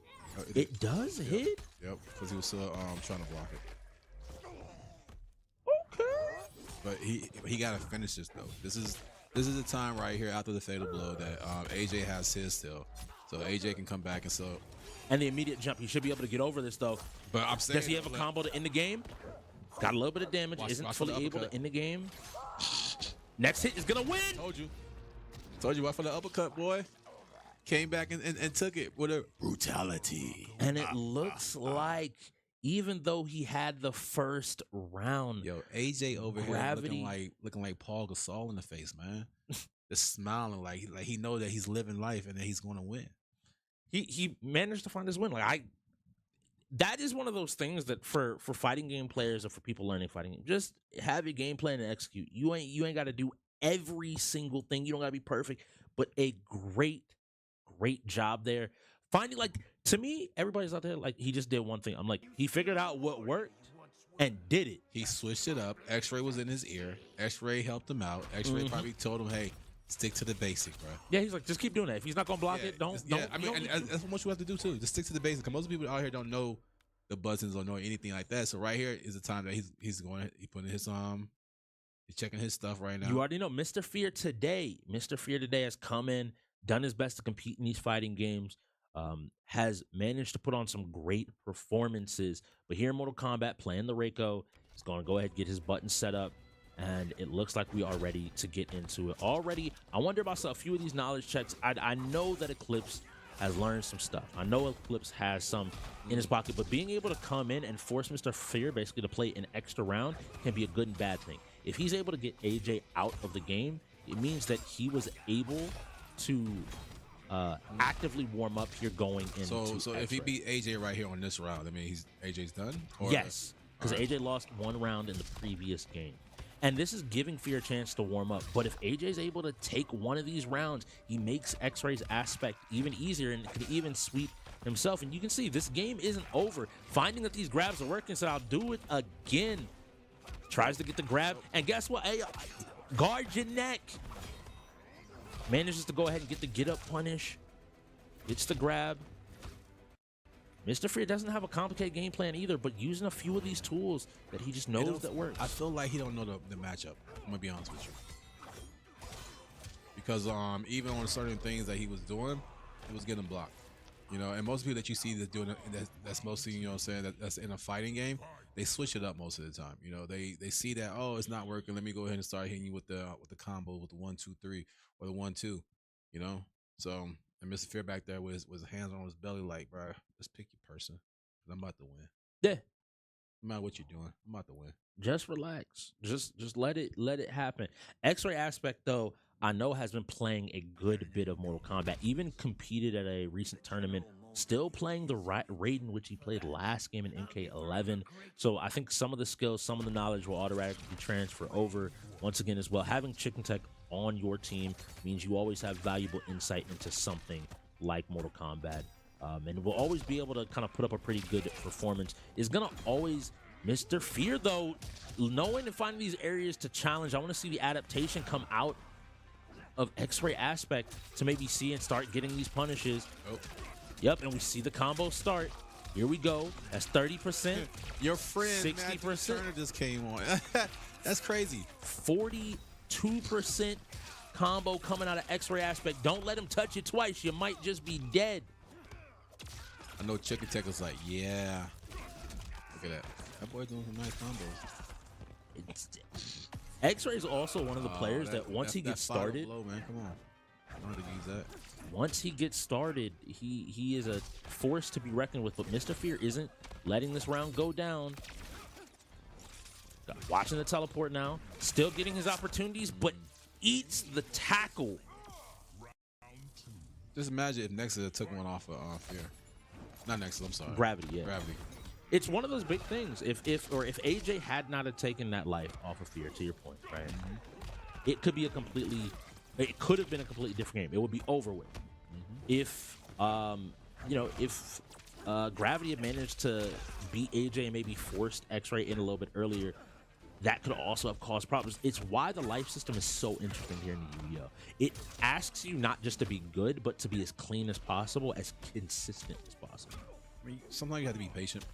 Speaker 4: It does hit?
Speaker 2: Yep, because he was still trying to block it.
Speaker 4: Okay.
Speaker 2: But he got to finish this, though. This is the time right here after the fatal blow that AJ has his still. So AJ can come back and so...
Speaker 4: And the immediate jump. He should be able to get over this, though.
Speaker 2: But I'm saying...
Speaker 4: Does he have a combo to end the game? Got a little bit of damage. Isn't fully able to end the game. Next hit is going to win.
Speaker 2: Told you, what for the uppercut, boy. Came back and took it with a brutality.
Speaker 4: And it looks like, even though he had the first round,
Speaker 2: yo, AJ over
Speaker 4: Gravity,
Speaker 2: here looking like Paul Gasol in the face, man. Just smiling like he know that he's living life and that he's going to win.
Speaker 4: He managed to find his win. Like, that is one of those things that for fighting game players or for people learning fighting game, just have a game plan and execute. You ain't got to do every single thing. You don't got to be perfect, but a great job there. Finding, like, to me, everybody's out there like, he just did one thing. I'm like, he figured out what worked and did it.
Speaker 2: He switched it up. X-Ray was in his ear. X-Ray helped him out. X-Ray probably told him, hey, stick to the basic, bro.
Speaker 4: Yeah, he's like, just keep doing that. If he's not gonna block it, don't.
Speaker 2: I mean, that's what you have to do too. Just stick to the basic. Because most people out here don't know the buttons or know anything like that. So right here is the time that he's putting his he's checking his stuff right now.
Speaker 4: You already know, Mr. Fear today has come in, done his best to compete in these fighting games. Has managed to put on some great performances. But here in Mortal Kombat, playing the Reiko, he's going to go ahead and get his buttons set up. And it looks like we are ready to get into it. Already, I wonder about a few of these knowledge checks. I know that Eclipse has learned some stuff. I know Eclipse has some in his pocket. But being able to come in and force Mr. Fear basically to play an extra round can be a good and bad thing. If he's able to get AJ out of the game, it means that he was able to actively warm up here going into
Speaker 2: So if he beat AJ right here on this round, I mean, AJ's done?
Speaker 4: Or, yes, because AJ lost one round in the previous game. And this is giving Fear a chance to warm up. But if AJ's able to take one of these rounds, he makes X-Ray's aspect even easier and can even sweep himself. And you can see this game isn't over. Finding that these grabs are working, so I'll do it again. Tries to get the grab. And guess what? Hey, guard your neck. Manages to go ahead and get the get-up punish. Gets the grab. Mr. Fear doesn't have a complicated game plan either, but using a few of these tools that he just knows that works.
Speaker 2: I feel like he don't know the matchup. I'm gonna be honest with you, because even on certain things that he was doing, he was getting blocked. You know, and most people that you see that's doing it, that's mostly, you know what I'm saying, that's in a fighting game, they switch it up most of the time. You know, they see that, oh, it's not working. Let me go ahead and start hitting you with the combo, with the 1-2-3 or the 1-2. You know, so and Mr. Fear back there was hands on his belly, like, bro, just pick your person. 'Cause I'm about to win.
Speaker 4: Yeah.
Speaker 2: No matter what you're doing, I'm about to win.
Speaker 4: Just relax. Just let it happen. X-Ray Aspect, though, I know has been playing a good bit of Mortal Kombat. Even competed at a recent tournament. Still playing the rate in which he played last game in MK11. So I think some of the skills, some of the knowledge will automatically transfer over. Once again, as well, having Chicken Tech on your team means you always have valuable insight into something like Mortal Kombat. And will always be able to kind of put up a pretty good performance. Is going to always... Mr. Fear, though, knowing and finding these areas to challenge, I want to see the adaptation come out of X-Ray Aspect to maybe see and start getting these punishes.
Speaker 2: Oh.
Speaker 4: Yep, and we see the combo start. Here we go. That's 30%.
Speaker 2: Your friend
Speaker 4: 60%
Speaker 2: Turner just came on. That's crazy.
Speaker 4: 42% combo coming out of X-Ray Aspect. Don't let him touch you twice. You might just be dead.
Speaker 2: I know Chicken Tech was like, yeah. Look at that. That boy doing some nice combos.
Speaker 4: X-Ray is also one of the players that once he gets started,
Speaker 2: blow, man. Come on. I know how to use that.
Speaker 4: Once he gets started, he is a force to be reckoned with. But Mr. Fear isn't letting this round go down. Watching the teleport now, still getting his opportunities, but eats the tackle.
Speaker 2: Just imagine if Nexus took one off of Fear. Not Nexus, I'm sorry.
Speaker 4: Gravity, yeah.
Speaker 2: Gravity.
Speaker 4: It's one of those big things. If AJ had not have taken that life off of Fear, to your point, right? It could be it could have been a completely different game. It would be over with. If if Gravity had managed to beat AJ and maybe forced X-Ray in a little bit earlier, that could also have caused problems. It's why the life system is so interesting here in the Yu-Gi-Oh! It asks you not just to be good, but to be as clean as possible, as consistent as possible.
Speaker 2: I mean, sometimes you have to be patient.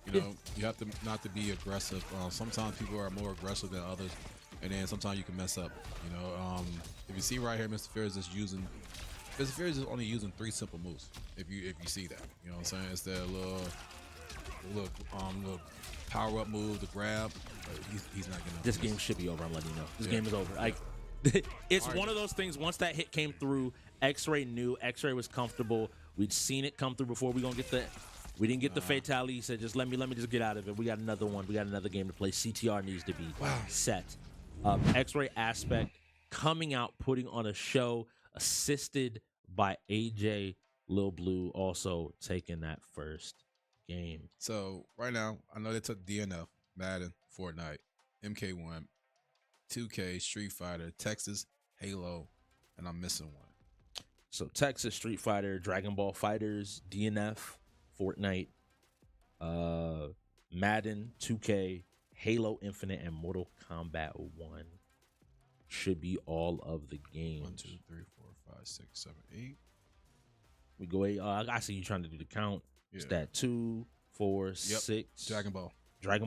Speaker 2: You know, you have to not to be aggressive. Sometimes people are more aggressive than others, and then sometimes you can mess up. You know, if you see right here, Mr. Fear is just using. Mr. Fear is just only using 3 simple moves. If you see that, you know what I'm saying? It's that little power up move, the grab. He's not gonna.
Speaker 4: This game should be over. I'm letting you know. This game is over. It's one of those things. Once that hit came through, X-Ray knew. X-Ray was comfortable. We'd seen it come through before. We didn't get the fatality. He said, just let me just get out of it. We got another one. We got another game to play. CTR needs to be set. X-Ray Aspect coming out, putting on a show, assisted by AJ. Lil Blue also taking that first game.
Speaker 2: So right now, I know they took DNF, Madden, Fortnite, MK1, 2K, Street Fighter, Texas, Halo, and I'm missing one.
Speaker 4: So Texas, Street Fighter, Dragon Ball Fighters, DNF, Fortnite, Madden, 2K, Halo Infinite, and Mortal Kombat 1 should be all of the games.
Speaker 2: 1, 2, 3, 4, 5, 6, 7, 8.
Speaker 4: We go. I see you trying to do the count.
Speaker 2: Yeah.
Speaker 4: It's that 2, 4, 6.
Speaker 2: Dragon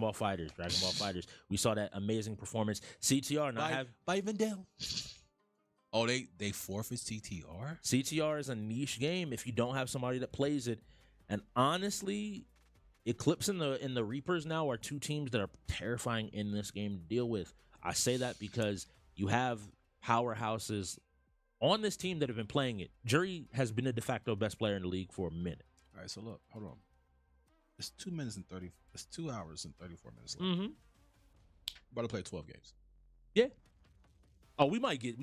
Speaker 2: Ball
Speaker 4: Fighters. We saw that amazing performance. CTR now
Speaker 2: by Vendel. Oh, they forfeit CTR?
Speaker 4: CTR is a niche game if you don't have somebody that plays it. And honestly, Eclipse and the Reapers now are 2 teams that are terrifying in this game to deal with. I say that because you have powerhouses on this team that have been playing it. Jury has been a de facto best player in the league for a minute.
Speaker 2: All right, so look, hold on. It's 2 minutes and 30. It's 2 hours and 34 minutes left. About to play 12 games.
Speaker 4: Yeah. Oh, might get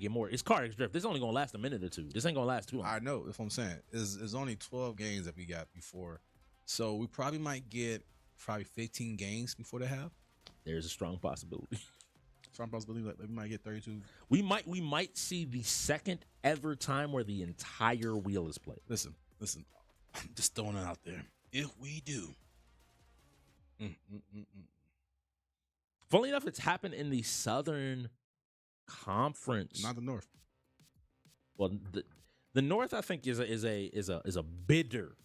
Speaker 4: more. It's Car X Drift. This is only gonna last a minute or 2. This ain't gonna last too long.
Speaker 2: I know. That's what I'm saying. It's only 12 games that we got before, so we probably might get 15 games before they have.
Speaker 4: There's a strong possibility.
Speaker 2: Strong possibility that we might get 32.
Speaker 4: We might see the second ever time where the entire wheel is played.
Speaker 2: Listen. I'm just throwing it out there. If we do,
Speaker 4: Funnily enough, it's happened in the Southern Conference,
Speaker 2: not the North.
Speaker 4: Well, the North, I think, is a bitter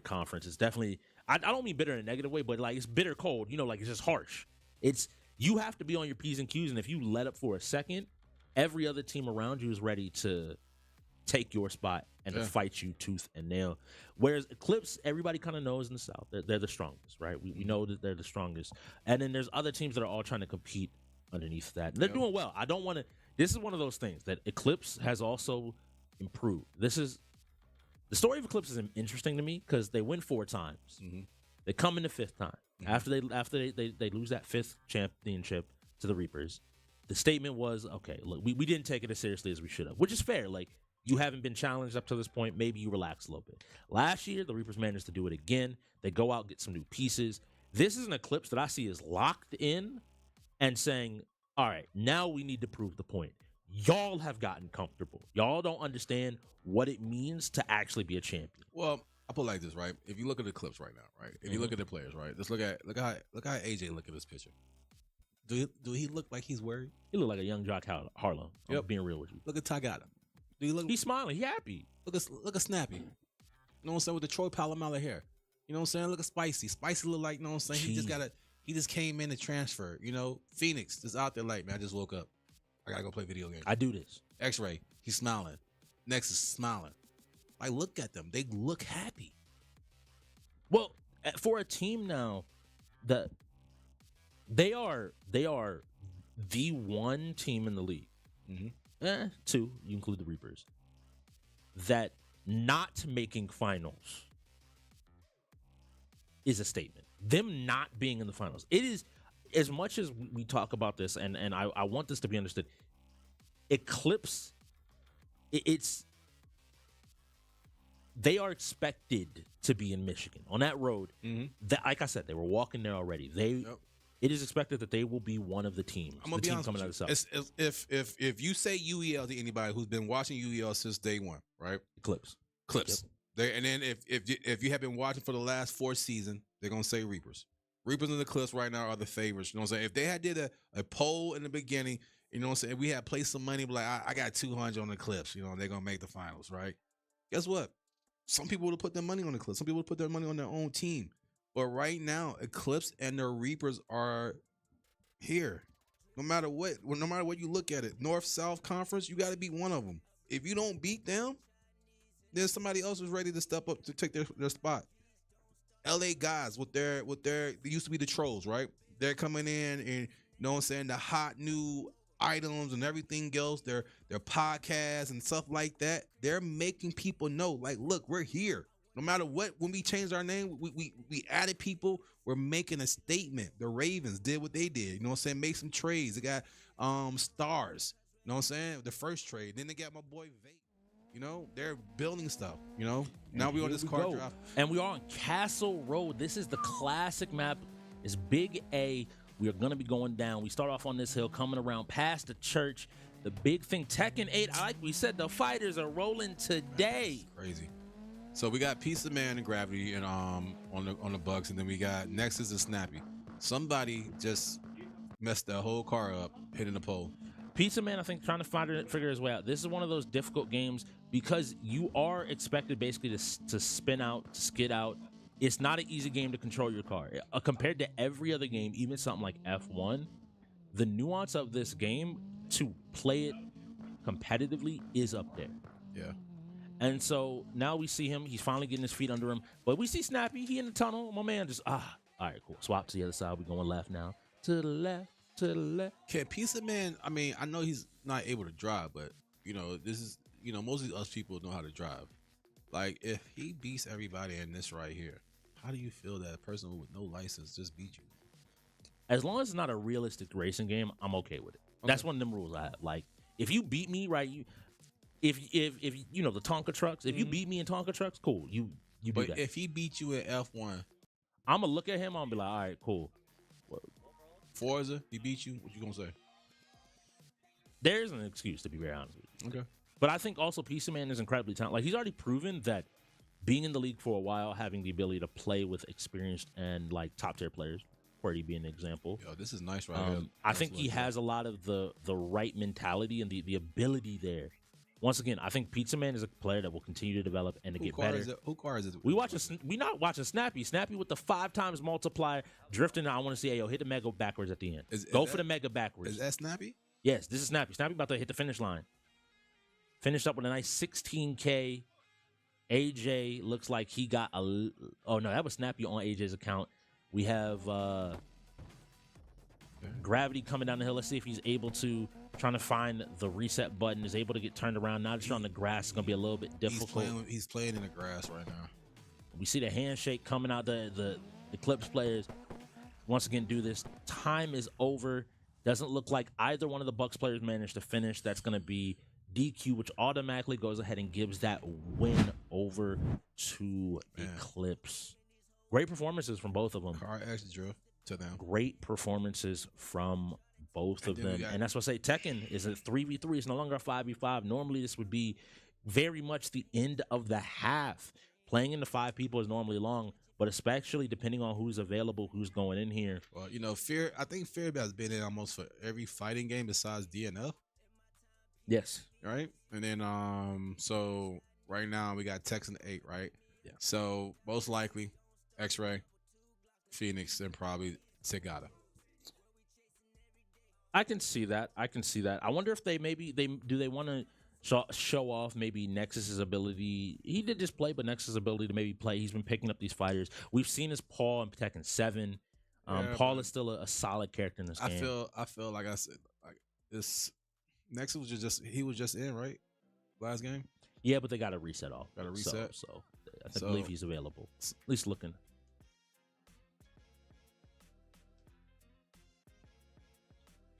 Speaker 4: conference. It's definitely. I don't mean bitter in a negative way, but like it's bitter cold. You know, like it's just harsh. You have to be on your P's and Q's, and if you let up for a second, every other team around you is ready to take your spot and to fight you tooth and nail. Whereas Eclipse, everybody kind of knows in the South they're the strongest, right? We know that they're the strongest. And then there's other teams that are all trying to compete underneath that. And they're doing well. I don't want to. This is one of those things that Eclipse has also improved. The story of Eclipse is interesting to me because they win 4 times. They come in the 5th time after they lose that 5th championship to the Reapers. The statement was, okay, look, we didn't take it as seriously as we should have, which is fair. Like, you haven't been challenged up to this point. Maybe you relax a little bit. Last year, the Reapers managed to do it again. They go out, get some new pieces. This is an Eclipse that I see as locked in and saying, all right, now we need to prove the point. Y'all have gotten comfortable. Y'all don't understand what it means to actually be a champion.
Speaker 2: Well, I put it like this, right? If you look at the clips right now, right? If you look at the players, right? Let's look how AJ look at this picture. Do he look like he's worried?
Speaker 4: He look like a young Jock Harlow. I'm being real with you.
Speaker 2: Look at Tagada. Do you look?
Speaker 4: He's smiling. He happy.
Speaker 2: Look at Snappy. You know what I'm saying? With the Troy Polamalu hair. You know what I'm saying? Look at Spicy. Spicy look like, you know what I'm saying? He just came in to transfer. You know, Phoenix is out there like, man, I just woke up. I gotta go play video games.
Speaker 4: I do this.
Speaker 2: X-Ray, he's smiling. Nexus smiling. Like, look at them. They look happy.
Speaker 4: Well, for a team now that they are the one team in the league. 2, you include the Reapers, that not making finals is a statement. Them not being in the finals. It is, as much as we talk about this, and I want this to be understood, Eclipse, they are expected to be in Michigan on that road. That, like I said, they were walking there already. It is expected that they will be one of the teams.
Speaker 2: I'm gonna be honest with you. If you say UEL to anybody who's been watching UEL since day one, right?
Speaker 4: Eclipse.
Speaker 2: Yep. And then if you have been watching for the last 4 seasons, they're gonna say Reapers. Reapers and the Eclipse right now are the favorites. You know what I'm saying? If they had did a poll in the beginning, you know what I'm saying? If we had placed some money, like I got 200 on the Eclipse. You know, they're gonna make the finals, right? Guess what? Some people would have put their money on the Eclipse. Some people would put their money on their own team. But right now, Eclipse and the Reapers are here. No matter what you look at it, North-South Conference, you got to beat one of them. If you don't beat them, then somebody else is ready to step up to take their spot. LA guys with their they used to be the Trolls, right? They're coming in and, you know what I'm saying, the hot new items and everything else, their podcasts and stuff like that. They're making people know, like, look, we're here. No matter what, when we changed our name, we added people. We're making a statement. The Ravens did what they did. You know what I'm saying? Make some trades. They got stars. You know what I'm saying? The first trade. Then they got my boy Vake. You know, they're building stuff. You know, now we're on this car drive.
Speaker 4: And we are on Castle Road. This is the classic map. It's Big A. We are going to be going down. We start off on this hill, coming around past the church. The big thing, Tekken 8, like we said, the fighters are rolling today.
Speaker 2: Crazy. So we got Piece of Man and Gravity and on the Bucks, and then we got Nexus and Snappy. Somebody just messed the whole car up, hitting the pole.
Speaker 4: Pizza Man, I think, trying to figure his way out. This is one of those difficult games because you are expected basically to spin out, to skid out. It's not an easy game to control your car. Compared to every other game, even something like F1, the nuance of this game to play it competitively is up there.
Speaker 2: Yeah.
Speaker 4: And so now we see him. He's finally getting his feet under him. But we see Snappy. He in the tunnel. My man just, all right, cool. Swap to the other side. We're going left now. To the left, to the left.
Speaker 2: Okay, Piece of Man, I mean, I know he's not able to drive, but, you know, this is, you know, most of us people know how to drive. Like, if he beats everybody in this right here, how do you feel that a person with no license just beat you?
Speaker 4: As long as it's not a realistic racing game, I'm okay with it. Okay. That's one of them rules I have. Like, if you beat me, right, if you know the Tonka trucks, if you beat me in Tonka trucks, cool. You do
Speaker 2: but
Speaker 4: that.
Speaker 2: If he beat you in F1,
Speaker 4: I'm gonna look at him. I'm gonna be like, all right, cool.
Speaker 2: Forza, he beat you. What you gonna say?
Speaker 4: There's an excuse, to be very honest with you.
Speaker 2: Okay.
Speaker 4: But I think also Pizza Man is incredibly talented. Like, he's already proven that being in the league for a while, having the ability to play with experienced and like top tier players, Qwerty being an example.
Speaker 2: Yo, this is nice right here.
Speaker 4: I think he has a lot of the right mentality and the ability there. Once again, I think Pizza Man is a player that will continue to develop and to get better.
Speaker 2: Who car is it?
Speaker 4: We not watching Snappy. Snappy with the 5 times multiplier drifting. I want to see, hey, yo, hit the mega backwards at the end. Go for the mega backwards.
Speaker 2: Is that Snappy?
Speaker 4: Yes, this is Snappy. Snappy about to hit the finish line. Finished up with a nice 16K. AJ looks like he got a. Oh no, that was Snappy on AJ's account. We have Gravity coming down the hill. Let's see if he's able to. Trying to find the reset button. Is able to get turned around. Now just on the grass. It's gonna be a little bit difficult.
Speaker 2: He's playing in the grass right now.
Speaker 4: We see the handshake coming out. The Eclipse players once again do this. Time is over. Doesn't look like either one of the Bucks players managed to finish. That's gonna be DQ, which automatically goes ahead and gives that win over to Eclipse. Great performances from both of them.
Speaker 2: Car actually drove to them.
Speaker 4: Great performances from both of them. And that's what I say, Tekken is a 3v3. It's no longer a 5v5. Normally, this would be very much the end of the half. Playing into 5 people is normally long, but especially depending on who's available, who's going in here.
Speaker 2: Well, I think Fear has been in almost for every fighting game besides DNF.
Speaker 4: Yes.
Speaker 2: Right? And then, so right now we got Tekken 8, right?
Speaker 4: Yeah.
Speaker 2: So most likely, X-Ray, Phoenix, and probably Segata.
Speaker 4: I can see that. I wonder if they want to show off maybe Nexus's ability. He did just play, but Nexus's ability to maybe play. He's been picking up these fighters. We've seen his Paul in Tekken 7. Paul is still a solid character in this game.
Speaker 2: I feel like I said, like this Nexus was just in, right? Last game.
Speaker 4: Yeah, but they got to reset off.
Speaker 2: Got to reset.
Speaker 4: So I believe he's available. At least looking.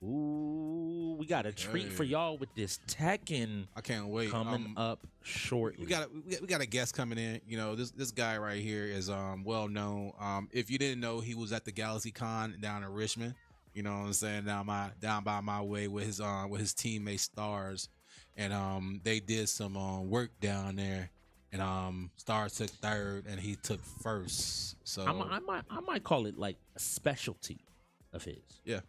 Speaker 4: Ooh, we got a treat for y'all with this Tekken.
Speaker 2: I can't wait.
Speaker 4: Coming up shortly.
Speaker 2: We got a guest coming in. This guy right here is well known. If you didn't know, he was at the Galaxy Con down in Richmond. You know what I'm saying? Down by my way with his teammate Stars, and they did some work down there. And Stars took 3rd, and he took 1st. So
Speaker 4: I might call it like a specialty of his.
Speaker 2: Yeah,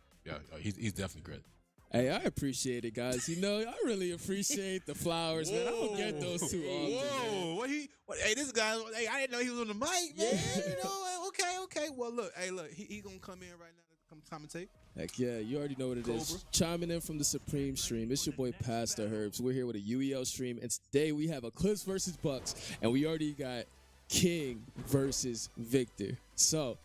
Speaker 2: he's definitely great.
Speaker 9: Hey, I appreciate it, guys. I really appreciate the flowers, man. I don't get those too often.
Speaker 2: Whoa, hey, this guy. Hey, I didn't know he was on the mic, man. Okay. Well, look, he gonna come in right now to come commentate.
Speaker 9: Heck yeah, you already know what it is. Chiming in from the Supreme stream. It's your boy Pastor Herbs. We're here with a UEL stream, and today we have Eclipse versus Bucks, and we already got King versus Victor. So,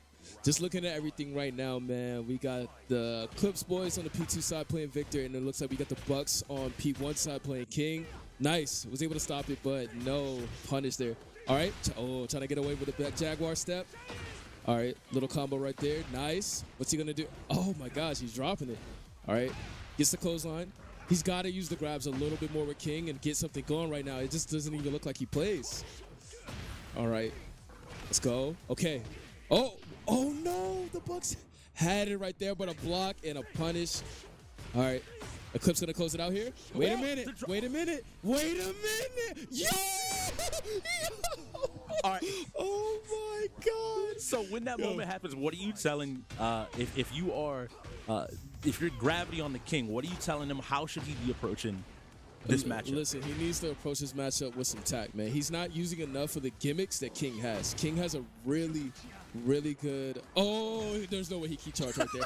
Speaker 9: just looking at everything right now, man, we got the Eclipse boys on the P2 side playing Victor, and it looks like we got the Bucks on P1 side playing King. Nice. Was able to stop it, but no punish there. All right. Trying to get away with a back Jaguar step. All right. Little combo right there. Nice. What's he going to do? Oh, my gosh. He's dropping it. All right. Gets the clothesline. He's got to use the grabs a little bit more with King and get something going right now. It just doesn't even look like he plays. All right. Let's go. Okay. Oh, no. The Bucks had it right there, but a block and a punish. All right. Eclipse going to close it out here. Wait a minute. Yeah!
Speaker 4: All right.
Speaker 9: Oh, my God.
Speaker 4: So when that moment happens, what are you telling, if you're Gravity on the King, what are you telling him? How should he be approaching this matchup?
Speaker 9: Listen, he needs to approach this matchup with some tact, man. He's not using enough of the gimmicks that King has. King has a really good. Oh, there's no way he key charge right there.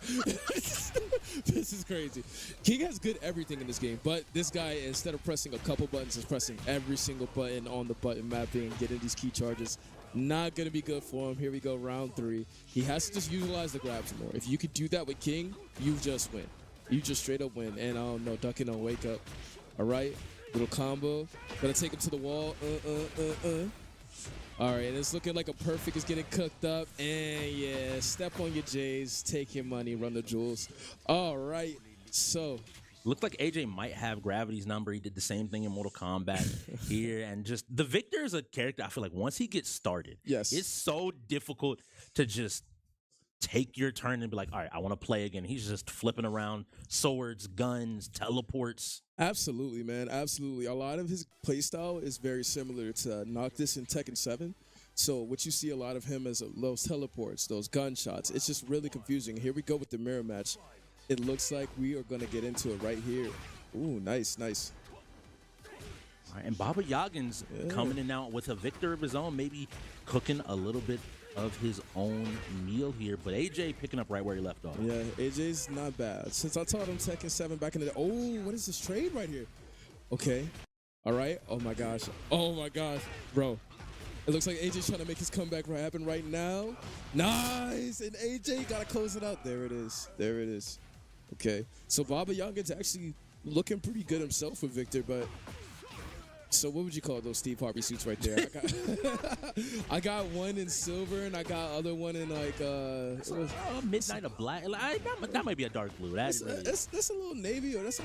Speaker 9: This is crazy. King has good everything in this game, but this guy, instead of pressing a couple buttons, is pressing every single button on the button mapping, getting these key charges. Not going to be good for him. Here we go, round 3. He has to just utilize the grabs more. If you could do that with King, you just win. You just straight up win. And no, ducking on wake up. All right, little combo. Gonna take him to the wall. All right, and it's looking like a perfect is getting cooked up. And yeah, step on your J's, take your money, run the jewels. All right, so.
Speaker 4: Looked like AJ might have Gravity's number. He did the same thing in Mortal Kombat here. And just the Victor is a character, I feel like once he gets started,
Speaker 9: yes,
Speaker 4: it's so difficult to just take your turn and be like, all right, I want to play again. He's just flipping around swords, guns, teleports.
Speaker 9: Absolutely, man. Absolutely. A lot of his playstyle is very similar to Noctis in Tekken 7. So what you see a lot of him is those teleports, those gunshots. It's just really confusing. Here we go with the mirror match. It looks like we are going to get into it right here. Ooh, nice.
Speaker 4: All right, and Baba Yagan's coming in now with a Victor of his own, maybe cooking a little bit of his own meal here, but AJ picking up right where he left off.
Speaker 9: Yeah, AJ's not bad. Since I taught him Tekken 7 back in the day. Oh, what is this trade right here? Okay. All right. Oh my gosh. Oh my gosh, bro. It looks like AJ's trying to make his comeback happen right now. Nice. And AJ got to close it out. There it is. There it is. Okay. So Baba Yangin's actually looking pretty good himself with Victor, but so what would you call those Steve Harvey suits right there? I got one in silver and I got other one in like
Speaker 4: midnight of black. That might be a dark blue.
Speaker 9: That's a little navy, or that's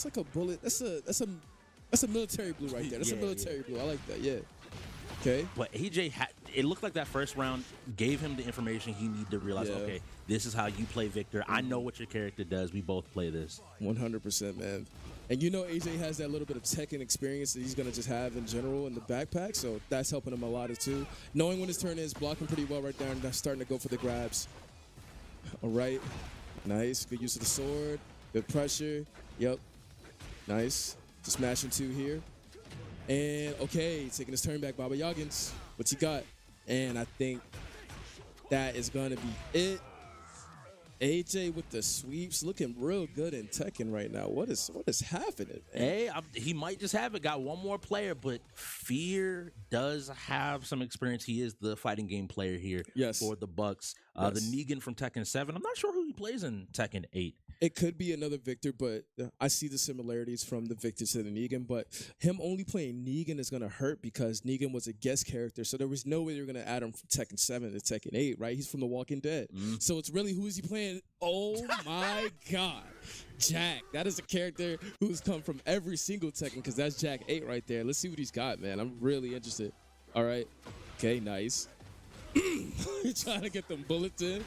Speaker 9: like a bullet. That's a military blue right there. That's a military blue. I like that. Yeah. Okay.
Speaker 4: But AJ it looked like that first round gave him the information he needed to realize, okay, this is how you play Victor. I know what your character does. We both play this.
Speaker 9: 100%, man. And you know AJ has that little bit of Tekken experience that he's going to just have in general in the backpack, so that's helping him a lot too. Knowing when his turn is, blocking pretty well right there, and that's starting to go for the grabs. All right. Nice. Good use of the sword. Good pressure. Yep. Nice. Just smashing 2 here. And, okay, taking his turn back, Baba Yagins. What's he got? And I think that is going to be it. AJ with the sweeps, looking real good in Tekken right now. What is happening, man?
Speaker 4: Hey, he might just have it. Got one more player, but Fear does have some experience. He is the fighting game player here for the Bucks. The Negan from Tekken 7. I'm not sure who he plays in Tekken 8.
Speaker 9: It could be another Victor, but I see the similarities from the Victor to the Negan. But him only playing Negan is going to hurt because Negan was a guest character. So there was no way they were going to add him from Tekken 7 to Tekken 8, right? He's from The Walking Dead. So it's really, who is he playing? Oh, my God. Jack. That is a character who's come from every single Tekken because that's Jack 8 right there. Let's see what he's got, man. I'm really interested. All right. Okay, nice. He's trying to get them bullets in.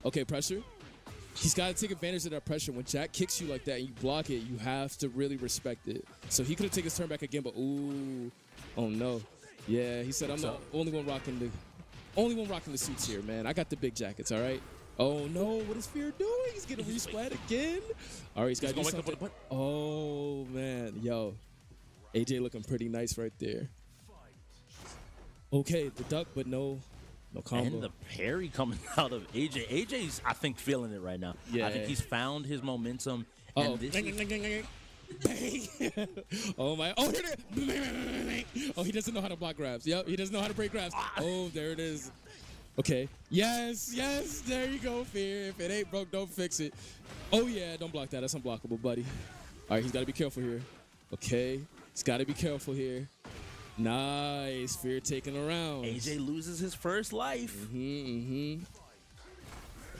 Speaker 9: Okay, pressure. He's got to take advantage of that pressure. When Jack kicks you like that and you block it, you have to really respect it. So he could have taken his turn back again, but ooh, oh no. Yeah, he said, I'm the only one rocking the suits here, man. I got the big jackets, all right? Oh no, what is Fear doing? He's getting resplat again. All right, he's got to do something. Oh man, yo. AJ looking pretty nice right there. Okay, the duck, but no combo.
Speaker 4: And the parry coming out of AJ. AJ's, I think, feeling it right now.
Speaker 9: Yeah.
Speaker 4: I think he's found his momentum. And this
Speaker 9: oh my! Oh, here it is! Oh, he doesn't know how to block grabs. Yep, he doesn't know how to break grabs. Oh, there it is. Okay. Yes. There you go, Fear. If it ain't broke, don't fix it. Oh yeah, don't block that. That's unblockable, buddy. All right, he's got to be careful here. Okay, he's got to be careful here. Nice. Fear taking around.
Speaker 4: AJ loses his first life.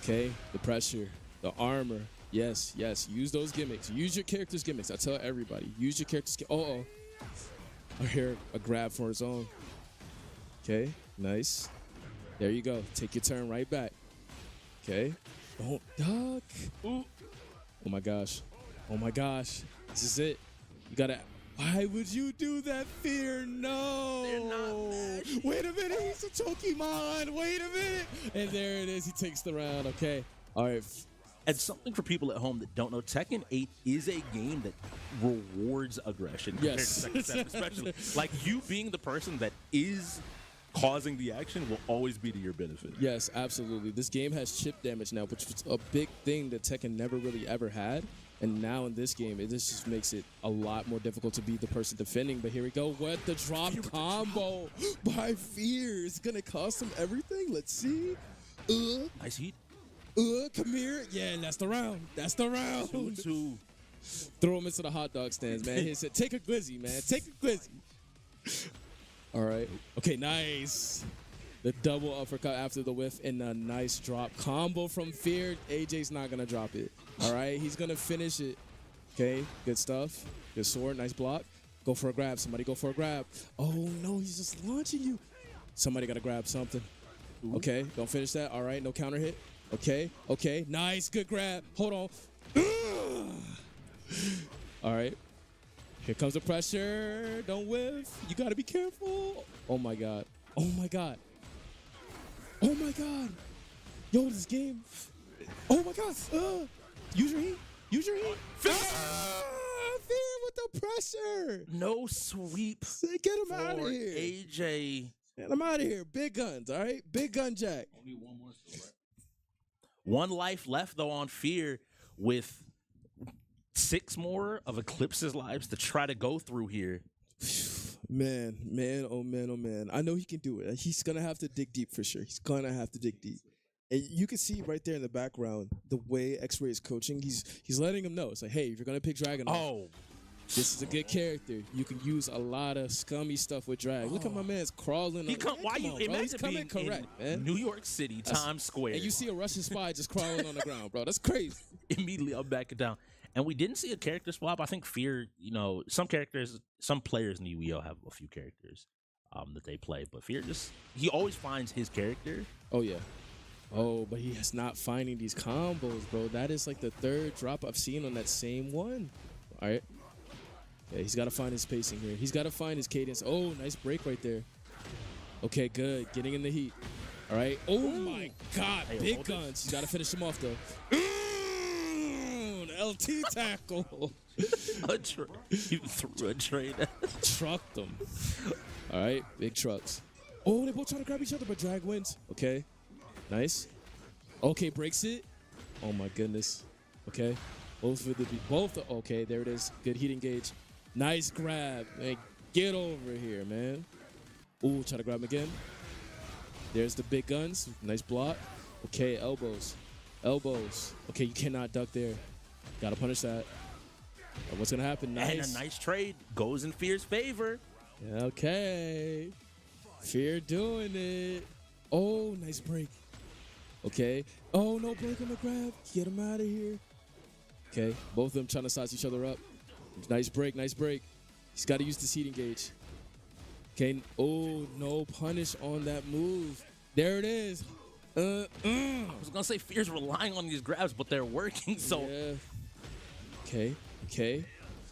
Speaker 9: Okay, the pressure, the armor. Yes. Use those gimmicks. Use your character's gimmicks. I tell everybody, use your character's gimmicks. I hear a grab for his own. Okay, nice. There you go. Take your turn right back. Okay. Don't duck. Ooh. Oh my gosh. This is it. You gotta. Why would you do that, Fear? No.
Speaker 4: They're not matched.
Speaker 9: Wait a minute. He's a Pokemon. Wait a minute. And there it is. He takes the round. Okay. All right.
Speaker 4: And something for people at home that don't know, Tekken 8 is a game that rewards aggression.
Speaker 9: Yes.
Speaker 4: Compared to Tekken 7, especially. Like, you being the person that is causing the action will always be to your benefit.
Speaker 9: Yes, absolutely. This game has chip damage now, which was a big thing that Tekken never really ever had. And now in this game, this just makes it a lot more difficult to be the person defending. But here we go. What the drop combo by Fear. It's going to cost him everything. Let's see.
Speaker 4: Nice heat.
Speaker 9: Come here. Yeah, and that's the round.
Speaker 4: 2-2.
Speaker 9: Throw him into the hot dog stands, man. He said, take a glizzy, man. Take a glizzy. All right. Okay, nice. The double uppercut after the whiff and a nice drop combo from Fear. AJ's not going to drop it. All right, he's going to finish it. Okay, good stuff. Good sword, nice block. Go for a grab. Somebody go for a grab. Oh, no, he's just launching you. Somebody got to grab something. Okay, don't finish that. All right, no counter hit. Okay, nice, good grab. Hold on. All right. Here comes the pressure. Don't whiff. You got to be careful. Oh, my God. Yo, this game. Oh, my God. Use your heat. Fear with the pressure.
Speaker 4: No sweep.
Speaker 9: Get him out of here.
Speaker 4: AJ.
Speaker 9: Get him out of here. Big guns, all right? Big gun Jack.
Speaker 4: Only one more still, right? One life left, though, on Fear with 6 more of Eclipse's lives to try to go through here.
Speaker 9: Man, oh man, oh man. I know he can do it. He's gonna have to dig deep for sure. He's gonna have to dig deep. And you can see right there in the background the way X-Ray is coaching. He's letting him know. It's like, hey, if you're gonna pick Dragon, this is a good character. You can use a lot of scummy stuff with drag. Look at my man's crawling.
Speaker 4: Imagine being in New York City, Times Square,
Speaker 9: and you see a Russian spy just crawling on the ground, bro. That's crazy.
Speaker 4: Immediately, I'm backing down. And we didn't see a character swap. I think Fear, some players in the UEL have a few characters that they play, but Fear he always finds his character.
Speaker 9: Oh yeah. Oh, but he is not finding these combos, bro. That is like the 3rd drop I've seen on that same one. All right. Yeah, he's got to find his pacing here. He's got to find his cadence. Oh, nice break right there. Okay, good. Getting in the heat. All right. Oh, my God. Hey, big guns. He's got to finish him off, though. LT tackle.
Speaker 4: He threw a trade.
Speaker 9: Trucked them. All right. Big trucks. Oh, they both trying to grab each other, but drag wins. Okay. Nice. Okay, breaks it. Oh, my goodness. Okay. Okay, there it is. Good heat engage. Nice grab. Hey, get over here, man. Ooh, try to grab him again. There's the big guns. Nice block. Okay, elbows. Okay, you cannot duck there. Gotta punish that. What's gonna happen? Nice.
Speaker 4: And a nice trade goes in Fear's favor.
Speaker 9: Okay. Fear doing it. Oh, nice break. Okay. Oh, no break on the grab. Get him out of here. Okay, both of them trying to size each other up. Nice break. He's got to use the seat engage. Okay, oh, no punish on that move. There it is.
Speaker 4: I was going to say Fear's relying on these grabs, but they're working, so.
Speaker 9: Yeah. Okay.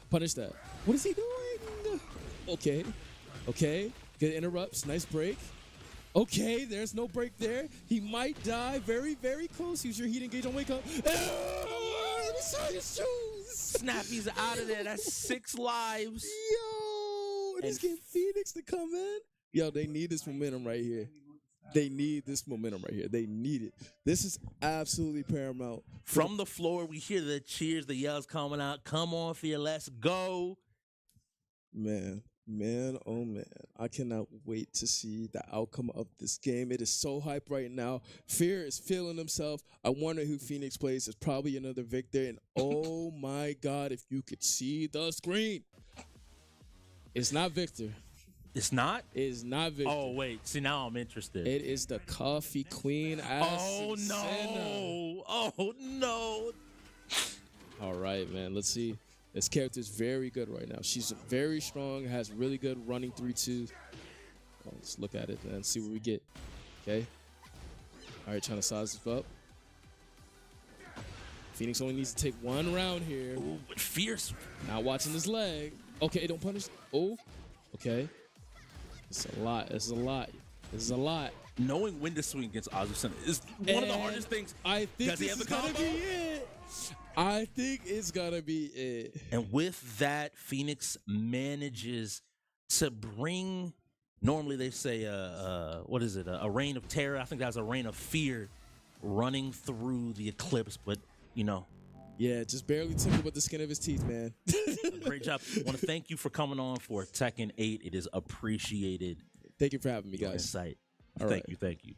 Speaker 9: Punish that. What is he doing? Okay. Good interrupts. Nice break. Okay, there's no break there. He might die. Very, very close. Use your heat engage on wake up. His shoes.
Speaker 4: Snappy's out of there. That's 6 lives.
Speaker 9: Yo, and he's getting Phoenix to come in. Yo, they need this momentum right here. They need it. This is absolutely paramount.
Speaker 4: From the floor, we hear the cheers, the yells coming out. Come on, Fear, let's go.
Speaker 9: Man, oh man. I cannot wait to see the outcome of this game. It is so hype right now. Fear is feeling himself. I wonder who Phoenix plays. It's probably another Victor. And oh my God, if you could see the screen. It's not Victor.
Speaker 4: It's not?
Speaker 9: It is not Victor.
Speaker 4: Oh, wait. See, now I'm interested.
Speaker 9: It is the Coffee Queen.
Speaker 4: Oh, no. Oh, no.
Speaker 9: All right, man. Let's see. This character is very good right now. She's very strong, has really good running 3-2. Let's look at it and see what we get. Okay. All right, trying to size this up. Phoenix only needs to take 1 round here.
Speaker 4: Ooh, but Fierce.
Speaker 9: Not watching his leg. Okay, don't punish. Oh, okay. This is a lot.
Speaker 4: Knowing when to swing against Azucena is one of the hardest things.
Speaker 9: I think this is going to be it. I think it's going to be it.
Speaker 4: And with that, Phoenix manages to bring, normally they say, what is it, a reign of terror. I think that was a reign of fear running through the Eclipse, but,
Speaker 9: Yeah, just barely tickled with the skin of his teeth, man.
Speaker 4: Great job. I want to thank you for coming on for Tekken 8. It is appreciated.
Speaker 9: Thank you for having me, guys.
Speaker 4: Thank you.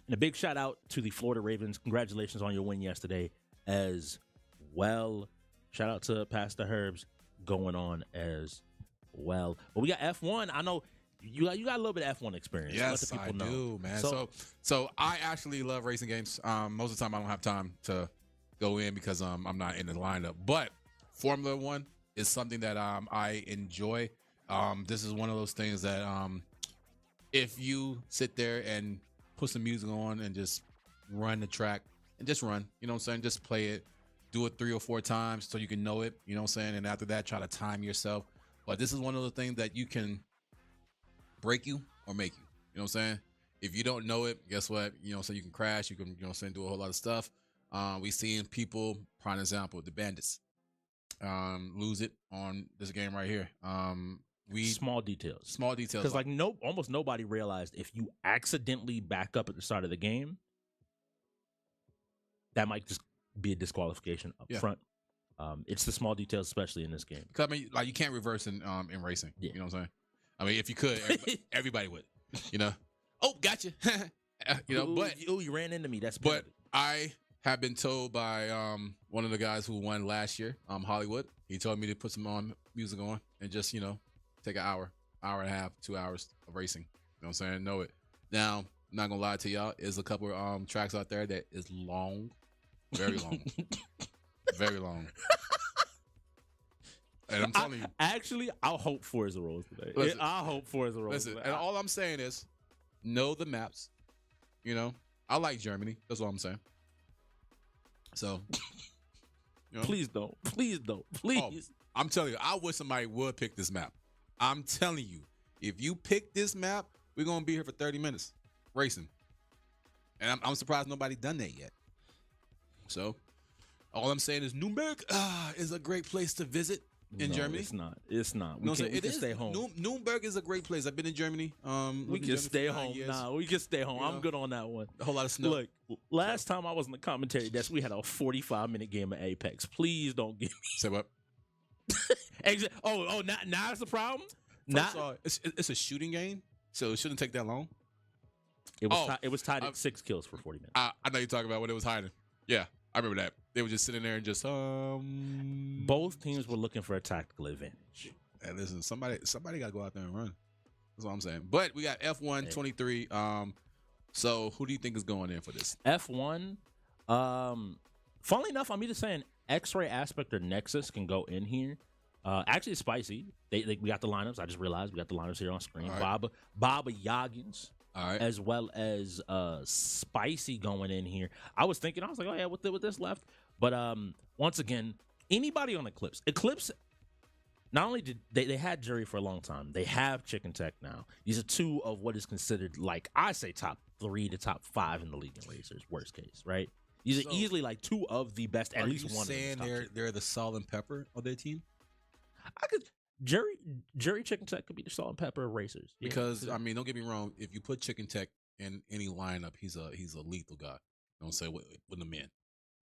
Speaker 4: And a big shout out to the Florida Ravens. Congratulations on your win yesterday as well. Shout out to Pastor Herbs going on as well. But we got F1. I know you got a little bit of F1 experience.
Speaker 2: Yes, I do, man. So I actually love racing games. Most of the time I don't have time to go in because I'm not in the lineup. But Formula One is something that I enjoy. This is one of those things that if you sit there and put some music on and just run the track and just run, you know what I'm saying? Just play it, do it 3 or 4 times so you can know it, you know what I'm saying? And after that, try to time yourself. But this is one of the things that you can break you or make you, you know what I'm saying? If you don't know it, guess what? You know, so you can crash, you can, you know what I'm saying, do a whole lot of stuff. We seen people, prime example, the Bandits, lose it on this game right here.
Speaker 4: Small details.
Speaker 2: Because
Speaker 4: almost nobody realized if you accidentally back up at the start of the game, that might just be a disqualification up front. It's the small details, especially in this game.
Speaker 2: Cause I mean, like you can't reverse in racing.
Speaker 4: Yeah.
Speaker 2: You know what I'm saying? I mean, if you could, everybody would. You know. Oh, gotcha. You know, but
Speaker 4: you ran into me. That's
Speaker 2: but I have been told by one of the guys who won last year, Hollywood. He told me to put some music on and just take an hour and a half, 2 hours of racing. You know what I'm saying? Know it. Now, I'm not gonna lie to y'all. There's a couple of tracks out there that is long, very long, very long. And I'm telling you,
Speaker 4: actually, I'll hope Forza rolls today.
Speaker 2: Listen,
Speaker 4: I'll hope Forza rolls today.
Speaker 2: and all I'm saying is, know the maps. You know, I like Germany. That's all I'm saying. So,
Speaker 4: please don't.
Speaker 2: Oh, I'm telling you, I wish somebody would pick this map. I'm telling you, if you pick this map, we're gonna be here for 30 minutes racing. And I'm surprised nobody done that yet. So, all I'm saying is Nuremberg is a great place to visit in Germany.
Speaker 4: It's not. We can stay home.
Speaker 2: Nuremberg is a great place. I've been in Germany.
Speaker 4: We can stay home. Nah, we can stay home. I'm good on that one.
Speaker 2: A whole lot of snow.
Speaker 4: Look, last time I was in the commentary desk, we had a 45-minute game of Apex. Please don't give me.
Speaker 2: Say what?
Speaker 4: Now it's the problem.
Speaker 2: First of all, it's a shooting game, so it shouldn't take that long.
Speaker 4: It was tied at 6 kills for 40 minutes.
Speaker 2: I know you're talking about when it was hiding. Yeah, I remember that. They were just sitting there and just
Speaker 4: Both teams were looking for a tactical advantage.
Speaker 2: And listen, somebody got to go out there and run. That's what I'm saying. But we got F1 23. So who do you think is going in for this?
Speaker 4: F1. Funnily enough, I'm either saying X-Ray Aspect or Nexus can go in here. Actually, it's spicy. We got the lineups. I just realized we got the lineups here on screen. Right. Baba Yaggins.
Speaker 2: All right.
Speaker 4: As well as Spicy going in here. I was like, oh yeah, with this left. But once again, anybody on Eclipse, not only did they had Jury for a long time, they have Chicken Tech now. These are two of what is considered, like, I say top 3 to top 5 in the league in racers, worst case, right? These are easily like 2 of the best, at least one.
Speaker 2: Are you saying they're the salt and pepper of their team?
Speaker 4: Jury Chicken Tech could be the salt and pepper of racers.
Speaker 2: Because I mean, don't get me wrong. If you put Chicken Tech in any lineup, he's a lethal guy. You know what I'm saying? With the men.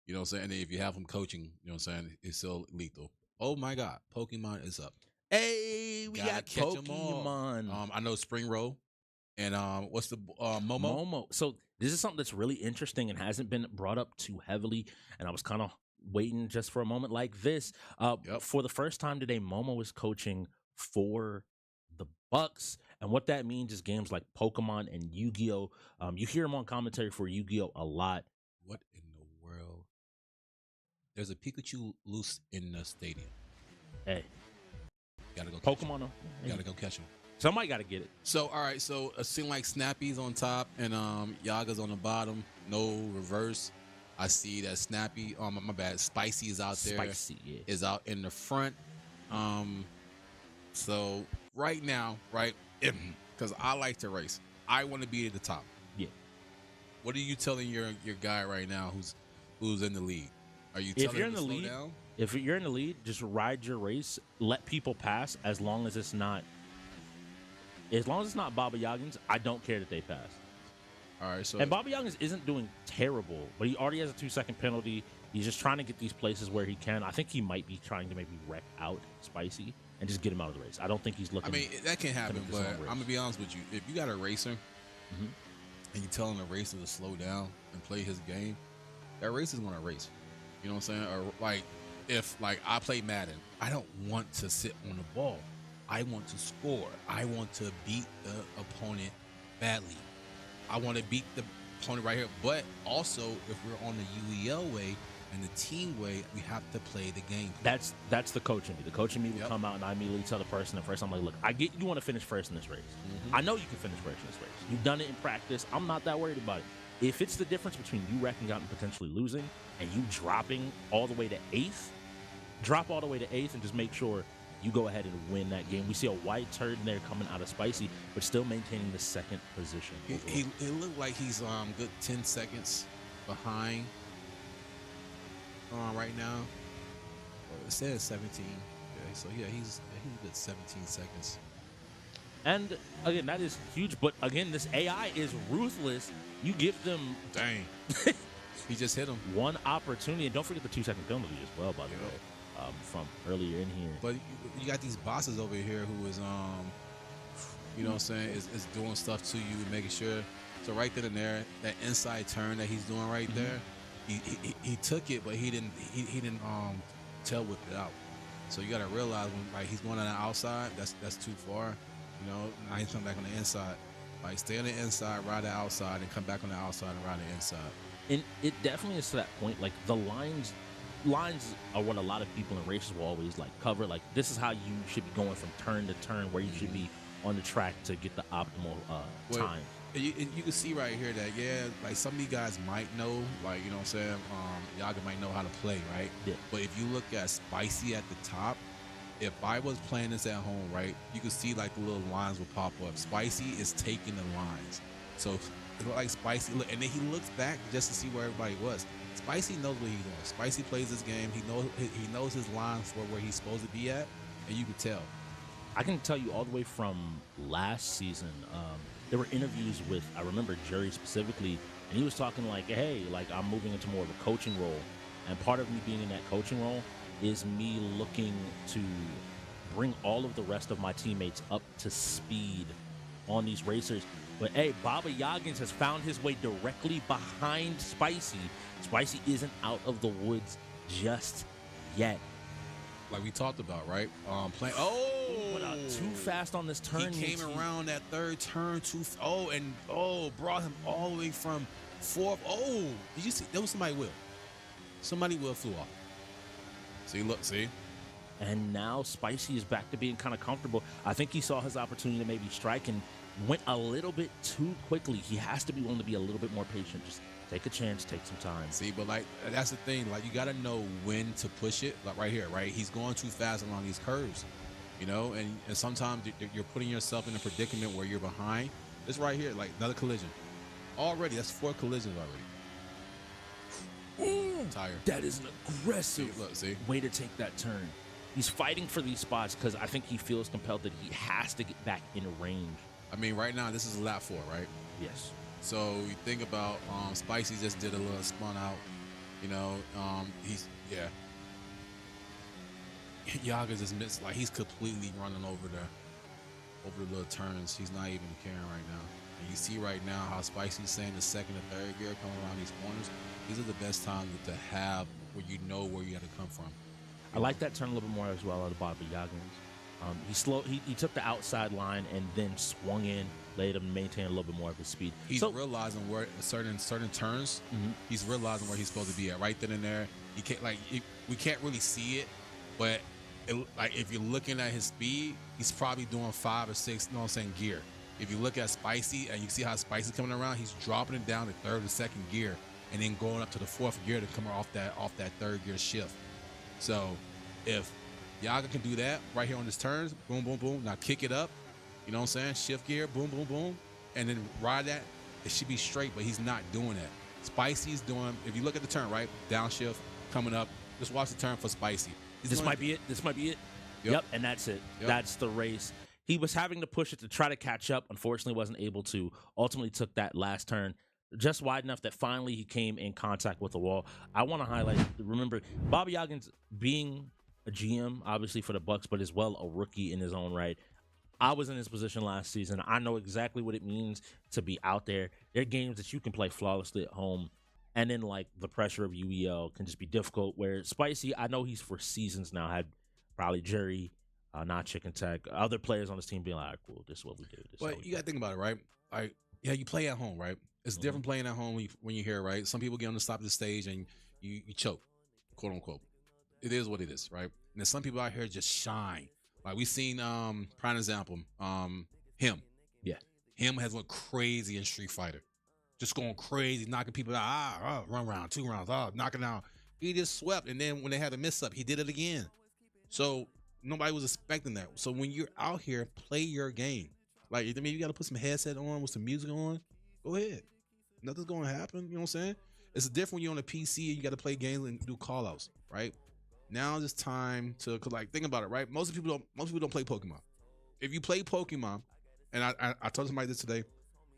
Speaker 2: You know what I'm saying? And if you have him coaching, you know what I'm saying, it's still lethal. Oh my God, Pokemon is up.
Speaker 4: Hey, we got Pokemon.
Speaker 2: I know Spring Roll, and what's the Momo?
Speaker 4: So this is something that's really interesting and hasn't been brought up too heavily. And I was kind of waiting just for a moment like this. For the first time today, Momo is coaching for the Bucks, and what that means is games like Pokemon and Yu-Gi-Oh. You hear him on commentary for Yu-Gi-Oh a lot.
Speaker 2: What in the world? There's a Pikachu loose in the stadium.
Speaker 4: Hey,
Speaker 2: gotta go.
Speaker 4: Pokemon.
Speaker 2: Gotta go catch him.
Speaker 4: Somebody gotta get it.
Speaker 2: So all right, so it seems like Snappy's on top and Yaga's on the bottom. No reverse. I see that Snappy. My bad. Spicy is out there.
Speaker 4: Spicy, yeah.
Speaker 2: Is out in the front. So right now, right, because I like to race. I want to be at the top.
Speaker 4: Yeah.
Speaker 2: What are you telling your guy right now who's in the lead? Are you telling him to slow down?
Speaker 4: If you're in the lead, just ride your race. Let people pass as long as it's not Baba Yaggins. I don't care that they pass.
Speaker 2: All right, so
Speaker 4: and Baba Yaggins isn't doing terrible, but he already has a 2-second penalty. He's just trying to get these places where he can. I think he might be trying to maybe wreck out Spicy and just get him out of the race. I don't think he's looking.
Speaker 2: I mean, that can happen, but I'm gonna be honest with you. If you got a racer and you tell him the racer to slow down and play his game, that racer's gonna race. You know what I'm saying? Or like, if like I play Madden, I don't want to sit on the ball. I want to score. I want to beat the opponent badly. I want to beat the opponent right here. But also, if we're on the UEL way and the team way, we have to play the game.
Speaker 4: That's the coach in me. The coach in me will come out and I immediately tell the person at first, I'm like, look, I get you want to finish first in this race. I know you can finish first in this race. You've done it in practice. I'm not that worried about it. If it's the difference between you wrecking out and potentially losing and you dropping all the way to 8th, drop all the way to 8th and just make sure you go ahead and win that game. We see a white turd in there coming out of Spicy, but still maintaining the 2nd position.
Speaker 2: He looked like he's good 10 seconds behind right now. It says 17. Okay, so yeah, he's good 17 seconds.
Speaker 4: And again, that is huge. But again, this AI is ruthless. You give them
Speaker 2: he just hit him
Speaker 4: one opportunity, and don't forget the 2-second penalty as well. By the way, from earlier in here.
Speaker 2: But you got these bosses over here who is you know what I'm saying, is doing stuff to you, making sure. So right then and there, that inside turn that he's doing right there, he took it, but he didn't tail whip it out. So you gotta realize when like he's going on the outside, that's too far. You know, now he's coming back on the inside. Like stay on the inside, ride the outside, and come back on the outside and ride the inside.
Speaker 4: And it definitely is to that point. Like the lines are what a lot of people in races will always like cover. Like this is how you should be going from turn to turn, where you should be on the track to get the optimal time.
Speaker 2: You can see right here that like some of you guys might know, like you know what I'm saying, Yaga might know how to play, right?
Speaker 4: Yeah.
Speaker 2: But if you look at Spicy at the top, if I was playing this at home, right, you could see like the little lines will pop up. Spicy is taking the lines, so it look like Spicy, and then he looks back just to see where everybody was. Spicy knows what he's doing. Spicy plays this game. He knows his lines for where he's supposed to be at, and you can tell.
Speaker 4: I can tell you all the way from last season. There were interviews with, I remember Jerry specifically, and he was talking like, hey, like I'm moving into more of a coaching role. And part of me being in that coaching role is me looking to bring all of the rest of my teammates up to speed on these racers. But hey, Baba Yaggins has found his way directly behind Spicy. Spicy isn't out of the woods just yet.
Speaker 2: Like we talked about, right?
Speaker 4: Went out too fast on this turn.
Speaker 2: He came around that third turn brought him all the way from fourth. Oh, did you see? There was somebody wheel. Somebody wheel flew off. See?
Speaker 4: And now Spicy is back to being kind of comfortable. I think he saw his opportunity to maybe strike and went a little bit too quickly. He has to be willing to be a little bit more patient. Just take a chance, take some time.
Speaker 2: See, but like that's the thing. Like you got to know when to push it. Like right here, right? He's going too fast along these curves, you know. And sometimes you're putting yourself in a predicament where you're behind. This right here, like another collision. Already, that's 4 collisions already.
Speaker 4: Ooh,
Speaker 2: tired.
Speaker 4: That is an aggressive way to take that turn. He's fighting for these spots because I think he feels compelled that he has to get back in range.
Speaker 2: I mean, right now this is lap 4, right?
Speaker 4: Yes.
Speaker 2: So you think about Spicy just did a little spun out, you know. Yaga just missed, like he's completely running over the little turns. He's not even caring right now. And you see right now how Spicy's saying the second and third gear coming around these corners. These are the best times to have where you know where you got to come from.
Speaker 4: I like that turn a little bit more as well out of Bobby Yaggins. He took the outside line and then swung in, let him maintain a little bit more of his speed.
Speaker 2: He's realizing where certain turns, he's realizing where he's supposed to be at right then and there. You can't we can't really see it, but like if you're looking at his speed, he's probably doing 5 or 6, you know what I'm saying, gear. If you look at Spicy and you see how Spicy's coming around, he's dropping it down to 3rd or 2nd gear and then going up to the 4th gear to come off that 3rd gear shift. So if Yaga can do that right here on his turns, boom, boom, boom. Now kick it up, you know what I'm saying? Shift gear, boom, boom, boom. And then ride that. It should be straight, but he's not doing that. Spicy's doing, if you look at the turn, right? Downshift, coming up. Just watch the turn for Spicy.
Speaker 4: This might be it. Yep, and that's it. Yep. That's the race. He was having to push it to try to catch up. Unfortunately, wasn't able to. Ultimately took that last turn just wide enough that finally he came in contact with the wall. I want to highlight, remember, Bobby Yaggins being a GM, obviously, for the Bucks, but as well a rookie in his own right. I was in his position last season. I know exactly what it means to be out there. There are games that you can play flawlessly at home, and then like the pressure of UEL can just be difficult. Where Spicy, I know he's for seasons now, had probably Jerry, not Chicken Tech, other players on his team being like, cool, this is what we do.
Speaker 2: Well, you got to think about it, right? Like, yeah, you play at home, right? It's different playing at home when you're here, right? Some people get on the top of the stage and you choke, quote unquote. It is what it is, right? And then some people out here just shine. Like we seen prime example, him.
Speaker 4: Yeah.
Speaker 2: Him has went crazy in Street Fighter. Just going crazy, knocking people out. 1 round, 2 rounds, knocking out. He just swept, and then when they had a miss up, he did it again. So nobody was expecting that. So when you're out here, play your game. Like, I mean, you got to put some headset on with some music on. Go ahead. Nothing's going to happen. You know what I'm saying? It's different when you're on a PC and you got to play games and do call outs, right? Now it's time to, cause like, think about it, right? Most people don't play Pokemon. If you play Pokemon, and I told somebody this today,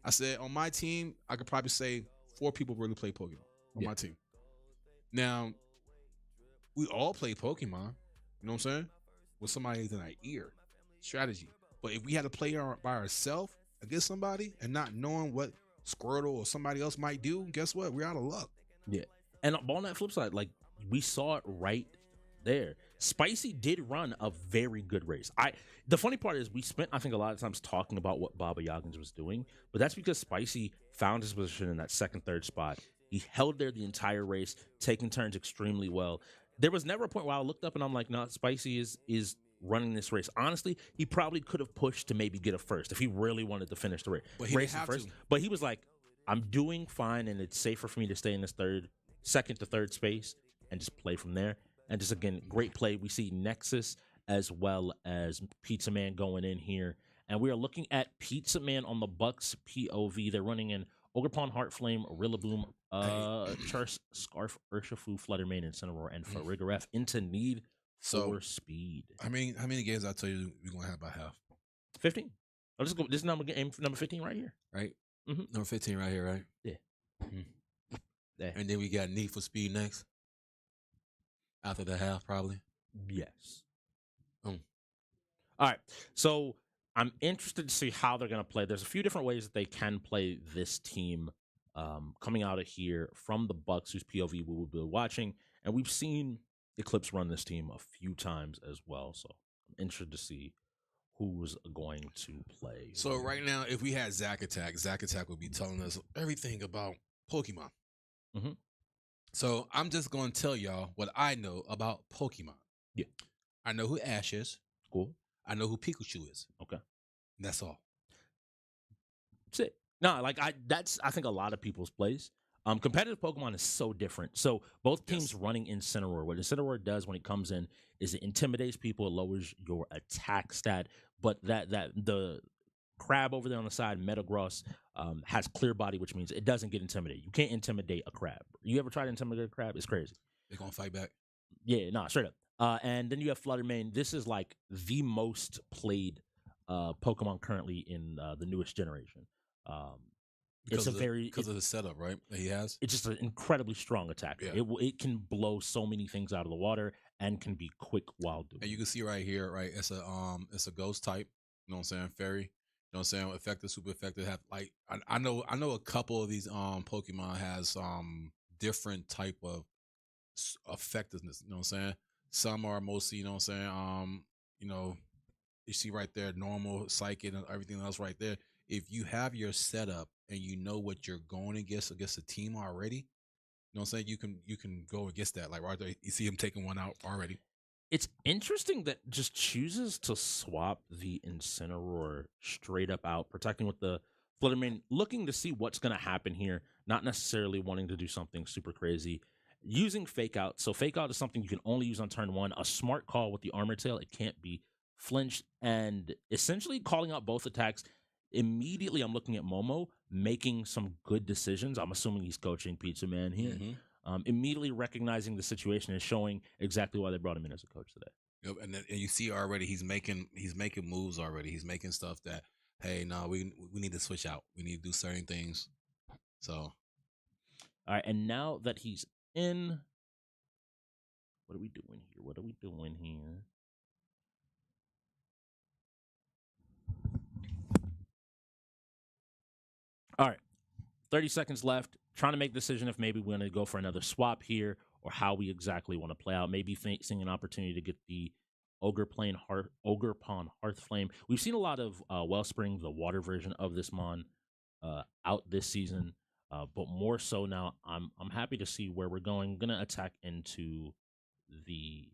Speaker 2: I said on my team, I could probably say 4 people really play Pokemon on my team. Now, we all play Pokemon, You know what I'm saying? With somebody in our ear. Strategy. But if we had to play by ourselves against somebody and not knowing what Squirtle or somebody else might do, guess what? We're out of luck.
Speaker 4: Yeah. And on that flip side, like we saw it right there. Spicy did run a very good race. The funny part is we spent, I think, a lot of times talking about what Baba Yaggins was doing, but that's because Spicy found his position in that second, third spot. He held there the entire race, taking turns extremely well. There was never a point where I looked up and I'm like, no, Spicy is running this race. Honestly, he probably could have pushed to maybe get a first if he really wanted to finish the race.
Speaker 2: But he didn't have
Speaker 4: first.
Speaker 2: to.
Speaker 4: But he was like, I'm doing fine, and it's safer for me to stay in this second to third space and just play from there. And just again, great play. We see Nexus as well as Pizza Man going in here. And we are looking at Pizza Man on the Bucks POV. They're running in Ogerpon, Heartflame, Rillaboom, Charse, Scarf, Urshifu, Fluttermane, and Cinnamoroar, and Farigiraf into need for speed.
Speaker 2: How many games I tell you we're gonna have by half?
Speaker 4: 15. Let's go. This number 15 right here.
Speaker 2: Right?
Speaker 4: Mm-hmm.
Speaker 2: Number 15 right here, right?
Speaker 4: Yeah.
Speaker 2: Mm-hmm.
Speaker 4: Yeah.
Speaker 2: And then we got Need for Speed next. After the half, probably.
Speaker 4: Yes. All right. So I'm interested to see how they're going to play. There's a few different ways that they can play this team coming out of here from the Bucks, whose POV we will be watching. And we've seen Eclipse run this team a few times as well. So I'm interested to see who's going to play.
Speaker 2: So right now, if we had Zack Attack would be telling us everything about Pokemon.
Speaker 4: Mm-hmm.
Speaker 2: So I'm just going to tell y'all what I know about Pokemon.
Speaker 4: Yeah.
Speaker 2: I know who Ash is.
Speaker 4: Cool.
Speaker 2: I know who Pikachu is.
Speaker 4: Okay.
Speaker 2: That's all.
Speaker 4: That's it. No, like that's I think a lot of people's plays. Competitive Pokemon is so different. So both teams running Incineroar. What Incineroar does when it comes in is it intimidates people, it lowers your attack stat. But that the crab over there on the side, Metagross, has clear body, which means it doesn't get intimidated. You can't intimidate a crab. You ever try to intimidate a crab? It's crazy.
Speaker 2: They're gonna fight back.
Speaker 4: Yeah, no, straight up. And then you have Fluttermane. This is like the most played Pokemon currently in the newest generation. Because of the
Speaker 2: setup, right? That he has.
Speaker 4: It's just an incredibly strong attacker.
Speaker 2: Yeah.
Speaker 4: It can blow so many things out of the water and can be quick while doing.
Speaker 2: And you can see right here, right? It's a ghost type. You know what I'm saying? Fairy. You know what I'm saying? Effective, super effective. Have like I know a couple of these Pokemon has different type of effectiveness. You know what I'm saying? Some are mostly, you know what I'm saying? You see right there, normal, psychic, and everything else right there. If you have your setup and you know what you're going against a team already, you know what I'm saying? You can go against that. Like right there, you see him taking one out already.
Speaker 4: It's interesting that just chooses to swap the Incineroar straight up out, protecting with the Fluttermane, looking to see what's going to happen here, not necessarily wanting to do something super crazy. Using Fake Out. So Fake Out is something you can only use on turn one. A smart call with the Armor Tail. It can't be flinched. And essentially calling out both attacks. Immediately, I'm looking at Momo making some good decisions. I'm assuming he's coaching Pizza Man here. Mm-hmm. Immediately recognizing the situation and showing exactly why they brought him in as a coach today.
Speaker 2: Yep, and you see already he's making moves already. He's making stuff that, hey, no, we need to switch out. We need to do certain things. So,
Speaker 4: all right, and now that he's in, what are we doing here? All right, 30 seconds left. Trying to make a decision if maybe we're going to go for another swap here or how we exactly want to play out. Maybe seeing an opportunity to get the Ogerpon Hearthflame. We've seen a lot of Wellspring, the water version of this mon, out this season, but more so now. I'm happy to see where we're going. I'm gonna attack into the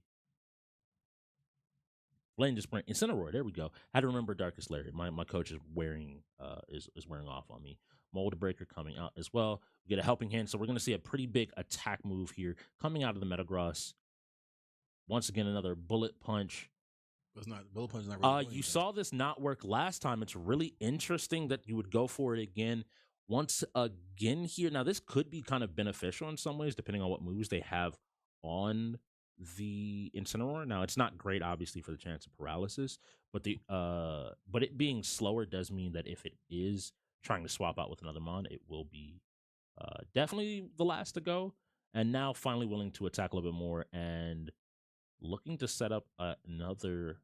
Speaker 4: Lane to sprint. Incineroar, there we go. Had to remember Darkest Lair. My coach is wearing off on me. Mold Breaker coming out as well. We get a helping hand, so we're going to see a pretty big attack move here coming out of the Metagross. Once again, another Bullet Punch.
Speaker 2: Bullet Punch is not really
Speaker 4: you saw this not work last time. It's really interesting that you would go for it again. Once again here. Now, this could be kind of beneficial in some ways, depending on what moves they have on the Incineroar. Now, it's not great, obviously, for the chance of paralysis, but it being slower does mean that if it is trying to swap out with another mon, it will be definitely the last to go. And now finally willing to attack a little bit more and looking to set up another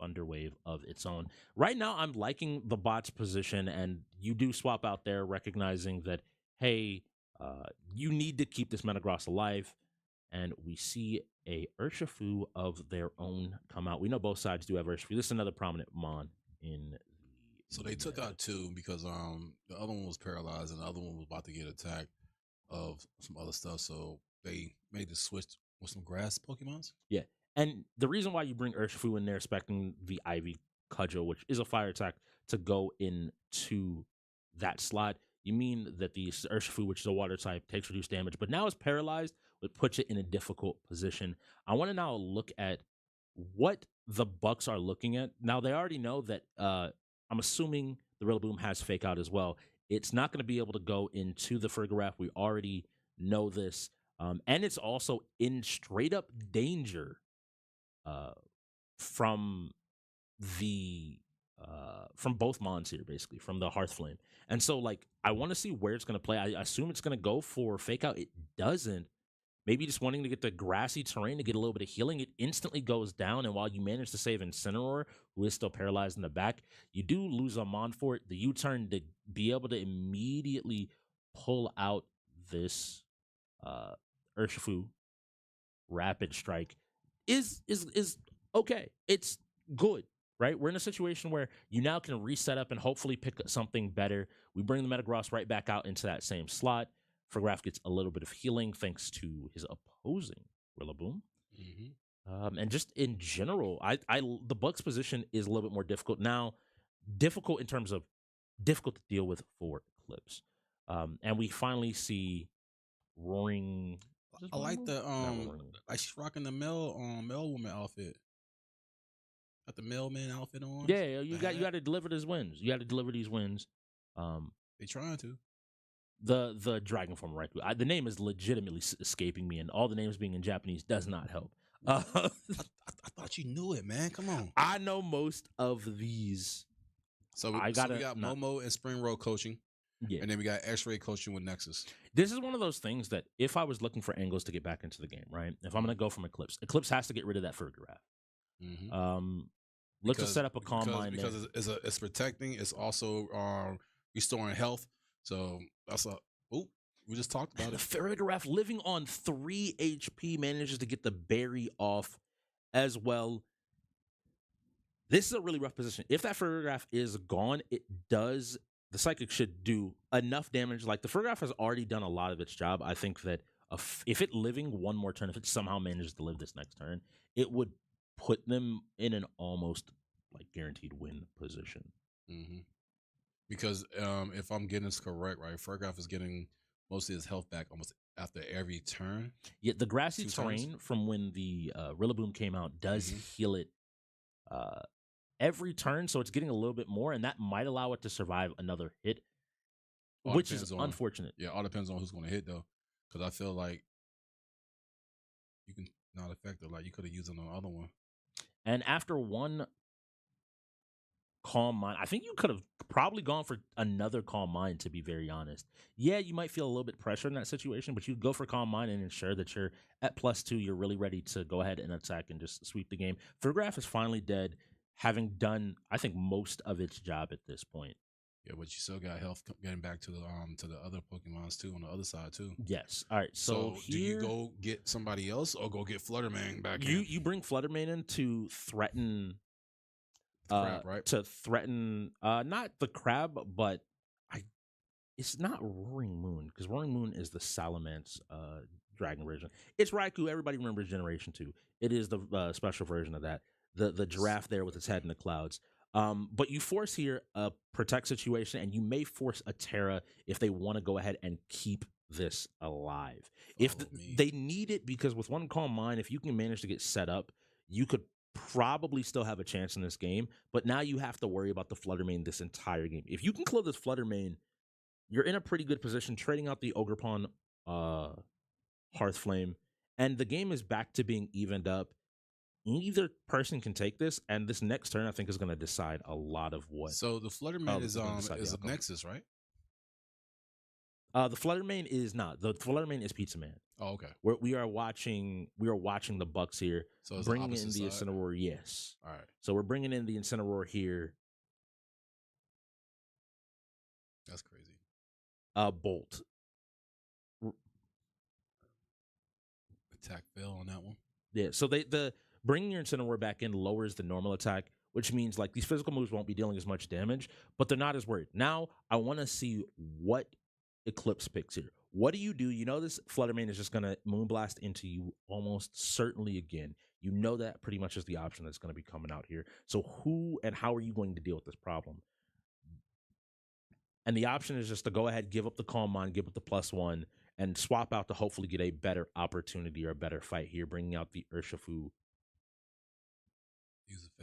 Speaker 4: Thunder Wave of its own. Right now, I'm liking the bot's position, and you do swap out there, recognizing that, hey, you need to keep this Metagross alive. And we see a Urshifu of their own come out. We know both sides do have Urshifu. This is another prominent Mon in the.
Speaker 2: So they took out two because the other one was paralyzed and the other one was about to get attacked of some other stuff. So they made the switch with some grass Pokemons.
Speaker 4: Yeah. And the reason why you bring Urshifu in there, expecting the Ivy Cudgel, which is a fire attack, to go into that slot, you mean that the Urshifu, which is a water type, takes reduced damage, but now it's paralyzed, which puts it in a difficult position. I want to now look at what the Bucks are looking at. Now, they already know that I'm assuming the Rillaboom has Fake Out as well. It's not going to be able to go into the Farigiraf. We already know this. And it's also in straight up danger from both Mons here, basically, from the Hearthflame. And so, like, I want to see where it's going to play. I assume it's going to go for Fake Out. It doesn't. Maybe just wanting to get the grassy terrain to get a little bit of healing. It instantly goes down, and while you manage to save Incineroar, who is still paralyzed in the back, you do lose a Mon for it. The U-turn to be able to immediately pull out this Urshifu Rapid Strike is okay. It's good, right? We're in a situation where you now can reset up and hopefully pick something better. We bring the Metagross right back out into that same slot. Farigiraf gets a little bit of healing thanks to his opposing Rillaboom.
Speaker 2: Mm-hmm.
Speaker 4: And just in general, the Bucks position is a little bit more difficult now. Difficult in terms of difficult to deal with for Eclipse. And we finally see Roaring.
Speaker 2: I like the like she's rocking the Mel woman outfit. Got the mailman outfit on.
Speaker 4: Yeah, you got to deliver these wins. You got to deliver these wins.
Speaker 2: They trying to.
Speaker 4: The dragon form Raikou. The name is legitimately escaping me, and all the names being in Japanese does not help.
Speaker 2: I thought you knew it, man. Come on.
Speaker 4: I know most of these.
Speaker 2: So we got Momo and Spring Road coaching.
Speaker 4: Yeah.
Speaker 2: And then we got X-Ray coaching with Nexus.
Speaker 4: This is one of those things that if I was looking for angles to get back into the game, right? If I'm going to go from Eclipse has to get rid of that Farigiraf.
Speaker 2: Mm-hmm.
Speaker 4: Look to set up a Calm Mind
Speaker 2: because it's protecting. It's also restoring health. So that's we just talked about it.
Speaker 4: Farigiraf living on 3 HP manages to get the berry off as well. This is a really rough position. If that Farigiraf is gone, the Psychic should do enough damage. Like, the Farigiraf has already done a lot of its job. I think that if it living one more turn, if it somehow manages to live this next turn, it would put them in an almost like guaranteed win position.
Speaker 2: Mm-hmm. Because if I'm getting this correct, right, Farigiraf is getting most of his health back almost after every turn.
Speaker 4: Yeah, the grassy terrain from when the Rillaboom came out does heal it every turn, so it's getting a little bit more, and that might allow it to survive another hit, which is unfortunate.
Speaker 2: Yeah, all depends on who's going to hit, though, because I feel like you can not affect it. Like, you could have used it on the other one.
Speaker 4: And after one Calm Mind, I think you could have probably gone for another Calm Mind, to be very honest. Yeah, you might feel a little bit pressure in that situation, but you go for Calm Mind and ensure that you're at +2, you're really ready to go ahead and attack and just sweep the game. Farigiraf is finally dead, having done, I think, most of its job at this point.
Speaker 2: Yeah, but you still got health getting back to the other Pokemons too on the other side too.
Speaker 4: Yes. All right. So
Speaker 2: do you go get somebody else or go get Fluttermane back?
Speaker 4: You bring Fluttermane in to threaten
Speaker 2: crab, right?
Speaker 4: To threaten not the crab, but it's not Roaring Moon, because Roaring Moon is the Salamence dragon version. It's Raikou. Everybody remembers Generation 2. It is the special version of that. The giraffe there with its head in the clouds. But you force here a protect situation, and you may force a Terra if they want to go ahead and keep this alive. They need it, because with one Calm Mind, if you can manage to get set up, you could probably still have a chance in this game. But now you have to worry about the Fluttermane this entire game. If you can kill this Fluttermane, you're in a pretty good position, trading out the Ogerpon Hearthflame, and the game is back to being evened up. Either person can take this, and this next turn I think is going to decide a lot of what.
Speaker 2: So the Fluttermane is a Nexus, right?
Speaker 4: The Fluttermane is not. The Fluttermane is Pizza Man.
Speaker 2: Oh, okay.
Speaker 4: We are watching the Bucks here.
Speaker 2: So it's the
Speaker 4: bringing in
Speaker 2: opposite
Speaker 4: the
Speaker 2: side?
Speaker 4: Incineroar. Yes.
Speaker 2: All right.
Speaker 4: So we're bringing in the Incineroar here.
Speaker 2: That's crazy.
Speaker 4: Bolt.
Speaker 2: Attack fail on that one.
Speaker 4: Yeah. So the bringing your Incineroar back in lowers the normal attack, which means like these physical moves won't be dealing as much damage, but they're not as worried. Now I want to see what Eclipse picks here. What do? You know this Fluttermane is just going to Moonblast into you almost certainly again. You know that pretty much is the option that's going to be coming out here. So who and how are you going to deal with this problem? And the option is just to go ahead, give up the Calm Mind, give up the +1, and swap out to hopefully get a better opportunity or a better fight here, bringing out the Urshifu.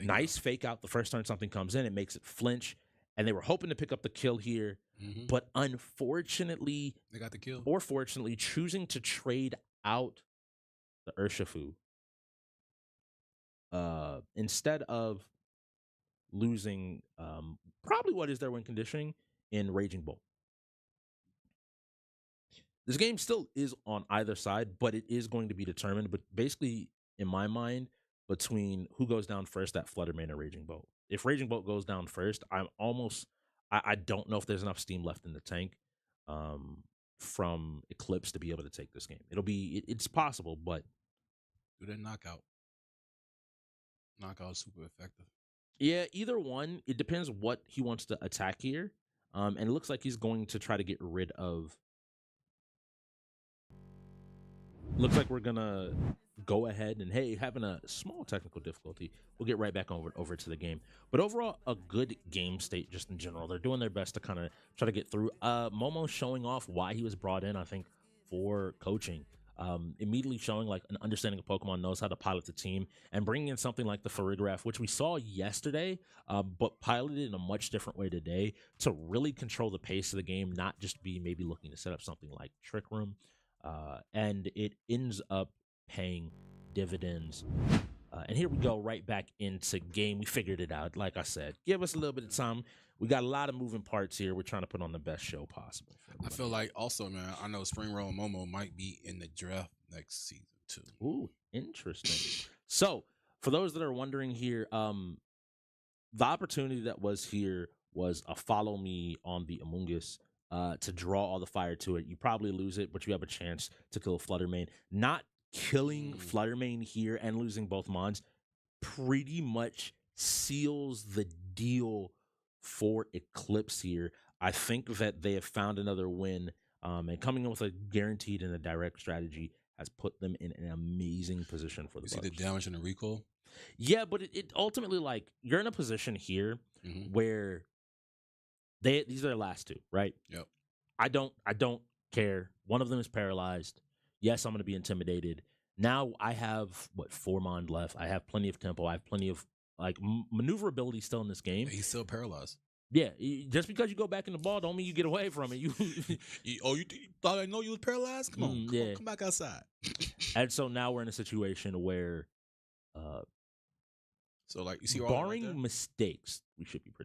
Speaker 4: Nice fake out the first turn something comes in. It makes it flinch. And they were hoping to pick up the kill here.
Speaker 2: Mm-hmm.
Speaker 4: But unfortunately,
Speaker 2: they got the kill.
Speaker 4: Or fortunately, choosing to trade out the Urshifu instead of losing probably what is their win conditioning in Raging Bolt. This game still is on either side, but it is going to be determined. But basically, in my mind, between who goes down first, that Fluttermane or Raging Bolt. If Raging Bolt goes down first, I don't know if there's enough steam left in the tank from Eclipse to be able to take this game. It's possible, but
Speaker 2: do that knockout. Knockout is super effective.
Speaker 4: Yeah, either one. It depends what he wants to attack here. And it looks like he's going to try to get rid of. Looks like we're gonna go ahead and having a small technical difficulty. We'll get right back over to the game. But overall, a good game state just in general. They're doing their best to kind of try to get through. Momo showing off why he was brought in, I think, for coaching. Immediately showing like an understanding of Pokemon, knows how to pilot the team, and bringing in something like the Farigiraf, which we saw yesterday, but piloted in a much different way today to really control the pace of the game, not just be maybe looking to set up something like Trick Room. And it ends up paying dividends. And here we go right back into game. We figured it out. Like I said, give us a little bit of time. We got a lot of moving parts here. We're trying to put on the best show possible.
Speaker 2: I feel like also, man, I know Spring Roll and Momo might be in the draft next season too.
Speaker 4: Ooh, interesting. So for those that are wondering here, the opportunity that was here was a follow me on the Amoonguss. To draw all the fire to it. You probably lose it, but you have a chance to kill Fluttermane. Not killing Fluttermane here and losing both Mons pretty much seals the deal for Eclipse here. I think that they have found another win, and coming in with a guaranteed and a direct strategy has put them in an amazing position for the
Speaker 2: You
Speaker 4: Bucks.
Speaker 2: see the damage and the recoil?
Speaker 4: Yeah, but it ultimately, like, you're in a position here where these are their last two, right?
Speaker 2: Yep.
Speaker 4: I don't care. One of them is paralyzed. Yes, I'm going to be intimidated. Now I have 4 Mond left. I have plenty of tempo. I have plenty of like maneuverability still in this game.
Speaker 2: He's still paralyzed.
Speaker 4: Yeah, just because you go back in the ball don't mean you get away from it. You
Speaker 2: thought I know you was paralyzed? Come on, come back outside.
Speaker 4: And so now we're in a situation where
Speaker 2: so like you see,
Speaker 4: barring mistakes, we should be pretty